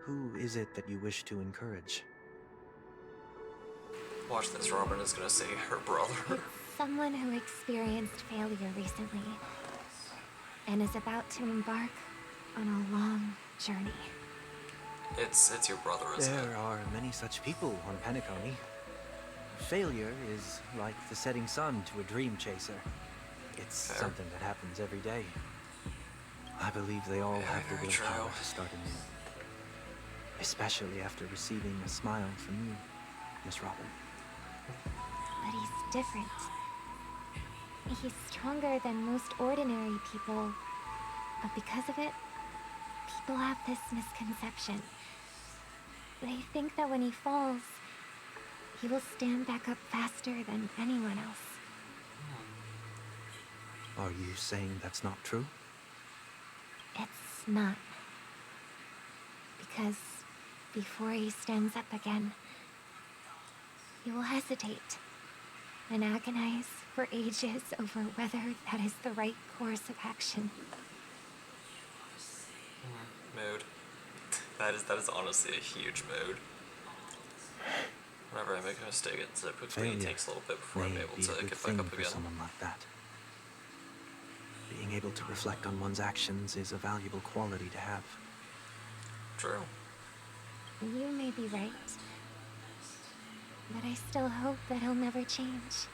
who is it that you wish to encourage? Watch this, Robin is gonna say her brother. It's someone who experienced failure recently. and is about to embark on a long journey. It's your brother, isn't it? There are many such people on Penacony. Failure is like the setting sun to a dream chaser. It's Fair. something that happens every day. I believe they all have the very willpower true. to start anew. Especially after receiving a smile from you, Miss Robin. But he's different. He's stronger than most ordinary people. But because of it, people have this misconception. They think that when he falls, he will stand back up faster than anyone else. Are you saying that's not true? It's not. Because before he stands up again, he will hesitate and agonize for ages over whether that is the right course of action. Mood. That is honestly a huge mood. Whenever I make a mistake, it typically takes a little bit before I'm able to get back up for again. someone like that. Being able to reflect on one's actions is a valuable quality to have. True. You may be right. But I still hope that he'll never change.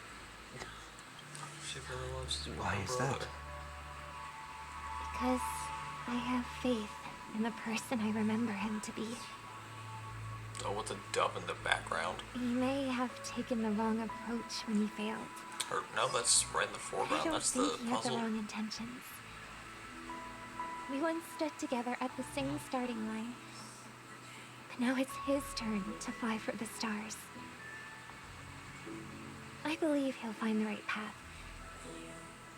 She really loves his Why is brother. that? Because I have faith in the person I remember him to be. Oh, with the dub in the background. He may have taken the wrong approach when he failed. Or, no, that's right in the I foreground. don't That's think the he had the puzzle. wrong intentions. We once stood together at the same starting line. But now it's his turn to fly for the stars. I believe he'll find the right path.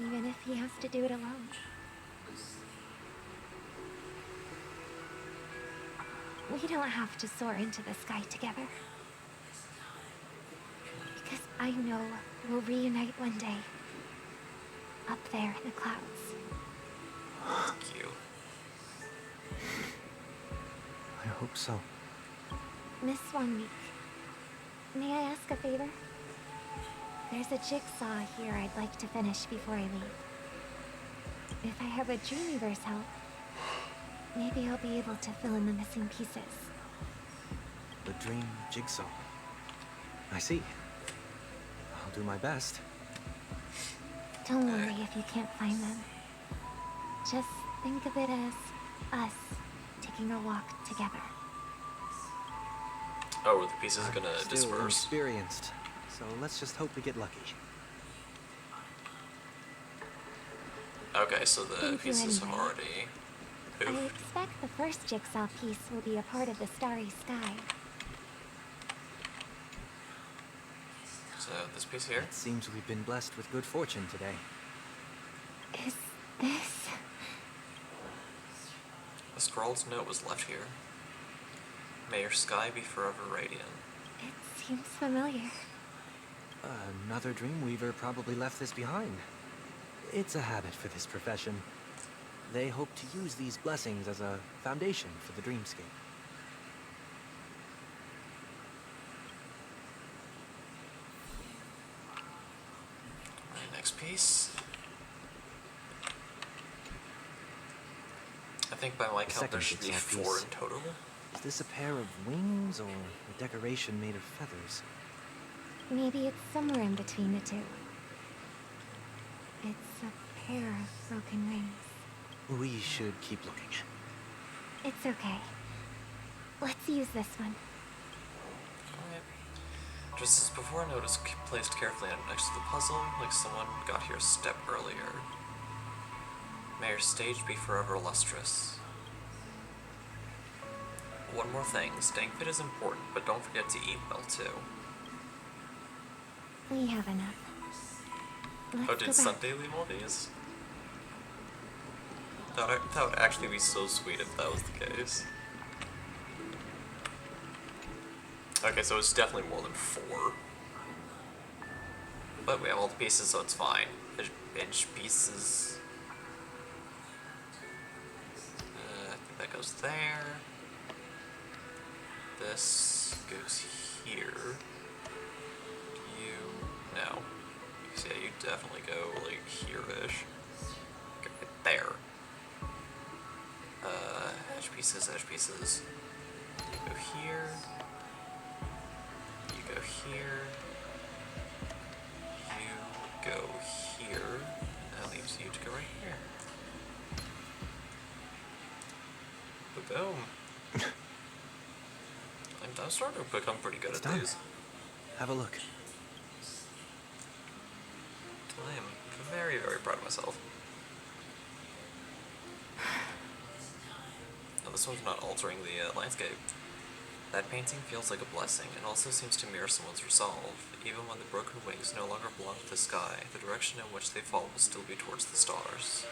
Even if he has to do it alone. We don't have to soar into the sky together. Because I know we'll reunite one day. Up there in the clouds. Cute. I hope so. Miss 1 week. May I ask a favor? There's a jigsaw here I'd like to finish before I leave. If I have a Dreamweaver's help, maybe I'll be able to fill in the missing pieces. The dream jigsaw. I see. I'll do my best. Don't worry if you can't find them. Just think of it as us taking a walk together. Oh, the pieces are gonna Still disperse. inexperienced, so let's just hope we get lucky. Okay, so the Thank you pieces have anyway. already I moved. expect the first jigsaw piece will be a part of the starry sky. So this piece here. It seems we've been blessed with good fortune today. Is this... The scrawled note was left here. May your sky be forever radiant. It seems familiar. Another Dreamweaver probably left this behind. It's a habit for this profession. They hope to use these blessings as a foundation for the dreamscape. Alright, next piece. I think by my count there should be jigsaw 4 piece. in total. Is this a pair of wings or a decoration made of feathers? Maybe it's somewhere in between the two. It's a pair of broken wings. We should keep looking. It's okay. Let's use this one. Alright. Just as before, note is placed carefully next to the puzzle, like someone got here a step earlier. May your stage be forever lustrous. One more thing, staying fit is important, but don't forget to eat well too. We have enough. Let's Oh, go did back. Sunday leave all these? That would actually be so sweet if that was the case. Okay, so it's definitely more than 4. But we have all the pieces, so it's fine. Bench pieces. I think that goes there. This goes here. You... no. So yeah, you definitely go, like, here-ish. Go right there. pieces, edge pieces. You go here. You go here. You go here. That leaves you to go right here. Boom. I'm starting to become pretty good at these. Have a look. I am very, very proud of myself. Oh, this one's not altering the landscape. That painting feels like a blessing and also seems to mirror someone's resolve. Even when the broken wings no longer belong to the sky, the direction in which they fall will still be towards the stars.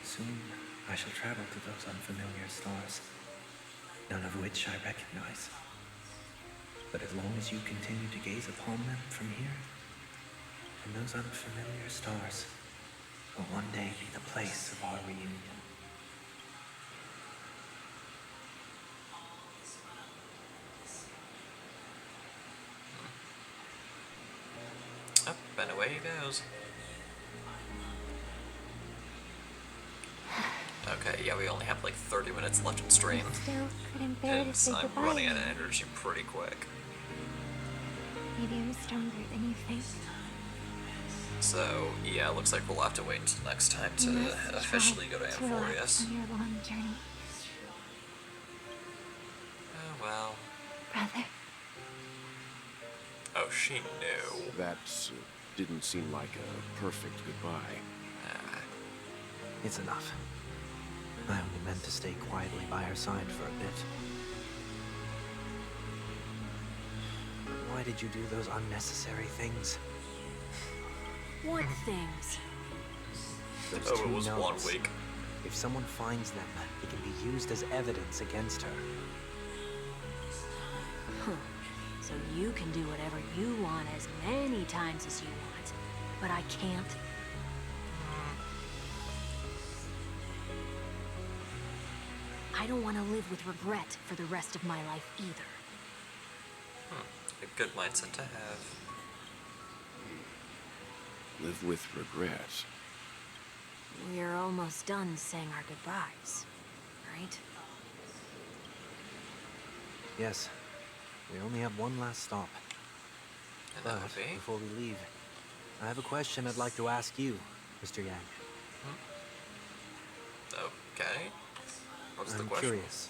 Soon, I shall travel to those unfamiliar stars, none of which I recognize. But as long as you continue to gaze upon them from here, then those unfamiliar stars will one day be the place of our reunion. Up and away he goes. Okay, yeah, we only have like 30 minutes left in stream. Still couldn't bear to say I'm goodbye. running out of energy pretty quick. Maybe I'm stronger than you think. So, yeah, it looks like we'll have to wait until next time You to must officially go to try to relax Amphorius. on your long journey, Oh well. brother. Oh, she knew. That didn't seem like a perfect goodbye. It's enough. I only meant to stay quietly by her side for a bit. Why did you do those unnecessary things? What things? Those Oh, it two was notes. 1 week. If someone finds them, they can be used as evidence against her. Huh. So you can do whatever you want as many times as you want, but I can't. I don't want to live with regret for the rest of my life either. A good mindset to have. Live with regret. We're almost done saying our goodbyes, right? Yes. We only have one last stop. And But that would be? before we leave, I have a question I'd like to ask you, Mr. Yang. Okay. What's the I'm question? curious.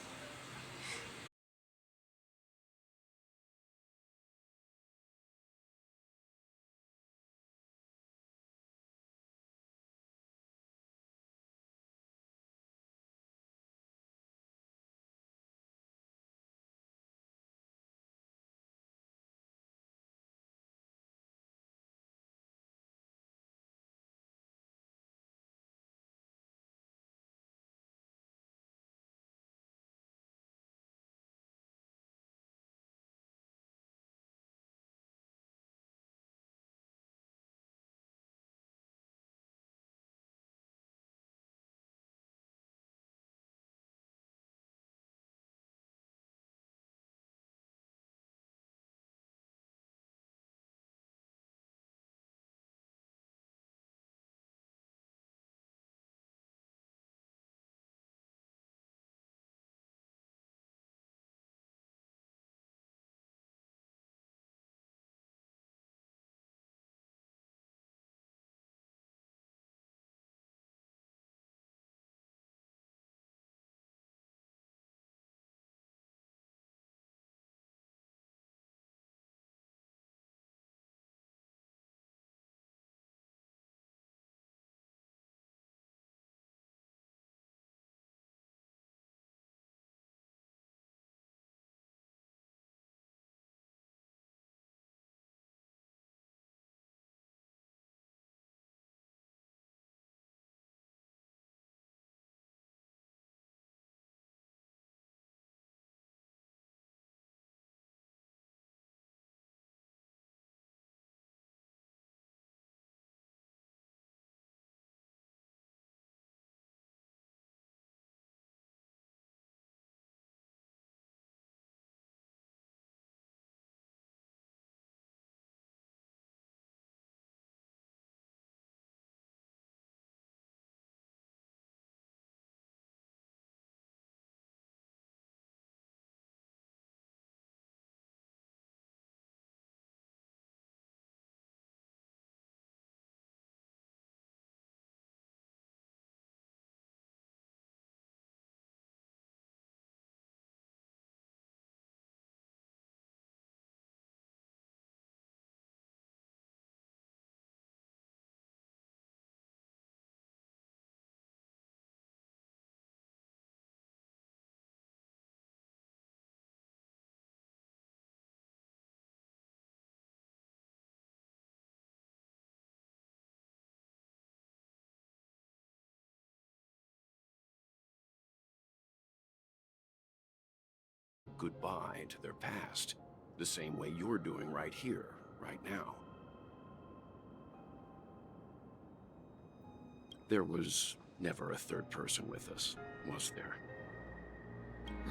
goodbye to their past, the same way you're doing right here, right now. There was never a third person with us, was there?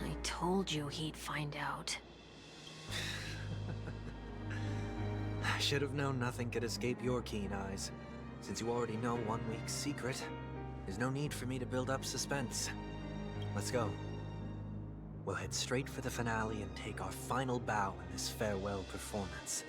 I told you he'd find out. I should have known nothing could escape your keen eyes. Since you already know 1 week's secret, there's no need for me to build up suspense. Let's go. We'll head straight for the finale and take our final bow in this farewell performance.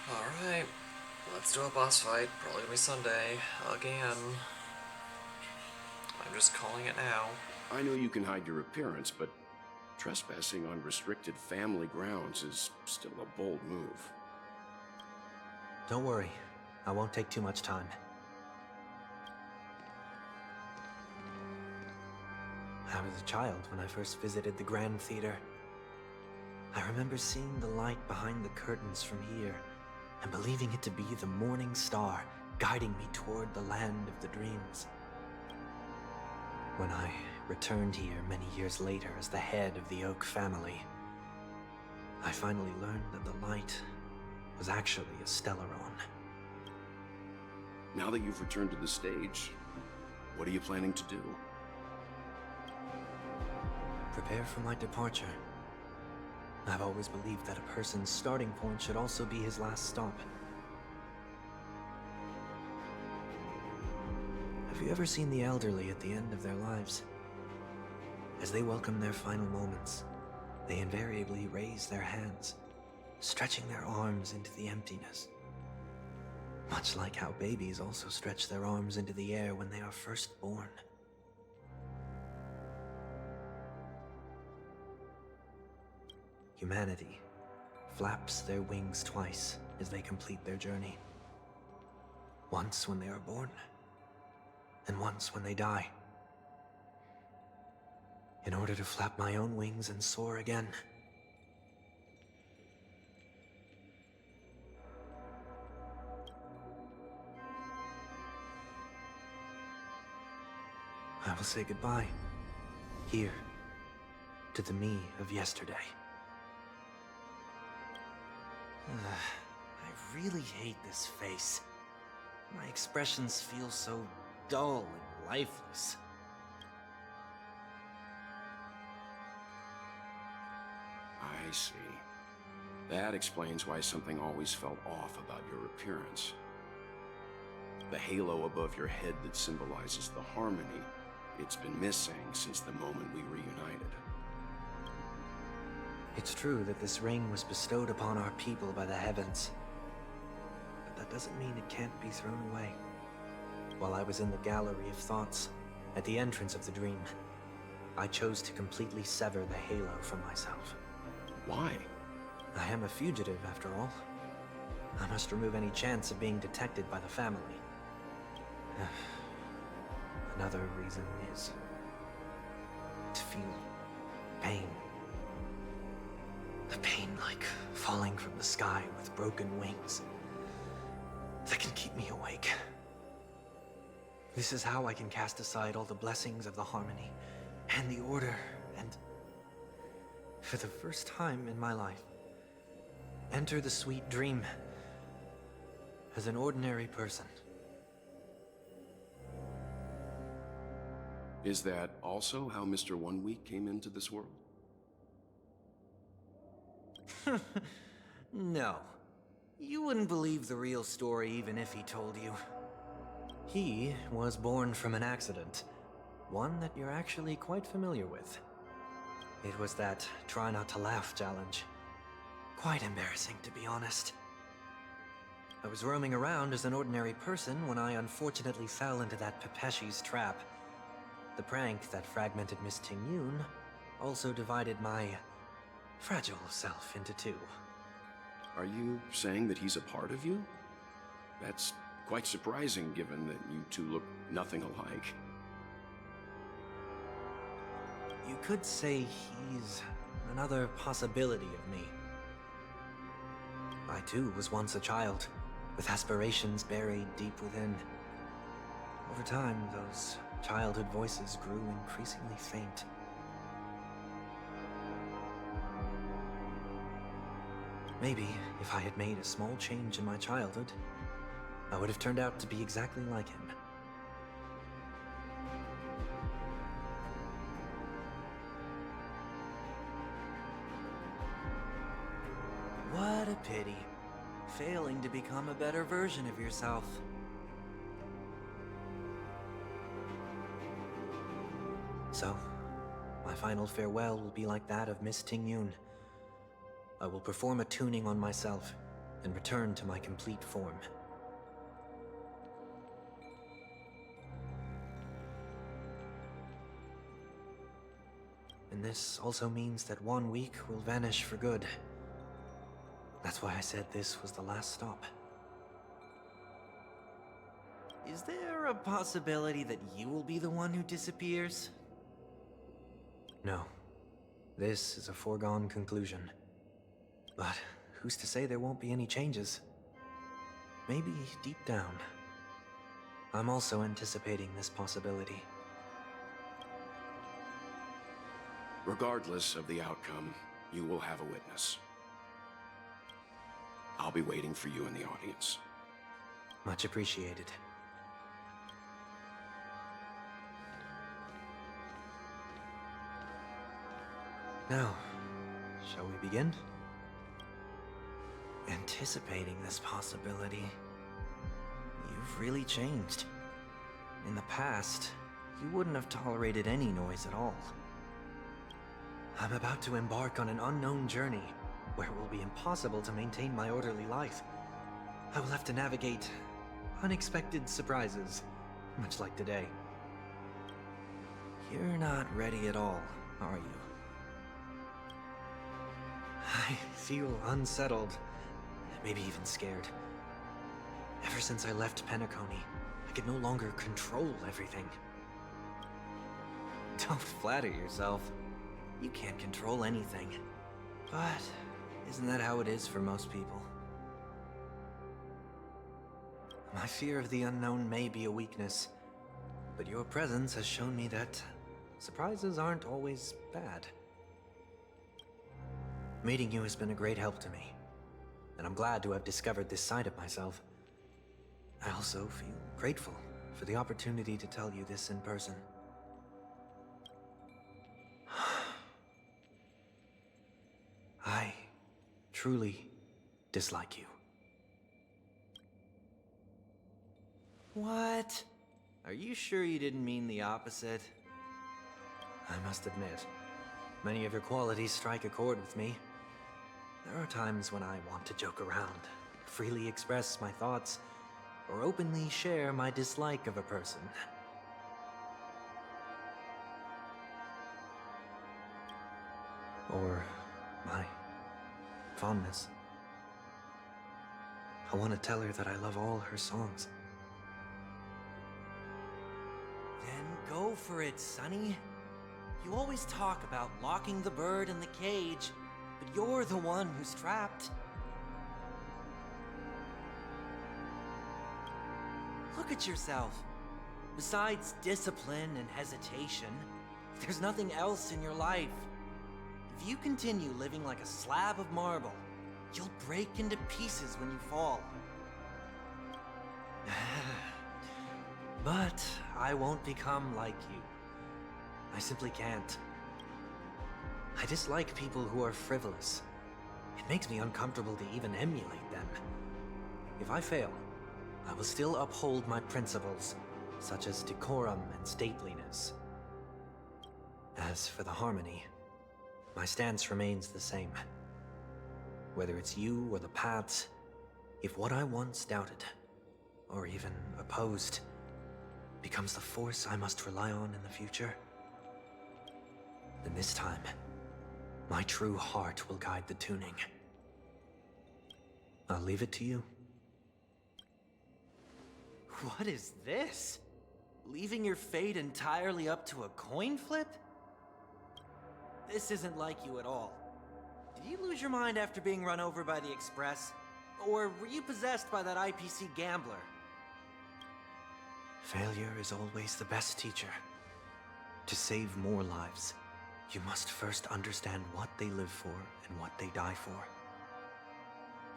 Alright, let's do a boss fight. Probably gonna be Sunday. Again. I'm just calling it now. I know you can hide your appearance, but trespassing on restricted family grounds is still a bold move. Don't worry, I won't take too much time. I was a child when I first visited the Grand Theater. I remember seeing the light behind the curtains from here, and believing it to be the morning star guiding me toward the land of the dreams. When I returned here many years later as the head of the Oak family, I finally learned that the light was actually a Stellaron. Now that you've returned to the stage, what are you planning to do? Prepare for my departure. I've always believed that a person's starting point should also be his last stop. Have you ever seen the elderly at the end of their lives? As they welcome their final moments, they invariably raise their hands, stretching their arms into the emptiness. Much like how babies also stretch their arms into the air when they are first born. Humanity flaps their wings twice as they complete their journey. Once when they are born, and once when they die. In order to flap my own wings and soar again. I will say goodbye, here, to the me of yesterday. I really hate this face. My expressions feel so dull and lifeless. I see. That explains why something always felt off about your appearance. The halo above your head that symbolizes the harmony, it's been missing since the moment we reunited. It's true that this ring was bestowed upon our people by the heavens. But that doesn't mean it can't be thrown away. While I was in the gallery of thoughts, at the entrance of the dream, I chose to completely sever the halo from myself. Why? I am a fugitive, after all. I must remove any chance of being detected by the family. Another reason is to feel pain. A pain like falling from the sky with broken wings that can keep me awake. This is how I can cast aside all the blessings of the harmony and the order and, for the first time in my life, enter the sweet dream as an ordinary person. Is that also how Mr. 1 Week came into this world? No. You wouldn't believe the real story even if he told you. He was born from an accident. One that you're actually quite familiar with. It was that try not to laugh challenge. Quite embarrassing, to be honest. I was roaming around as an ordinary person when I unfortunately fell into that Pepeshi's trap. The prank that fragmented Miss Ting-Yun also divided my fragile self into two. Are you saying that he's a part of you? That's quite surprising, given that you two look nothing alike. You could say he's another possibility of me. I too was once a child, with aspirations buried deep within. Over time, those childhood voices grew increasingly faint. Maybe if I had made a small change in my childhood, I would have turned out to be exactly like him. What a pity. Failing to become a better version of yourself. So, my final farewell will be like that of Miss Ting-Yun. I will perform a tuning on myself and return to my complete form. And this also means that 1 week will vanish for good. That's why I said this was the last stop. Is there a possibility that you will be the one who disappears? No. This is a foregone conclusion. But who's to say there won't be any changes? Maybe deep down, I'm also anticipating this possibility. Regardless of the outcome, you will have a witness. I'll be waiting for you in the audience. Much appreciated. Now, shall we begin? Anticipating this possibility, you've really changed. In the past, you wouldn't have tolerated any noise at all. I'm about to embark on an unknown journey, where it will be impossible to maintain my orderly life. I will have to navigate unexpected surprises, much like today. You're not ready at all, are you? I feel unsettled, maybe even scared. Ever since I left Penacony, I could no longer control everything. Don't flatter yourself. You can't control anything. But isn't that how it is for most people? My fear of the unknown may be a weakness, but your presence has shown me that surprises aren't always bad. Meeting you has been a great help to me, and I'm glad to have discovered this side of myself. I also feel grateful for the opportunity to tell you this in person. I truly dislike you. What? Are you sure you didn't mean the opposite? I must admit, many of your qualities strike a chord with me. There are times when I want to joke around, freely express my thoughts, or openly share my dislike of a person. Or my fondness. I want to tell her that I love all her songs. Then go for it, Sonny. You always talk about locking the bird in the cage, but you're the one who's trapped. Look at yourself. Besides discipline and hesitation, there's nothing else in your life. If you continue living like a slab of marble, you'll break into pieces when you fall. But I won't become like you. I simply can't. I dislike people who are frivolous. It makes me uncomfortable to even emulate them. If I fail, I will still uphold my principles, such as decorum and stateliness. As for the harmony, my stance remains the same. Whether it's you or the paths, if what I once doubted, or even opposed, becomes the force I must rely on in the future, then this time, my true heart will guide the tuning. I'll leave it to you. What is this? Leaving your fate entirely up to a coin flip? This isn't like you at all. Did you lose your mind after being run over by the Express? Or were you possessed by that IPC gambler? Failure is always the best teacher. To save more lives, you must first understand what they live for and what they die for.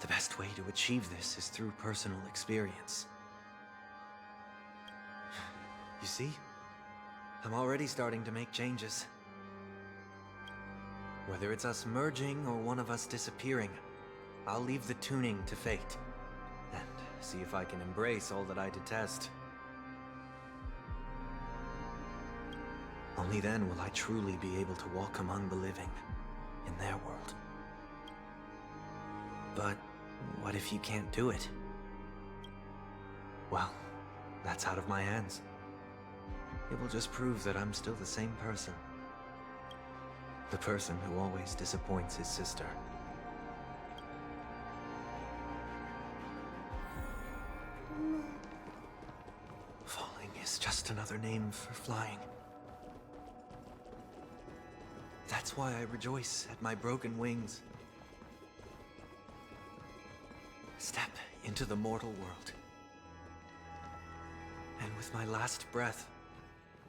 The best way to achieve this is through personal experience. You see? I'm already starting to make changes. Whether it's us merging or one of us disappearing, I'll leave the tuning to fate, and see if I can embrace all that I detest. Only then will I truly be able to walk among the living, in their world. But what if you can't do it? Well, that's out of my hands. It will just prove that I'm still the same person. The person who always disappoints his sister. Falling is just another name for flying. That's why I rejoice at my broken wings. Step into the mortal world. And with my last breath,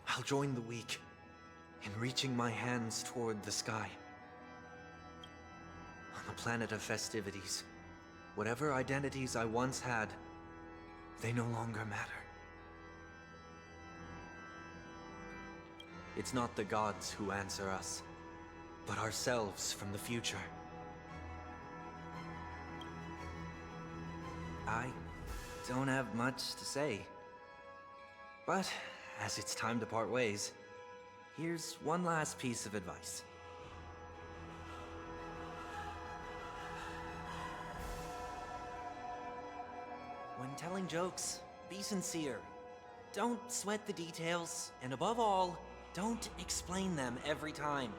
I'll join the weak in reaching my hands toward the sky. On the planet of festivities, whatever identities I once had, they no longer matter. It's not the gods who answer us, but ourselves from the future. I don't have much to say, but as it's time to part ways, here's one last piece of advice. When telling jokes, be sincere. Don't sweat the details, and above all, don't explain them every time.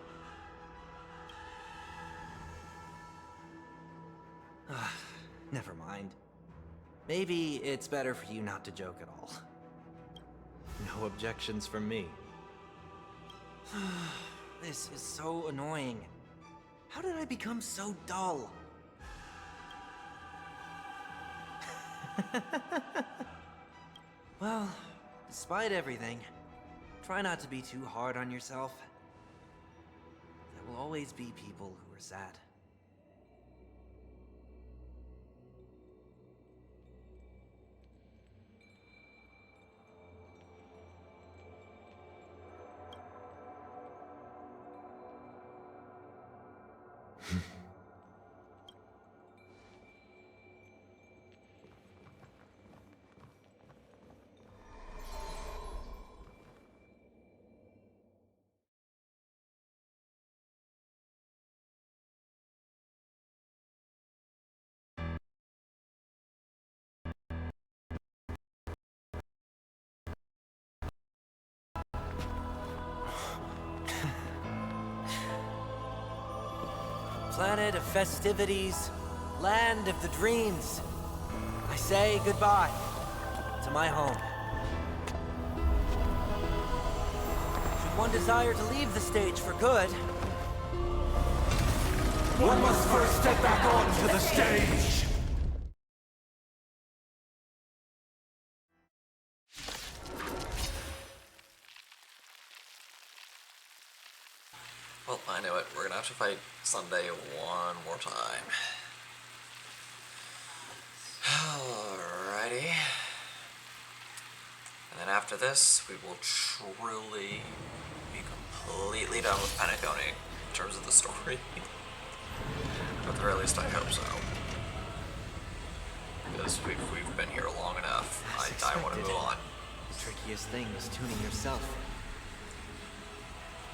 Never mind. Maybe it's better for you not to joke at all. No objections from me. This is so annoying. How did I become so dull? Well, despite everything, try not to be too hard on yourself. There will always be people who are sad. Planet of festivities, land of the dreams. I say goodbye to my home. Should one desire to leave the stage for good, One must first step back onto the stage! Well, I knew it. We're gonna have to fight Sunday one more time. Alrighty. And then after this, we will truly be completely done with Penacony in terms of the story. At the very least, I hope so. Because we've been here long enough. I want to move on. The trickiest thing is tuning yourself.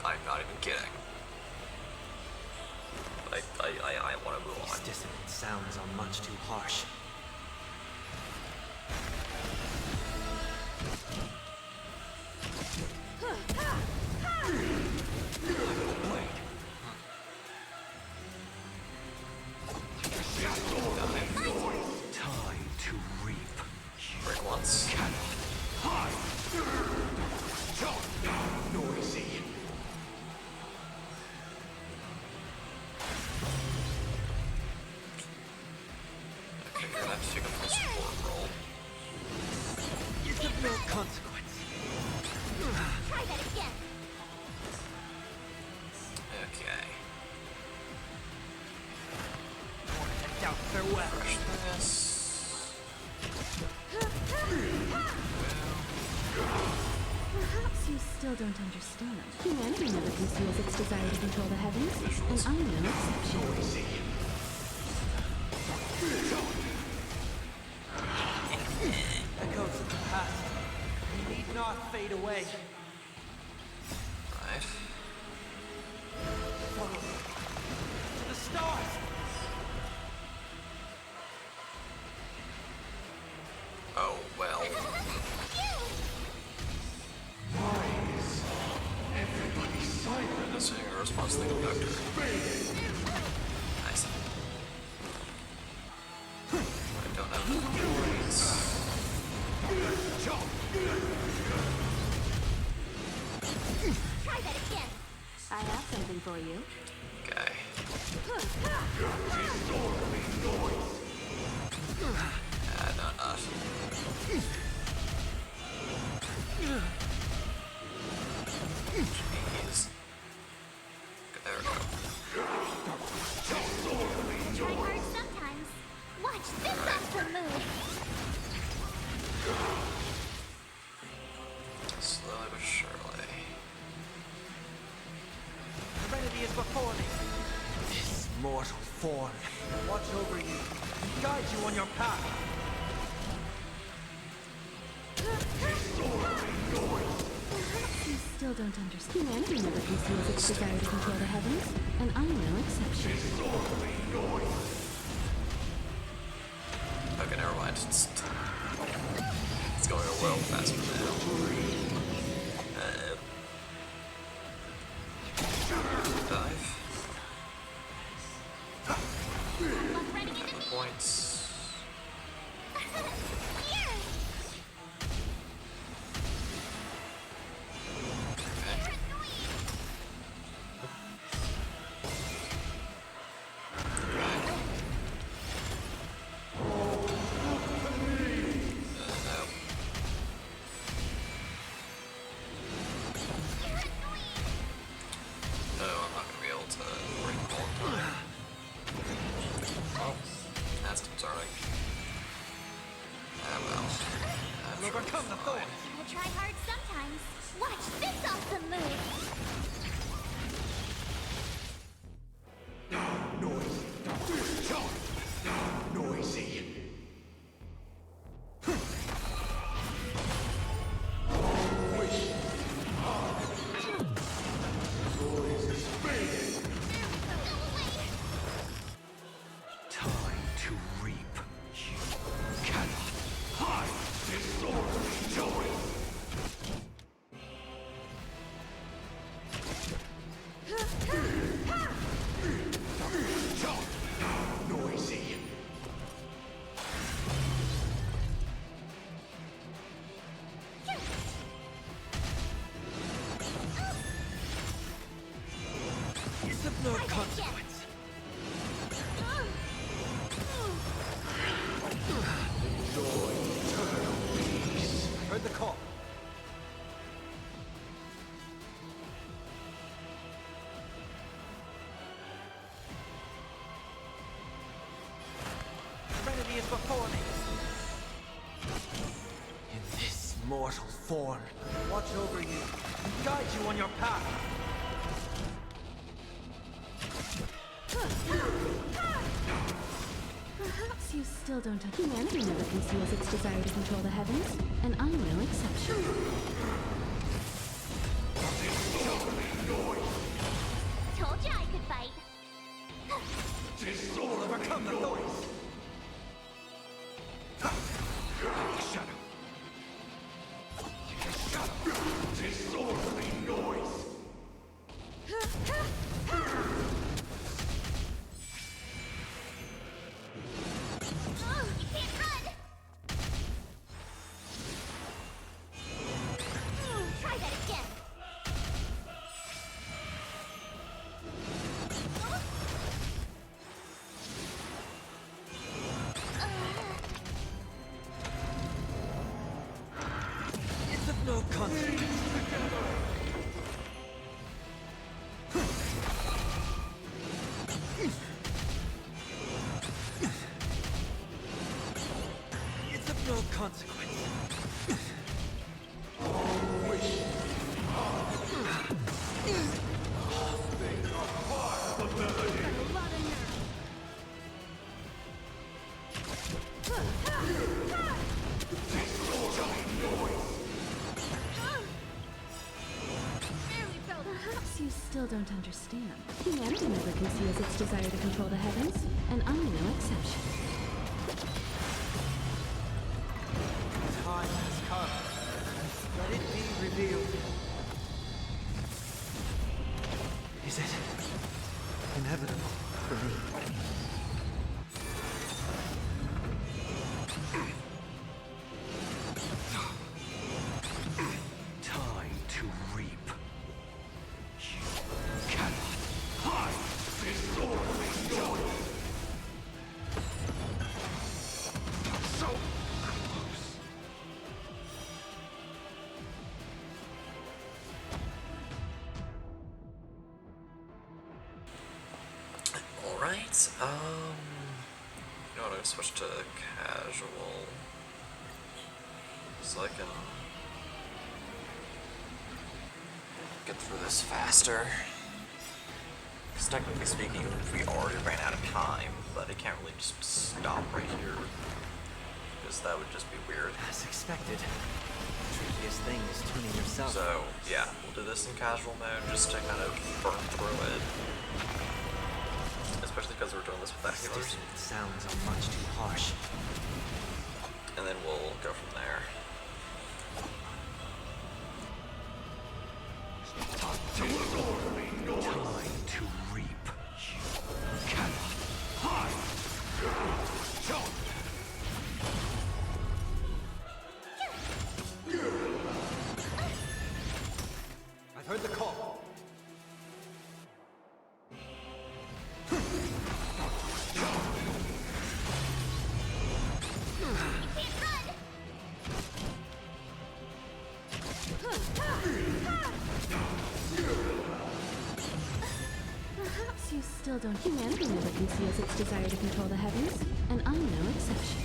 I'm not even kidding. I want to move on. These dissonants. sounds are much too harsh. Time to reap. Break once. Noisy. Okay, you're gonna have to take a full support roll. It's of no consequence. Try that again. Okay. Doubt farewell. Fresh this. Perhaps you still don't understand. Humanity never conceals its desire to control the heavens, and I'm no exception. Echoes of the past need not fade away. Right. Follow me to the stars. Oh, well. Everybody silent. That's a response thing vector. Nice. I don't have the points. Try that again. I have something for you. Okay. Not. Jeez. There we go. Try hard sometimes. Watch this awesome move. Slowly but surely. Serenity is before me. This mortal form. Watch over you. Guide you on your path. Perhaps you still don't understand. Humanity never conceals its desire to control the heavens, and I'm no exception. Okay, never mind. It's going a little faster now. Dive. Points. Overcome the thorns. I'll try hard sometimes. Watch this awesome move. Noisy. Time to reap. You cannot hide disorderly joy. Noisy. It's of no consequence. Enjoy eternal peace. I heard the call. Serenity is before me. In this mortal form, watch over you and guide you on your path. Perhaps you still don't understand. Humanity never conceals its desire to control the heavens, and I'm no exception. Told you I could fight. Disorderly Overcome the noise. consequence. It's of no consequence. Perhaps you still don't understand. Humanity never conceals its desire to control the heavens, and I'm no exception. Time has come. Let it be revealed. Is it inevitable for me? Time to reap. You cannot hide this glory. So close. Alright, you know what, I'll switch to casual, so I can get through this faster. Because technically speaking, we already ran out of time, but I can't really just stop right here, because that would just be weird. As expected. The trickiest thing is tuning yourself. So, yeah, we'll do this in casual mode, just to kind of burn through it. Especially because we're doing this without healers. Sounds are much too harsh. And then we'll go from there. Time to reap. You cannot hide. I've heard the call. Perhaps you still don't. Humanity never conceals its desire to control the heavens, and I'm no exception.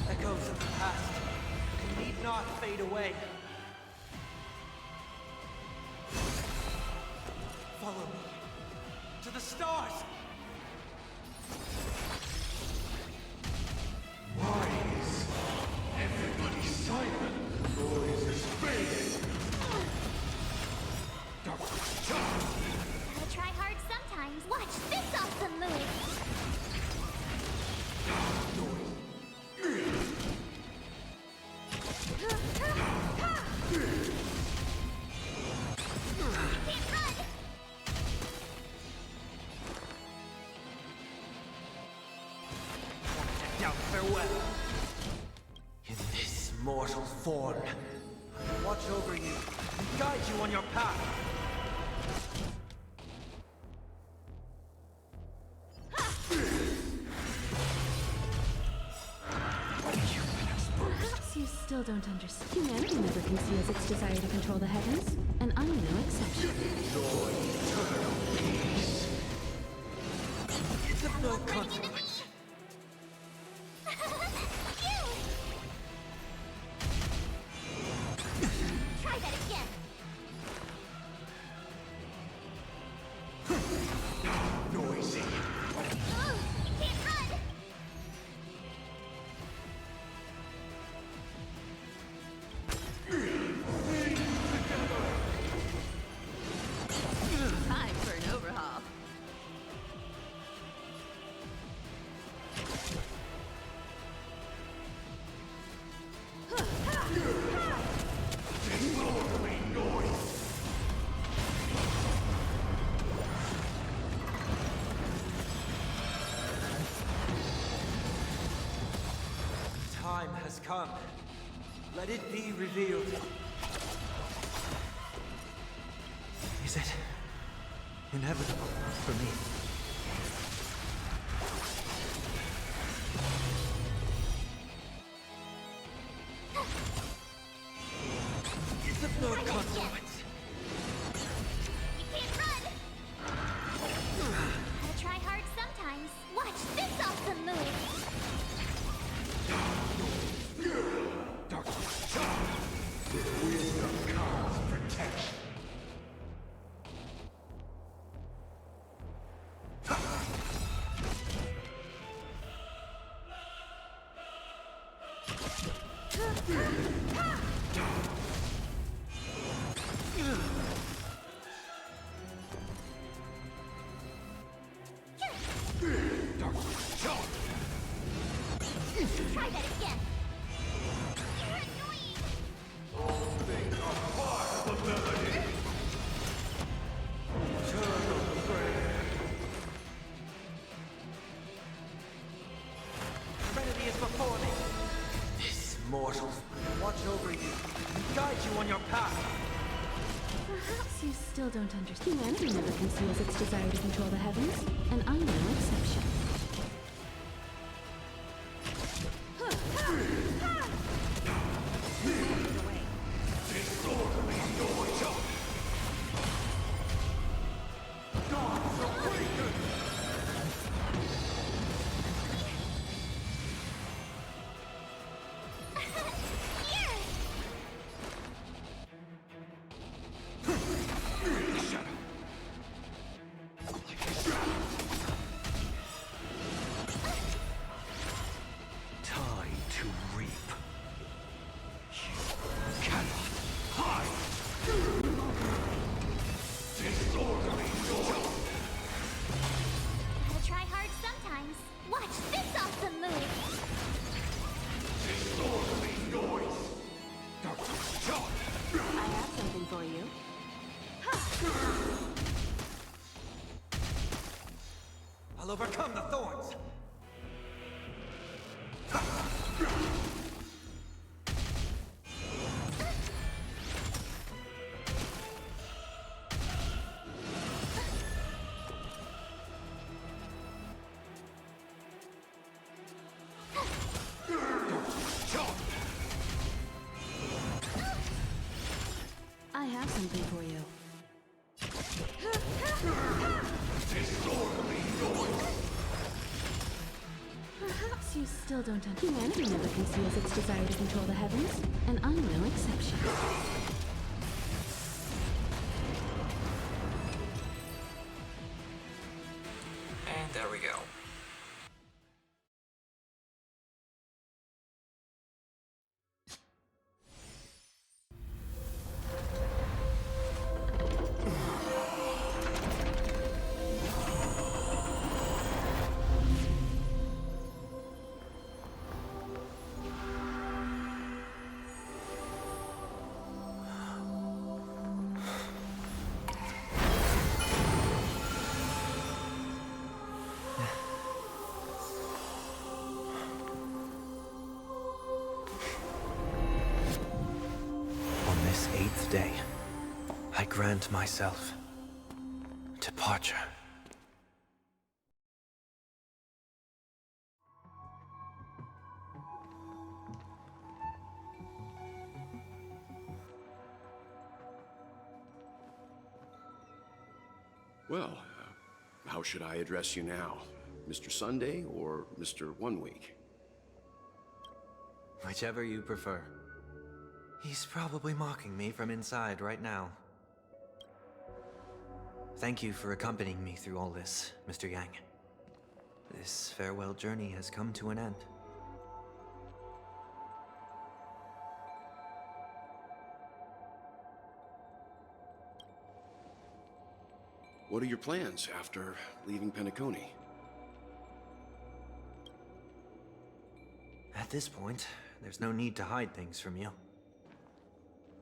Echoes of the past need not fade away. Follow me to the stars. Rise. Everybody silent. Noise is fading. Gotta try hard sometimes. Watch this awesome move! Now farewell. In this mortal form, I will watch over you and guide you on your path. Perhaps you still don't understand. Humanity never conceals its desire to control the heavens, and I'm no exception. It's of no consequence. Try that again! Noisy. Oh, can't run! Time for an overhaul. Time has come. Let it be revealed. Is it inevitable for me. It's of no consequence. You can't run! Gotta try hard sometimes. Watch this awesome move! Wisdom comes protection. Try that again! You're annoying! All things are part of the melody. Eternal prayer. Trinity is before me. This mortal will watch over you and guide you on your path. Perhaps you still don't understand. Humanity never conceals its desire to control the heavens, and I'm no exception. Disorderly noise. Gods awaken. Here! Time to reap. You cannot hide. Disorderly noise. Gotta try hard sometimes. Watch this awesome move! Disorderly noise. I have something for you. I'll overcome the thorns. I have something for you. Disorderly noise. Perhaps you still don't understand. Humanity never conceals its desire to control the heavens, and I'm no exception. And there we go. On this 8th day, I grant myself departure. Well, how should I address you now? Mr. Sunday or Mr. 1 Week? Whichever you prefer. He's probably mocking me from inside right now. Thank you for accompanying me through all this, Mr. Yang. This farewell journey has come to an end. What are your plans after leaving Penacony? At this point, there's no need to hide things from you.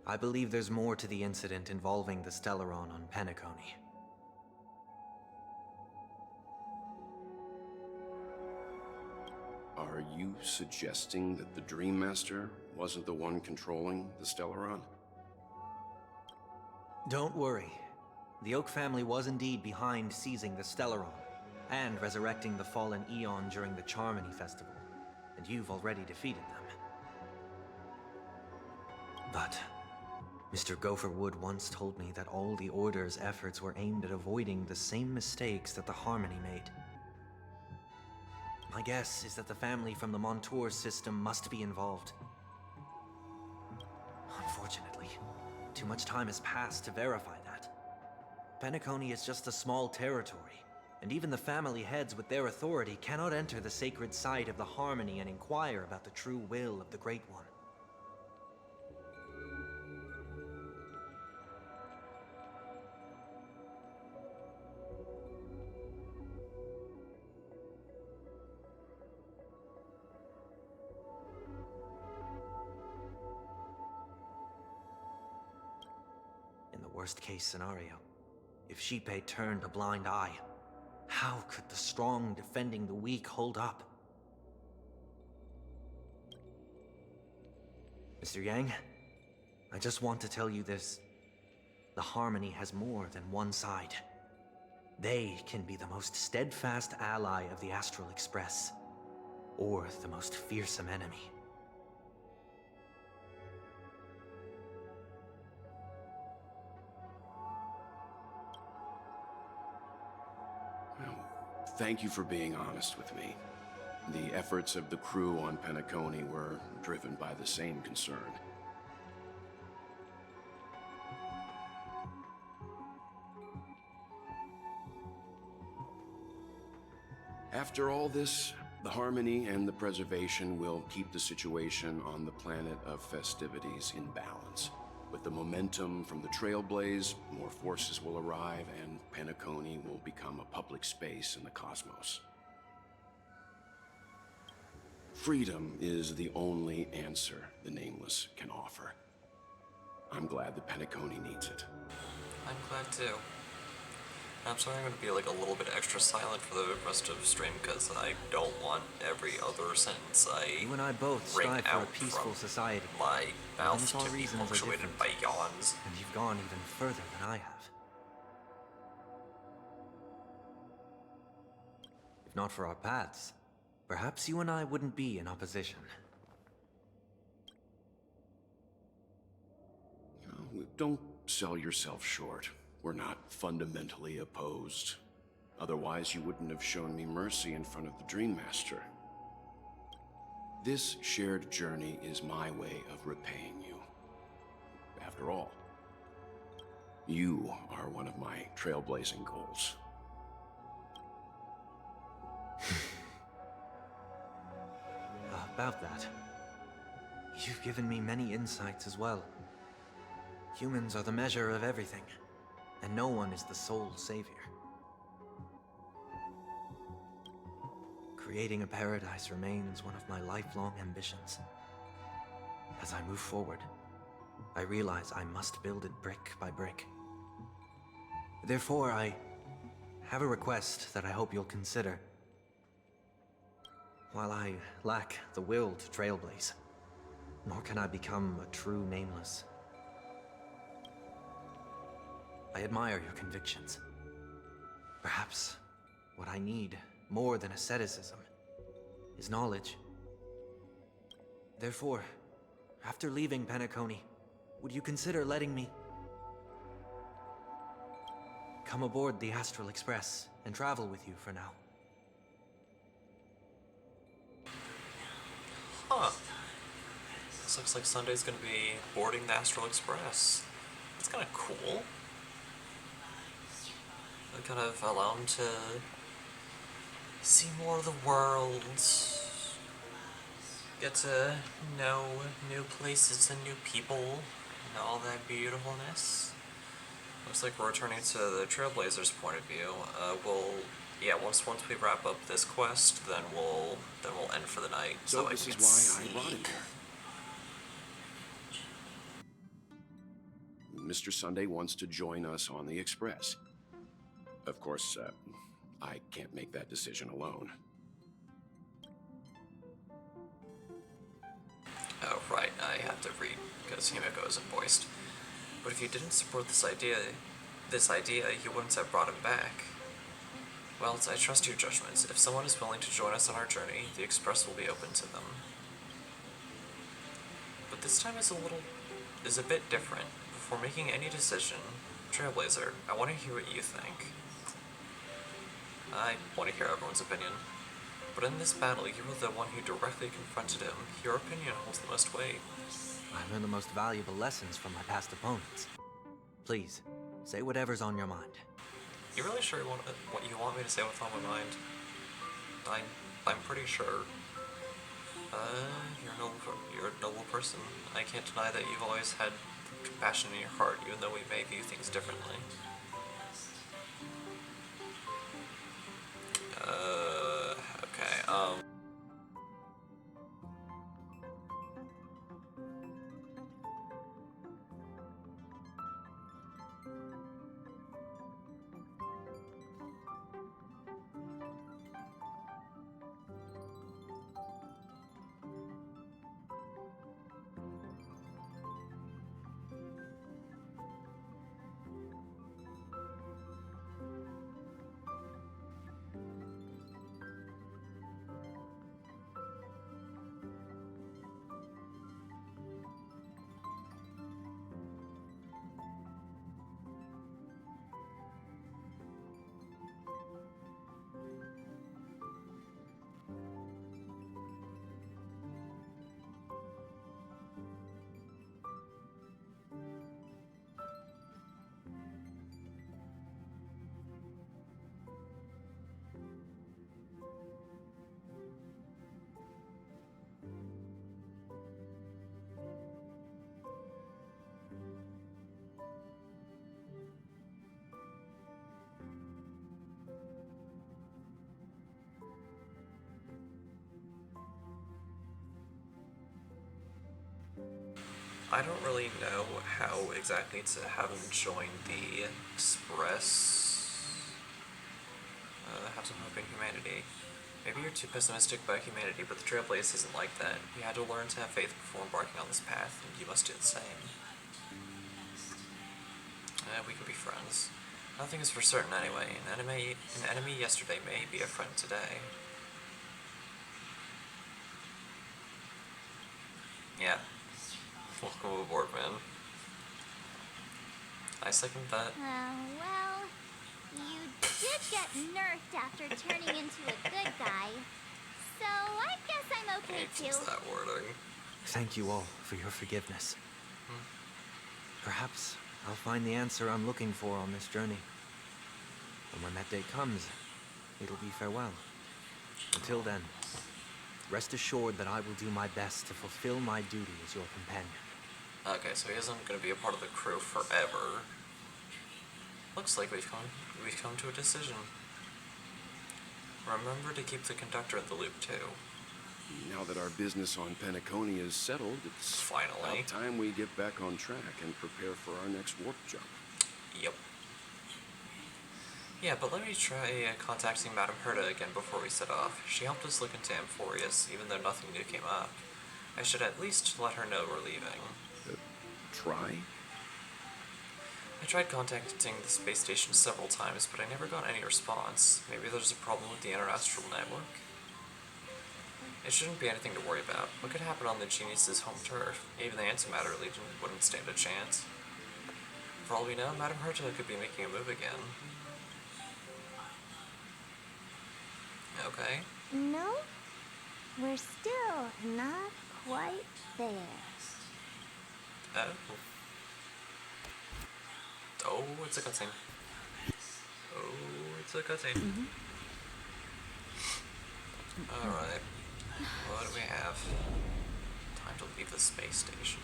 I believe there's more to the incident involving the Stellaron on Penacony. Are you suggesting that the Dream Master wasn't the one controlling the Stellaron? Don't worry. The Oak family was indeed behind seizing the Stellaron, and resurrecting the fallen Eon during the Charmony Festival, and you've already defeated them. But Mr. Gopherwood once told me that all the Order's efforts were aimed at avoiding the same mistakes that the Harmony made. My guess is that the family from the Montour system must be involved. Unfortunately, too much time has passed to verify that. Penacony is just a small territory, and even the family heads with their authority cannot enter the sacred site of the Harmony and inquire about the true will of the Great One. In the worst-case scenario, if Xipe turned a blind eye, how could the strong defending the weak hold up? Mr. Yang, I just want to tell you this. The Harmony has more than one side. They can be the most steadfast ally of the Astral Express, or the most fearsome enemy. Thank you for being honest with me. The efforts of the crew on Penacony were driven by the same concern. After all this, the Harmony and the Preservation will keep the situation on the planet of festivities in balance. With the momentum from the Trailblaze, more forces will arrive, and Penacony will become a public space in the cosmos. Freedom is the only answer the Nameless can offer. I'm glad that Penacony needs it. I'm glad too. I'm sorry I'm going to be like a little bit extra silent for the rest of the stream because I don't want every other sentence You and I both strive for a peaceful society. My mouth Hence, our to be reasons are punctuated different. by yawns. And you've gone even further than I have. If not for our paths, perhaps you and I wouldn't be in opposition. Don't sell yourself short. We're not fundamentally opposed. Otherwise, you wouldn't have shown me mercy in front of the Dream Master. This shared journey is my way of repaying you. After all, you are one of my trailblazing goals. About that, you've given me many insights as well. Humans are the measure of everything, and no one is the sole savior. Creating a paradise remains one of my lifelong ambitions. As I move forward, I realize I must build it brick by brick. Therefore, I have a request that I hope you'll consider. While I lack the will to trailblaze, nor can I become a true Nameless, I admire your convictions. Perhaps what I need, more than asceticism, is knowledge. Therefore, after leaving Penacony, would you consider letting me come aboard the Astral Express and travel with you for now? Huh. This looks like Sunday's gonna be boarding the Astral Express. That's kind of cool. I kind of allow him to see more of the world, get to know new places and new people, and all that beautifulness. Looks like we're returning to the Trailblazers' point of view. Once we wrap up this quest, then we'll end for the night. So I this can is why I brought see. it here. Mr. Sunday wants to join us on the Express. Of course, I can't make that decision alone. Oh, right, I have to read, because Himiko isn't voiced. But if you didn't support this idea, this idea, you wouldn't have brought him back. Well, I trust your judgments. If someone is willing to join us on our journey, the Express will be open to them. But this time is a bit different. Before making any decision, Trailblazer, I want to hear what you think. I want to hear everyone's opinion. But in this battle, you were the one who directly confronted him. Your opinion holds the most weight. I learned the most valuable lessons from my past opponents. Please, say whatever's on your mind. You really sure what you want me to say what's on my mind? I'm pretty sure. You're a noble person. I can't deny that you've always had compassion in your heart, even though we may view things differently. Okay, I don't really know how exactly to have him join the Express. Have some hope in humanity. Maybe you're too pessimistic about humanity, but the Trailblaze isn't like that. You had to learn to have faith before embarking on this path, and you must do the same. We could be friends. Nothing is for certain anyway. An enemy yesterday may be a friend today. Yeah. Welcome aboard, man. I second that. Well, you did get nerfed after turning into a good guy. So I guess I'm okay too. It's that wording. Thank you all for your forgiveness. Perhaps I'll find the answer I'm looking for on this journey. And when that day comes, it'll be farewell. Until then, rest assured that I will do my best to fulfill my duty as your companion. Okay, so he isn't going to be a part of the crew forever. Looks like we've come to a decision. Remember to keep the conductor in the loop too. Now that our business on Pensacola is settled, it's finally about time we get back on track and prepare for our next warp jump. Yep. Yeah, but let me try contacting Madame Herta again before we set off. She helped us look into Amphorius, even though nothing new came up. I should at least let her know we're leaving. Try? I tried contacting the space station several times, but I never got any response. Maybe there's a problem with the interastral network? It shouldn't be anything to worry about. What could happen on the Genius's home turf? Even the Antimatter Legion wouldn't stand a chance. For all we know, Madame Herta could be making a move again. Okay. No, we're still not quite there. Oh. Oh, it's a cutscene. Oh, it's a cutscene. Alright. What do we have? Time to leave the space station.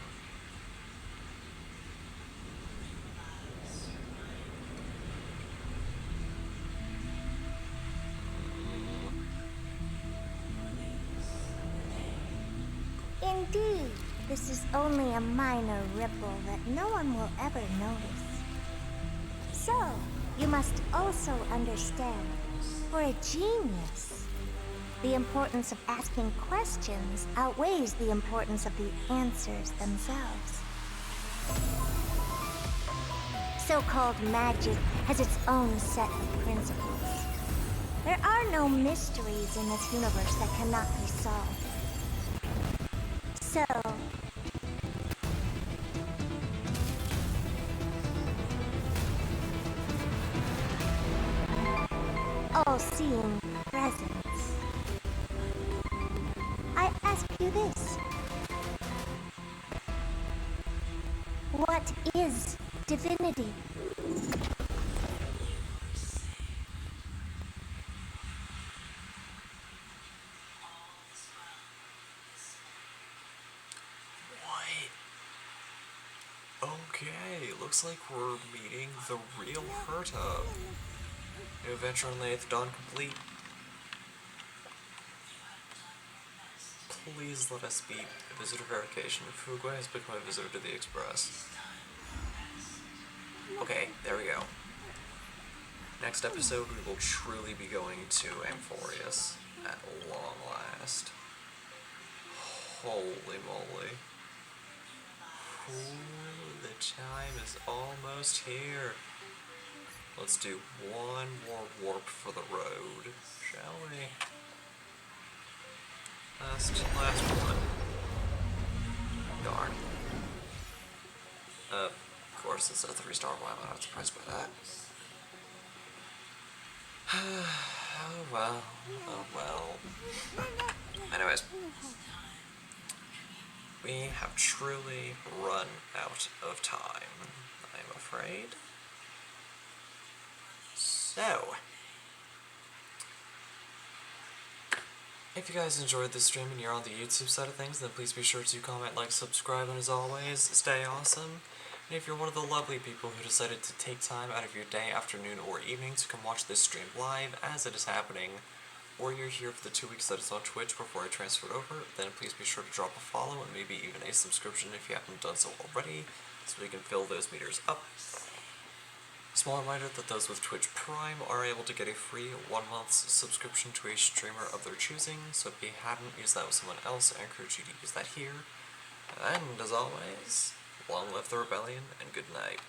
Indeed, this is only a minor ripple that no one will ever notice. So, you must also understand, for a genius, the importance of asking questions outweighs the importance of the answers themselves. So-called magic has its own set of principles. There are no mysteries in this universe that cannot be solved. So, all-seeing presence. I ask you this. What is divinity? Okay, looks like we're meeting the real Herta. New adventure on the 8th Dawn complete. Please let us beat visitor verification. Fuguay has become a visitor to the Express. Okay, there we go. Next episode, we will truly be going to Amphorius at long last. Holy moly. Ooh, the time is almost here. Let's do one more warp for the road, shall we? Last one. Darn. Of course, it's a 3-star. Wow, I'm not surprised by that. Oh well, oh well. Anyways, we have truly run out of time, I'm afraid. So, if you guys enjoyed this stream and you're on the YouTube side of things, then please be sure to comment, like, subscribe, and as always, stay awesome. And if you're one of the lovely people who decided to take time out of your day, afternoon, or evening to come watch this stream live as it is happening, or you're here for the 2 weeks that it's on Twitch before I transferred over, then please be sure to drop a follow and maybe even a subscription if you haven't done so already, so we can fill those meters up. Small reminder that those with Twitch Prime are able to get a free 1-month subscription to a streamer of their choosing, so if you haven't used that with someone else, I encourage you to use that here. And as always, long live the rebellion, and good night.